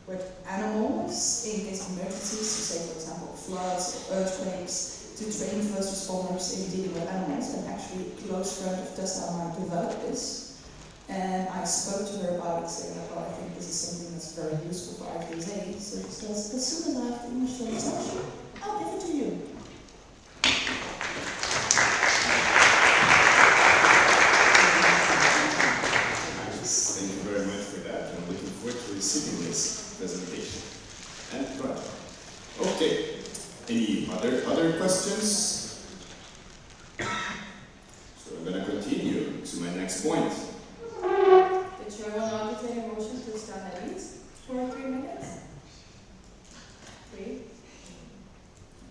[SPEAKER 18] with animals in case of emergencies, so say for example floods or earthquakes, to train first responders in dealing with animals. And actually a close friend of Tessa and I developed this. And I spoke to her about it, saying, well, I think this is something that's very useful for IVSA. So she says, as soon as I have the initial instruction, I'll give it to you.
[SPEAKER 8] Thank you very much for that. I'm looking forward to receiving this presentation and project. Okay, any other questions? So I'm going to continue to my next point.
[SPEAKER 1] The chair will now entertain a motion to stand at least for 3 minutes. 3.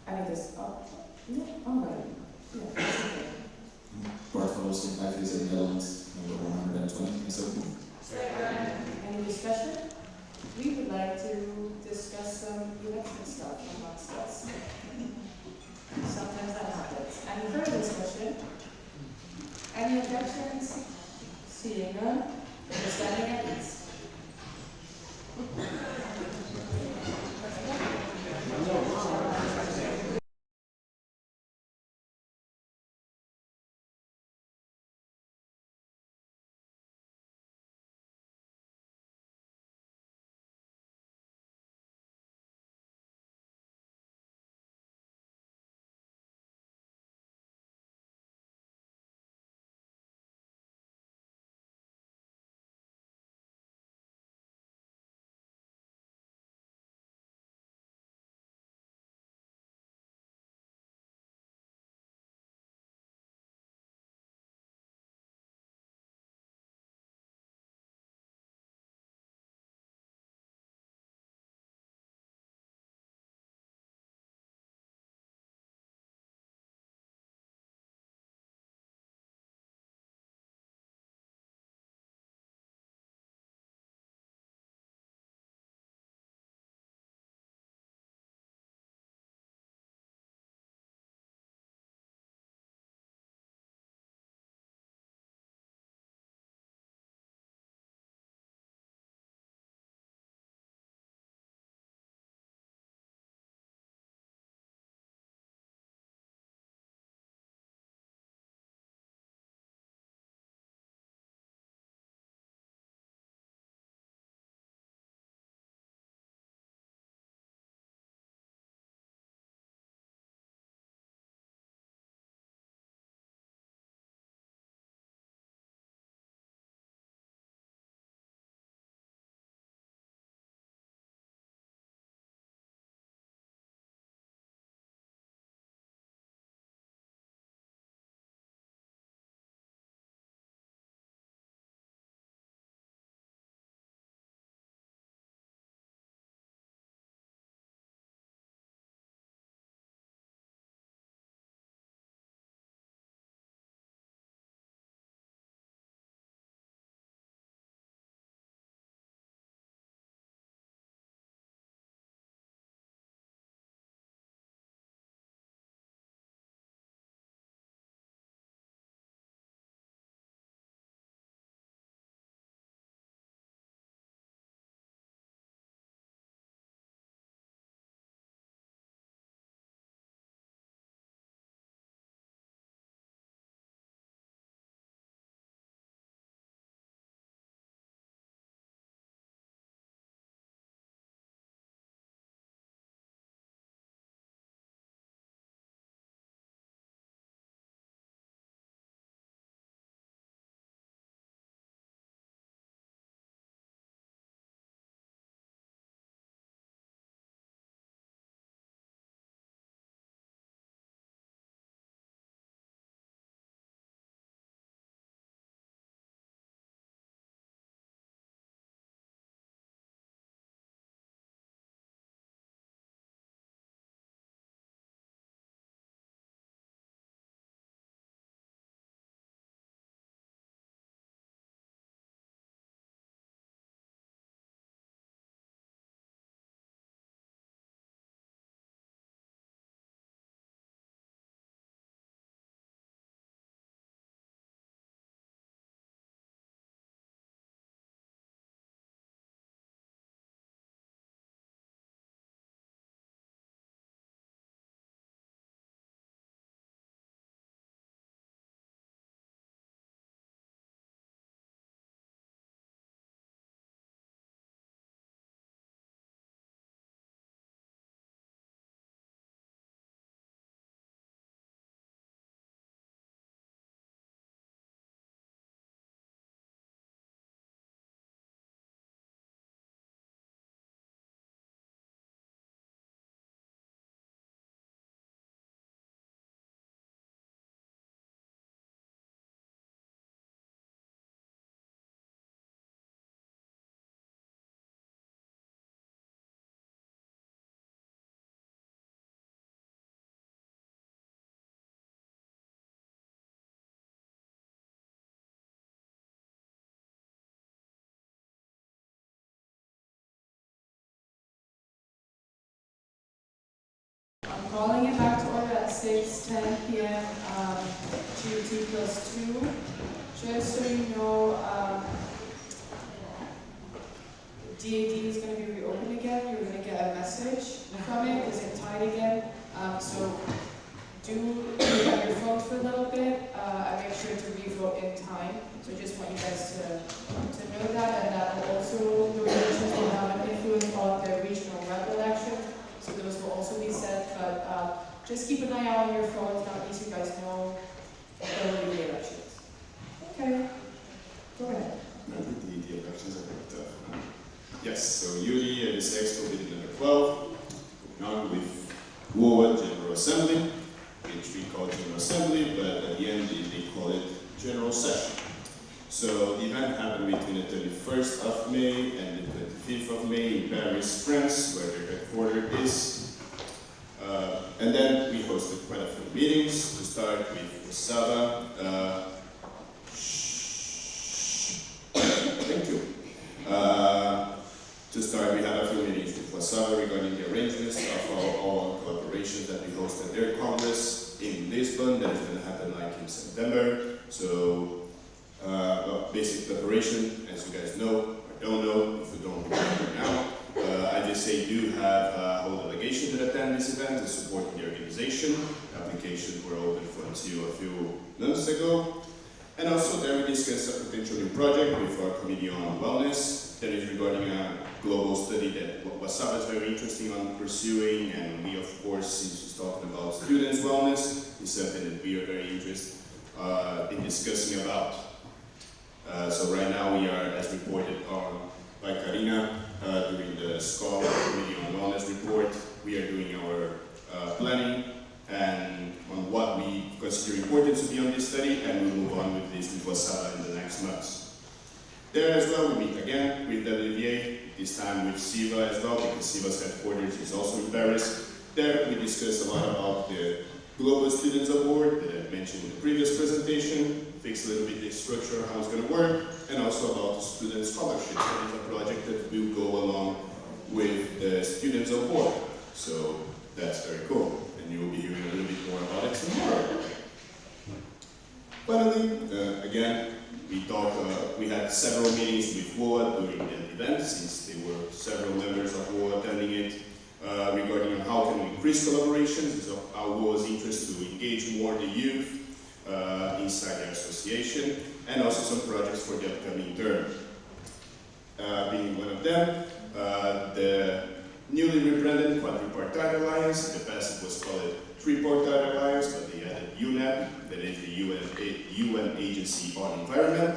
[SPEAKER 1] I need this. Oh, no, I'm ready. Yeah, that's okay.
[SPEAKER 2] Bart van Oosten, IVSA Netherlands, number 120, is open.
[SPEAKER 1] Any discussion? We would like to discuss some election stuff amongst us. Sometimes that happens. Any further discussion? Any objections? Seeing none, we're standing at ease. 6:10 p.m. GMT +2. Just so you know, DAD is going to be reopened again. You're going to get a message from it because it tied again. So do look at your phones for a little bit and make sure to revote in time. So I just want you guys to know that, and that will also, the elections will have an influence on the regional rep election. So those will also be set, but just keep an eye out on your phones now, at least you guys know there will be the elections. Okay, go ahead.
[SPEAKER 8] I think the elections are very tough. Yes, so usually at this expo we did number 12, now with WOA General Assembly, which we call General Assembly, but at the end they call it General Session. So the event happened between the 31st of May and the 25th of May in Paris, France, where their headquarters is. And then we hosted quite a few meetings to start with Sava. Thank you. To start, we had a few meetings with Wasava regarding the arrangements of all collaborations that we hosted their Congress in Lisbon. That is going to happen like in September. So, basic preparation, as you guys know, or don't know, if you don't remember now, IVSA do have a whole delegation to attend this event to support the organization. Applications were open for until a few months ago. And also there we discussed a potential new project with our Committee on Wellness that is regarding a global study that Wasava is very interesting on pursuing, and we of course, since he's talking about students' wellness, is something that we are very interested in discussing about. So right now we are, as reported on by Karina, during the SCOLAR Committee on Wellness report, we are doing our planning and on what we consider important to be on this study, and we'll move on with this with Wasava in the next months. There as well, we meet again with WVA, this time with SIVA as well, because SIVA's headquarters is also in Paris. There we discussed a lot about the Global Students Award that I mentioned in the previous presentation, fix a little bit the structure, how it's going to work, and also about the student scholarships. That is a project that will go along with the Students Award. So that's very cool. And you will be hearing a little bit more about it tomorrow. Finally, again, we had several meetings with WOA during the event, since there were several members of WOA attending it, regarding how can we increase collaborations. It's our WOA's interest to engage more the youth inside the association, and also some projects for the upcoming term. Being one of them, the newly rebranded Quadripartite Alliance. In the past it was called Tripartite Alliance, but they added UNEP, that is the UN Agency on Environment.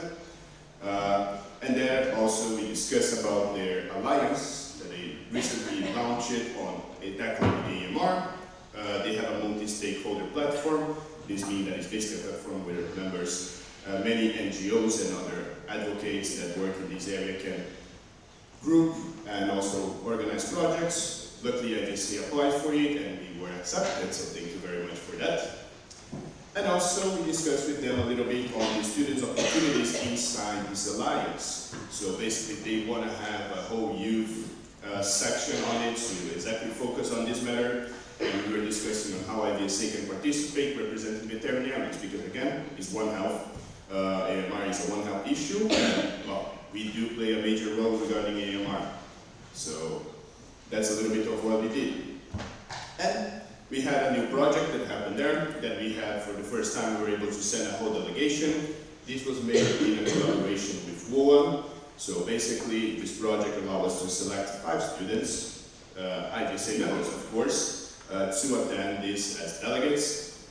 [SPEAKER 8] And there also we discussed about their alliance that they recently launched on tackling AMR. They have a multi-stakeholder platform. This means that it's basically a platform where members, many NGOs and other advocates that work in this area can group and also organize projects. Luckily, IVSA applied for it and we were accepted, so thank you very much for that. And also, we discussed with them a little bit on the students' opportunities inside this alliance. So basically, they want to have a whole youth section on it to exactly focus on this matter. And we were discussing on how IVSA can participate representing veterinarians, because again, it's One Health. AMR is a One Health issue, and well, we do play a major role regarding AMR. So that's a little bit of what we did. And we had a new project that happened there, that we had for the first time, we were able to send a whole delegation. This was made in a collaboration with WOA. So basically, this project allowed us to select 5 students, IVSA members of course, to attend this as delegates.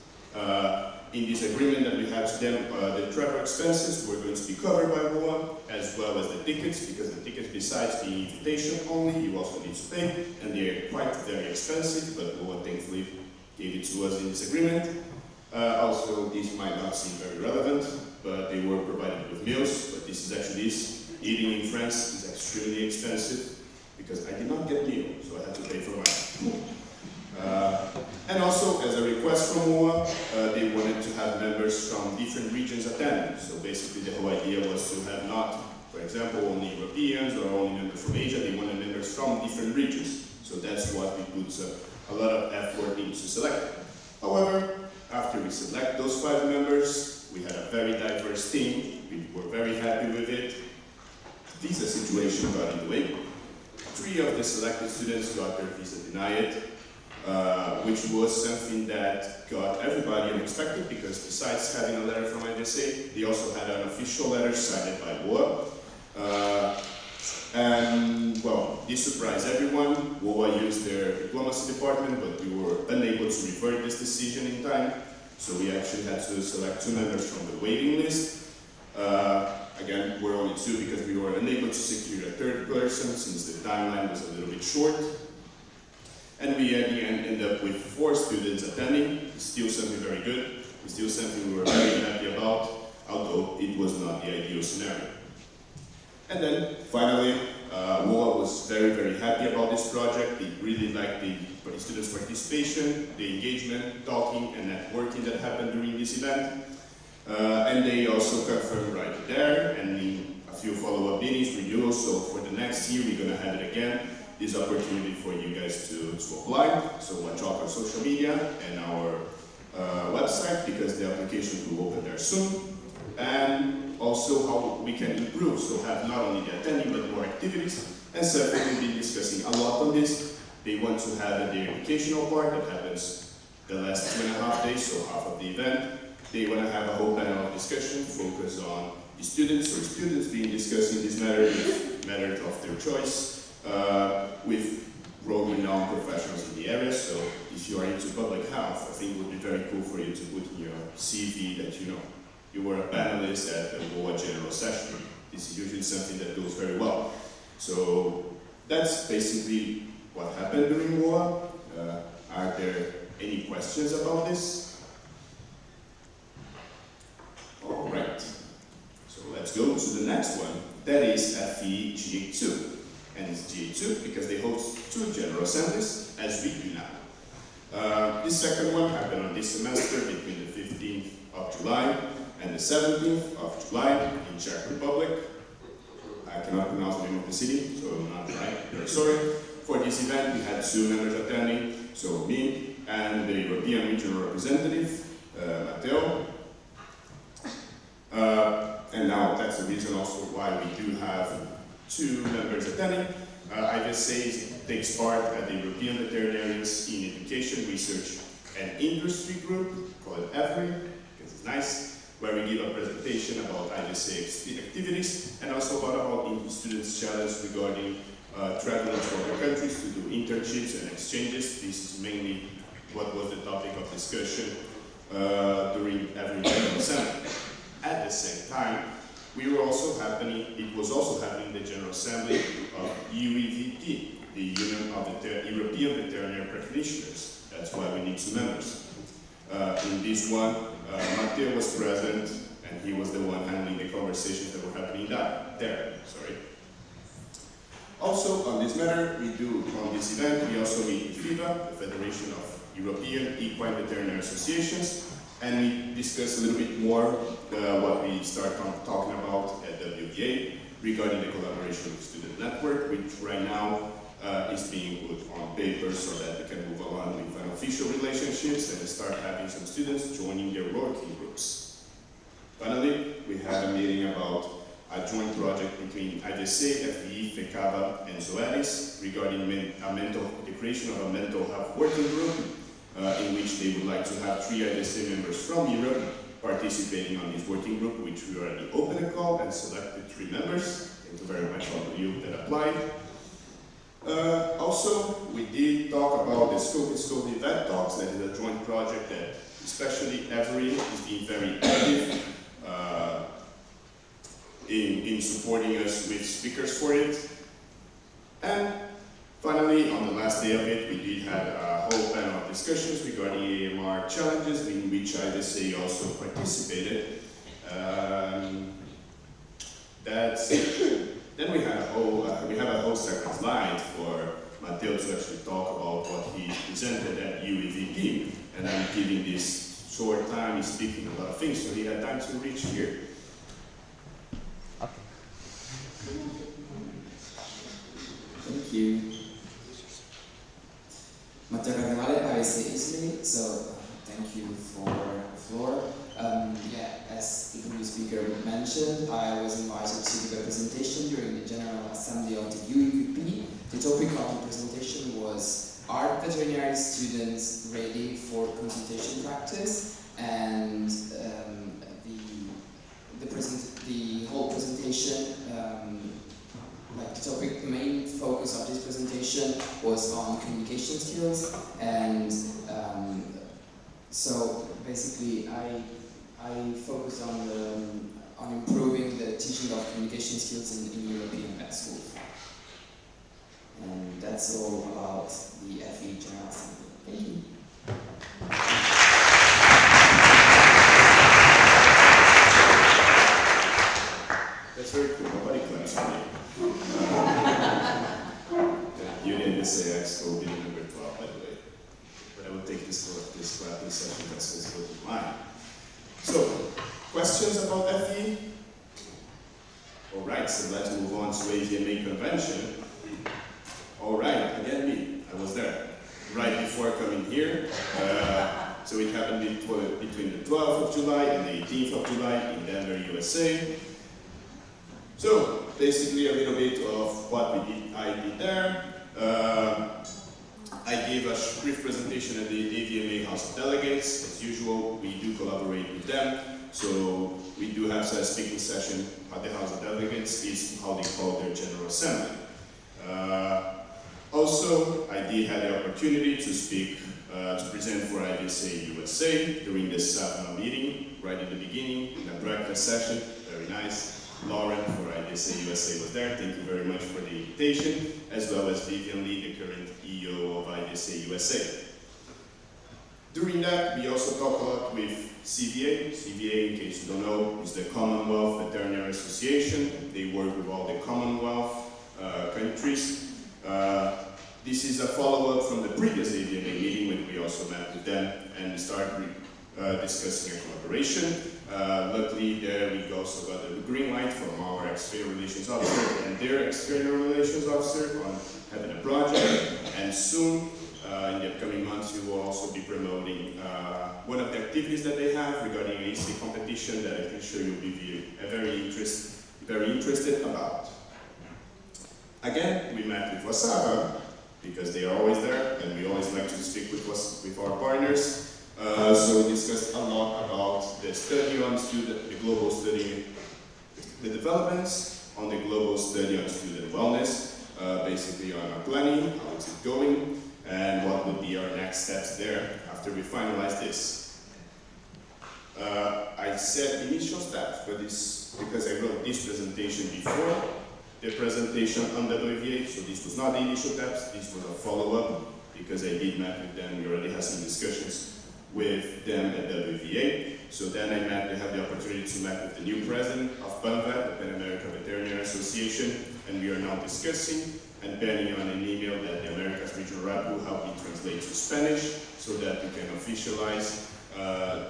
[SPEAKER 8] In this agreement that we had to them, the travel expenses were going to be covered by WOA, as well as the tickets, because the tickets, besides being invitation only, you also need to pay, and they are quite very expensive, but WOA thankfully gave it to us in this agreement. Also, these might not seem very relevant, but they were provided with meals, but this is actually eating in France is extremely expensive, because I did not get meal, so I had to pay for mine. And also, as a request from WOA, they wanted to have members from different regions attending. So basically the whole idea was to have not, for example, only Europeans or only members from Asia. They wanted members from different regions. So that's what we put a lot of effort into selecting. However, visa situation got in the way. 3 of the selected students got their visa denied, which was something that got everybody unexpected because besides having a letter from IVSA, they also had an official letter signed by WOA. And well, this surprised everyone. WOA used their diplomacy department, but we were unable to revert this decision in time. So we actually had to select 2 members from the waiting list. Again, we're only 2 because we were unable to secure a 3rd person since the timeline was a little bit short. And we at the end ended up with 4 students attending. It's still something very good. It's still something we were very happy about, although it was not the ideal scenario. And then finally, WOA was very, very happy about this project. They really liked the students' participation, the engagement, talking, and networking that happened during this event. And they also confirmed right there, and in a few follow-up meetings, renewals. So for the next year, we're going to have it again. This opportunity for you guys to apply. So watch out for social media and our website because the application will open there soon. And also how we can improve. So have not only the attending but more activities. And Seth will be discussing a lot on this. They want to have the educational part that happens the last 2.5 days, so half of the event. They want to have a whole panel of discussion focused on the students or students being discussing this matter with matters of their choice with world-renowned professionals in the area. So if you are into public health, I think it would be very cool for you to put in your CV that you were a panelist at the WOA General Session. This is usually something that goes very well. So that's basically what happened during WOA. Are there any questions about this? All right, so let's go to the next one. That is FE GA2. And it's GA2 because they host 2 general assemblies, as we do now. This second one happened on this semester between the 15th of July and the 17th of July in Czech Republic. I cannot pronounce the name of the city, so I'm not right, very sorry. For this event, we had 2 members attending, so me and the European regional representative, Matteo. And now that's the reason also why we do have 2 members attending. IVSA takes part at the European Veterinarians in Education, Research and Industry group, called EVRI, because it's nice, where we give a presentation about IVSA activities and also about students' challenge regarding traveling to other countries to do internships and exchanges. This is mainly what was the topic of discussion during every General Assembly. At the same time, it was also happening the General Assembly of UEVP, the Union of the European Veterinary Practitioners. That's why we need 2 members. In this one, Matteo was present, and he was the one handling the conversations that were happening there. Also, on this matter, on this event, we also meet with FIVA, the Federation of European Equine Veterinary Associations, and we discuss a little bit more what we start talking about at WVA regarding the collaboration with Student Network, which right now is being put on paper so that we can move along with unofficial relationships and start having some students joining their working groups. Finally, we had a meeting about a joint project between IVSA, FVE, FECAVA, and Zoetis regarding the creation of a mental health working group in which they would like to have 3 IVSA members from Europe participating on this working group, which we already opened a call and selected 3 members. Thank you very much all of you that applied. Also, we did talk about the Scope Event Talks. That is a joint project that especially EVRI is being very active in supporting us with speakers for it. And finally, on the last day of it, we did have a whole panel of discussions regarding AMR challenges in which IVSA also participated. Then we have a whole second slide for Matteo to actually talk about what he presented at UEVP, and I'm giving this short time, he's speaking a lot of things, so he had time to reach here.
[SPEAKER 6] Thank you. Matteo Cardinale, IVSA Italy, so thank you for the floor. As the previous speaker mentioned, mentioned, I was invited to give a presentation during the General Assembly of the UEPP. The topic of the presentation was, are veterinary students ready for consultation practice? And the whole presentation, the main focus of this presentation was on communication skills, and so basically I focused on improving the teaching of communication skills in European vet schools. And that's all about the FE General Assembly. Thank you.
[SPEAKER 8] That's very cool. Nobody claps for me. You didn't say Exco being number 12, by the way. But I will take this clapping session as good as mine. So, questions about FE? Alright, so let's move on to AVMA convention. Alright, again me. I was there right before coming here. So it happened between the 12th of July and the 18th of July in Denver, USA. So basically a little bit of what I did there. I gave a brief presentation at the AVMA House of Delegates. As usual, we do collaborate with them. So we do have a speaking session at the House of Delegates, is how they call their General Assembly. Also, I did have the opportunity to speak, to present for IVSA USA during the SAFNA meeting, right in the beginning, in a breakfast session, very nice. Lauren for IVSA USA was there, thank you very much for the invitation, as well as Vivian Lee, the current EO of IVSA USA. During that, we also talked a lot with CVA. CVA, in case you don't know, is the Commonwealth Veterinary Association. They work with all the Commonwealth countries. This is a follow-up from the previous AVMA meeting when we also met with them and started discussing a collaboration. Luckily, there we also got the green light from our external relations officer and their external relations officer on having a project. And soon, in the upcoming months, we will also be promoting one of the activities that they have regarding an AC competition that I can show you will be very interested about. Again, we met with Wasava because they are always there, and we always like to speak with our partners. So we discussed a lot about the study on the global study, the developments on the global study on student wellness, basically on our planning, how is it going, and what would be our next steps there after we finalize this. I said initial steps, but this because I wrote this presentation before the presentation on WVA, so this was not the initial steps, this was a follow-up because I did meet with them, we already had some discussions with them at WVA. So then I had the opportunity to meet with the new president of PANVET, the Pan American Veterinary Association, and we are now discussing and penning on an email that the Americas Regional Rep will help me translate to Spanish so that we can officialize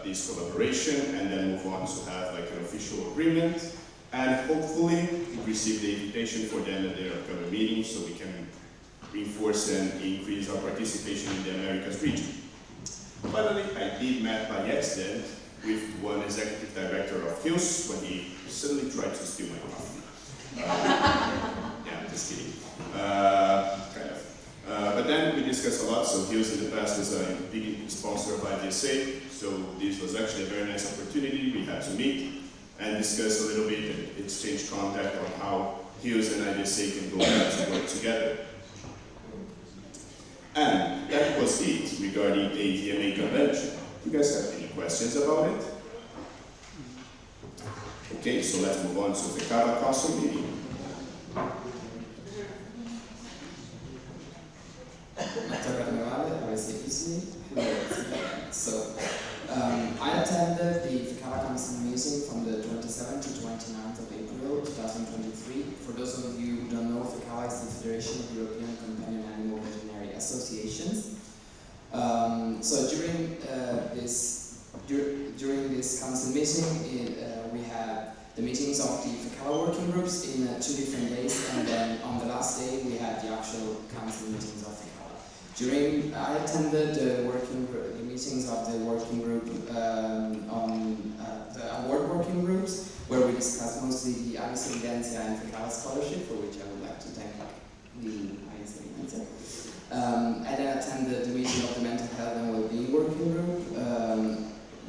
[SPEAKER 8] this collaboration and then move on to have like an official agreement and hopefully receive the invitation for them at their upcoming meeting so we can reinforce and increase our participation in the Americas region. Finally, I did meet by accident with one executive director of Hills when he suddenly tried to steal my coffee. Yeah, just kidding. Kind of. But then we discussed a lot, so Hills in the past was a big sponsor of IVSA, so this was actually a very nice opportunity. We had to meet and discuss a little bit and exchange contact on how Hills and IVSA can go back to work together. And that was it regarding the AVMA convention. Do you guys have any questions about it? Okay, so let's move on to the CAVA Council meeting.
[SPEAKER 6] So, I attended the FICAVA Council meeting from the 27th to 29th of April 2023. For those of you who don't know, FICAVA is the Federation of European Companion Animal Veterinary Associations. So during this council meeting, we had the meetings of the FICAVA working groups in 2 different days, and then on the last day we had the actual council meetings of FICAVA. I attended the meetings of the working group on the award working groups, where we discussed mostly the IVSA Evidencia and Ficava scholarship, for which I would like to thank the IVSA Evidencia. I then attended the meeting of the Mental Health and Wellbeing Working Group,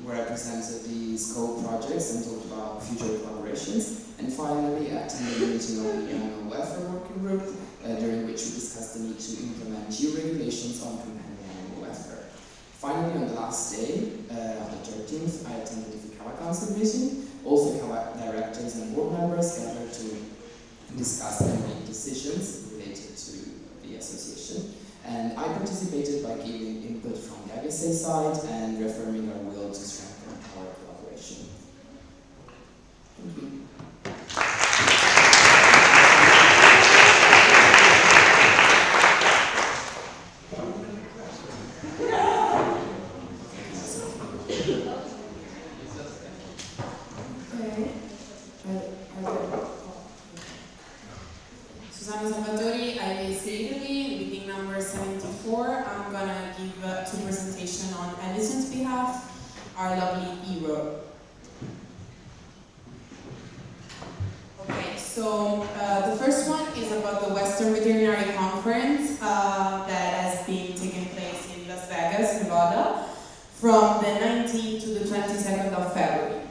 [SPEAKER 6] where I presented the scope projects and talked about future collaborations. And finally, I attended the meeting of the Animal Welfare Working Group, during which we discussed the need to implement EU regulations on companion animal welfare. Finally, on the last day, on the 13th, I attended the Ficava Council meeting. All Ficava directors and board members gathered to discuss and make decisions related to the association. And I participated by giving input from the IVSA side and reaffirming our will to strengthen our collaboration. Thank you.
[SPEAKER 19] Susanna Salvatori, IVSA Italy, meeting number 74. I'm gonna give two presentations on Allison's behalf, our lovely hero. Okay, so the first one is about the Western Veterinary Conference that has been taking place in Las Vegas, Nevada, from the 19th to the 22nd of February.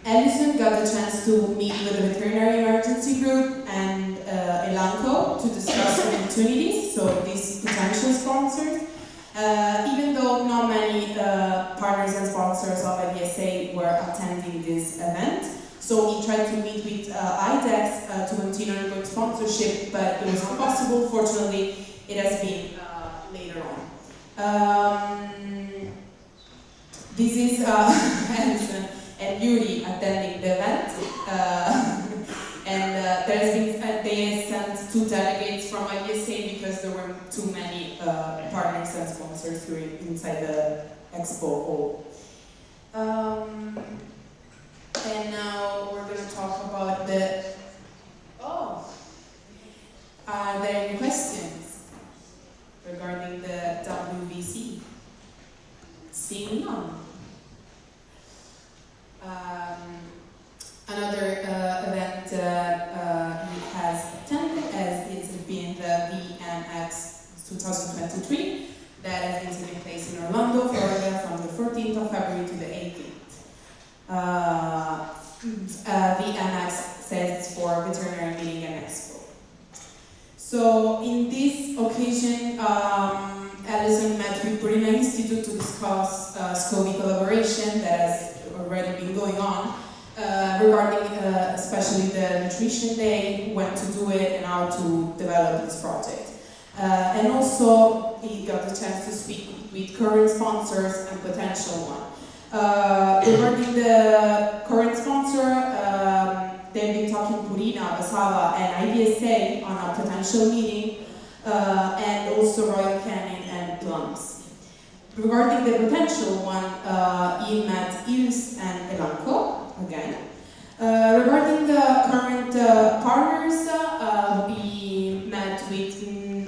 [SPEAKER 19] Allison got the chance to meet with the Veterinary Emergency Group and Elanco to discuss opportunities, so these potential sponsors. Even though not many partners and sponsors of IVSA were attending this event, so he tried to meet with IDEX to continue with sponsorship, but it was not possible. Fortunately, it has been later on. This is Allison and Yuri attending the event, and there has been they sent 2 delegates from IVSA because there were too many partners and sponsors inside the expo hall. And now we're going to talk about the. Oh, are there any questions regarding the WVC? Seeing none. Another event he has attended as it's been the VMX 2023 that has been taking place in Orlando, Florida from the 14th of February to the 18th. VMX stands for Veterinary Meeting and Expo. So in this occasion, Allison met with Brina Institute to discuss SCOBY collaboration that has already been going on regarding especially the nutrition day, when to do it and how to develop this project. And also he got the chance to speak with current sponsors and potential one. Regarding the current sponsor, they've been talking Purina, Basava and IVSA on a potential meeting, and also Royal Canin and Plums. Regarding the potential one, he met IVS and Elanco again. Regarding the current partners, we met with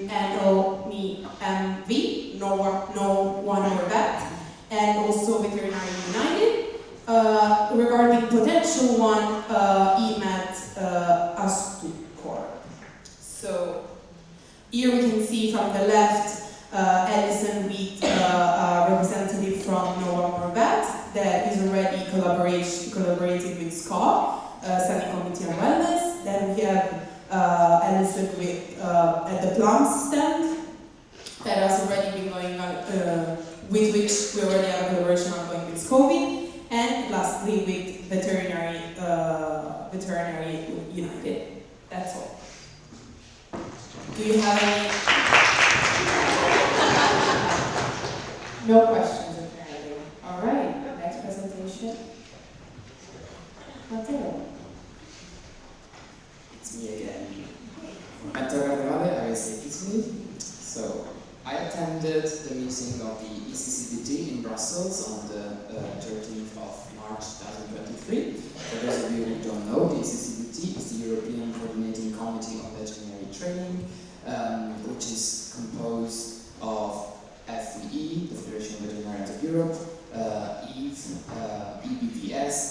[SPEAKER 19] NOMV, No One More Vet, and also Veterinary United. Regarding potential one, he met Astukor. So here we can see from the left Allison with a representative from No One More Vet that is already collaborating with SCA, Standing Committee on Wellness. Then we have Allison with, at the Plums stand that has already been going on, with which we already have a collaboration ongoing with SCOBY. And lastly with Veterinary United. That's all. Do you have any? No questions apparently. All right, next presentation. Matteo.
[SPEAKER 6] It's me again. Matteo Carnevale, IVSA Italy. So, I attended the meeting of the ECCVT in Brussels on the 13th of March 2023. For those of you who don't know, the ECCVT is the European Coordinating Committee on Veterinary Training, which is composed of FVE, the Federation of Veterinarians of Europe, EVE, EBVS,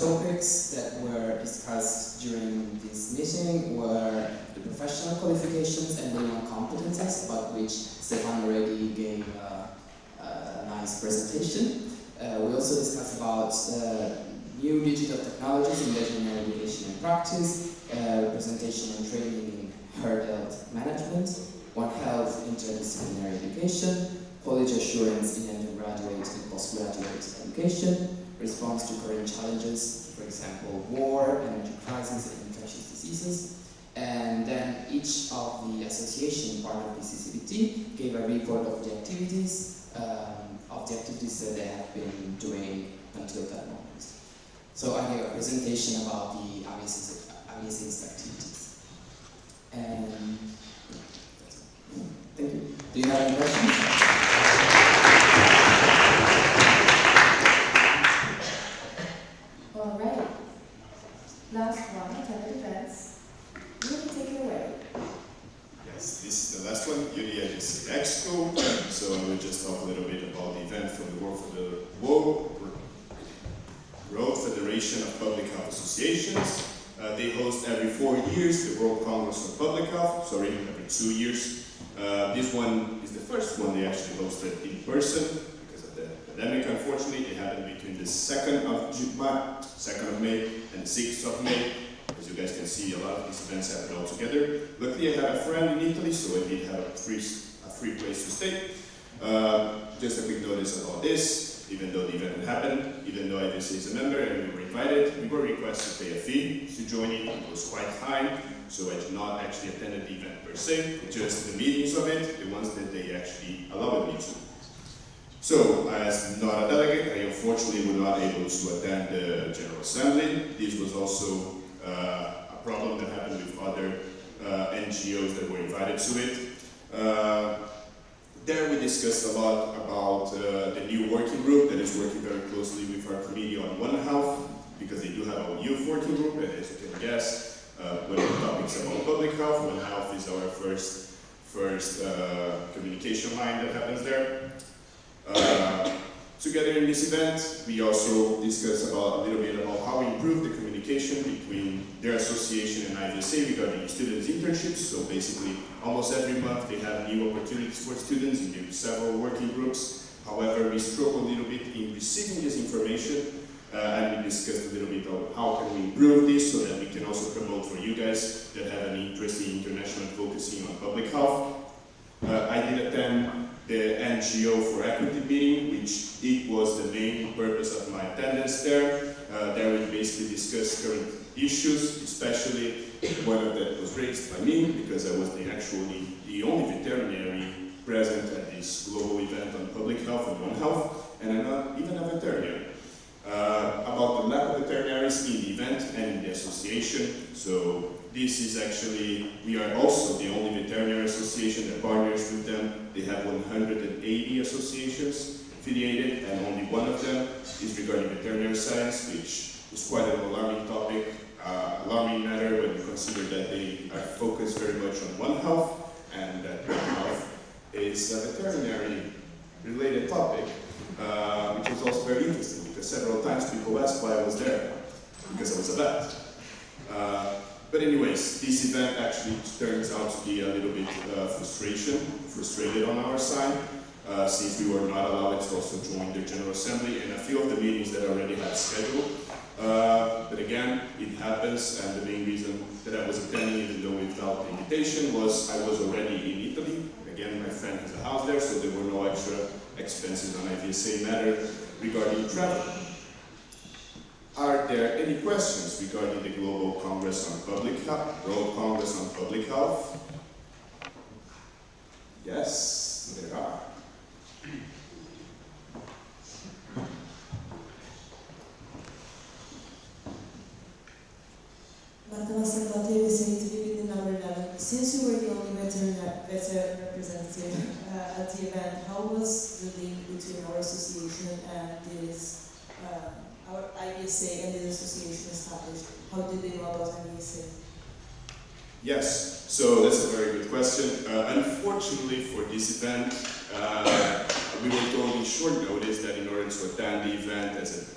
[SPEAKER 6] topics that were discussed during this meeting were the professional qualifications and the non-competences, about which Stefan already gave a nice presentation. We also discussed about new digital technologies in veterinary education and practice, representation and training in herd health management, One Health interdisciplinary education, quality assurance in undergraduate and postgraduate education, response to current challenges, for example, war, energy crisis, and infectious diseases. And then each of the association part of the CCBT gave a report of the activities that they have been doing until that moment. So I gave a presentation about the IVSA's activities. And thank you. Do you have any questions?
[SPEAKER 1] All right. Last one, attended events. Really take it away.
[SPEAKER 8] Yes, this is the last one, IVSA Expo. So I will just talk a little bit about the event from the World Federation of Public Health Associations. They host every 4 years the World Congress on Public Health, every 2 years. This one is the first one they actually hosted in person because of the pandemic, unfortunately. It happened between the 2nd of May and the 6th of May. As you guys can see, a lot of these events happen all together. Luckily, I had a friend in Italy, so I did have a free place to stay. Just a quick notice about this. Even though the event happened, even though IVSA is a member and we were invited, we were requested to pay a fee to join it. It was quite high, so I did not actually attend the event per se, just the meetings of it, the ones that they actually allowed me to. So, as not a delegate, I unfortunately was not able to attend the General Assembly. This was also a problem that happened with other NGOs that were invited to it. There we discussed a lot about the new working group that is working very closely with our committee on One Health, because they do have a youth working group, and as you can guess, when the topics about public health, One Health is our first communication line that happens there. Together in this event, we also discussed a little bit about how we improve the communication between their association and IVSA regarding students' internships. So basically, almost every month they have new opportunities for students in several working groups. However, we struggle a little bit in receiving this information, and we discussed a little bit of how can we improve this so that we can also promote for you guys that have an interest in international focusing on public health. I did attend the NGO for Equity meeting, which it was the main purpose of my attendance there. There we basically discussed current issues, especially one of that was raised by me because I was the only veterinary present at this global event on public health and One Health, and I'm not even a veterinarian. About the lack of veterinaries in the event and in the association. So this is actually, we are also the only veterinary association that partners with them. They have 180 associations affiliated, and only one of them is regarding veterinary science, which is quite an alarming topic, alarming matter when you consider that they are focused very much on One Health, and that One Health is a veterinary related topic, which was also very interesting because several times people asked why I was there, because I was a vet. But anyways, this event actually turns out to be a little bit frustrated on our side, since we were not allowed to also join the General Assembly and a few of the meetings that I already had scheduled. But again, it happens, and the main reason that I was attending, even though without the invitation, was I was already in Italy. Again, my friend has a house there, so there were no extra expenses on IVSA matter regarding travel. Are there any questions regarding the Global Congress on Public Health, World Congress on Public Health? Yes, there are.
[SPEAKER 7] Since you were the only veteran representative at the event, how was the link between our association and this, our IVSA and the association established? How did they know about IVSA?
[SPEAKER 8] Yes, so that's a very good question. Unfortunately for this event, we were told in short notice that in order to attend the event as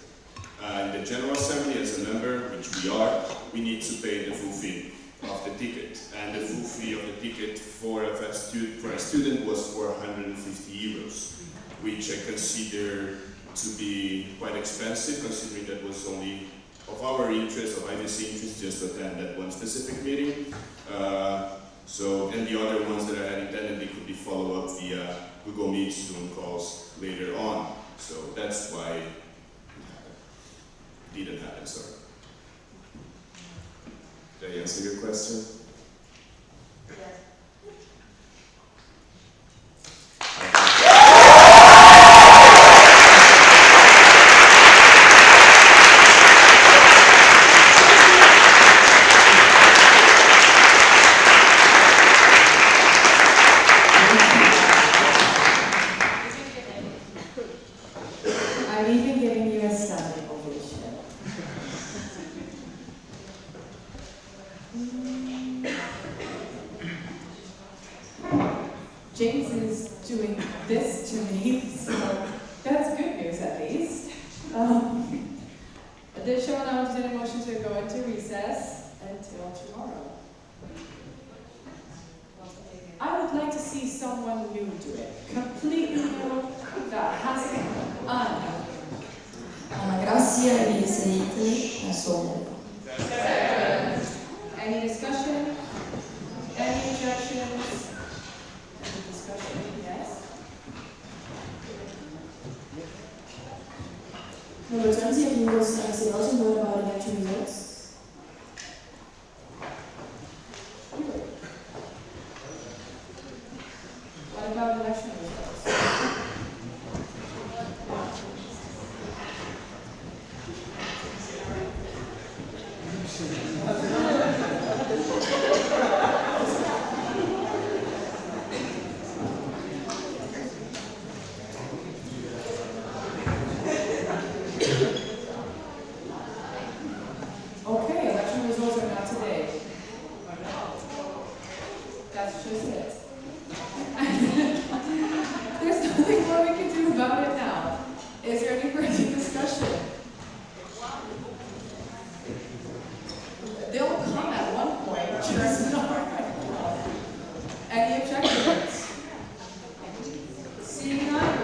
[SPEAKER 8] In the General Assembly, as a member, which we are, we need to pay the full fee of the ticket. And the full fee of the ticket for a student was 450 euros, which I consider to be quite expensive, considering that was only of our interest, of IVSA interest, just to attend that one specific meeting. And the other ones that I had intended, they could be follow-up via Google Meet, Zoom calls later on. So that's why it didn't happen, sorry. Did I answer your question?
[SPEAKER 12] Yes.
[SPEAKER 20] I'm even giving you a standing ovation. James is doing this to me, so that's good news at least.
[SPEAKER 1] Additional, now entertain a motion to go into recess until tomorrow. I would like to see someone new do it. Completely new, that hasn't
[SPEAKER 7] Grazie a IVSA Italy and so on.
[SPEAKER 1] Any discussion? Any objections? Any discussion? Yes?
[SPEAKER 7] Number 20, approvals and Belgium, what about election results?
[SPEAKER 1] What about election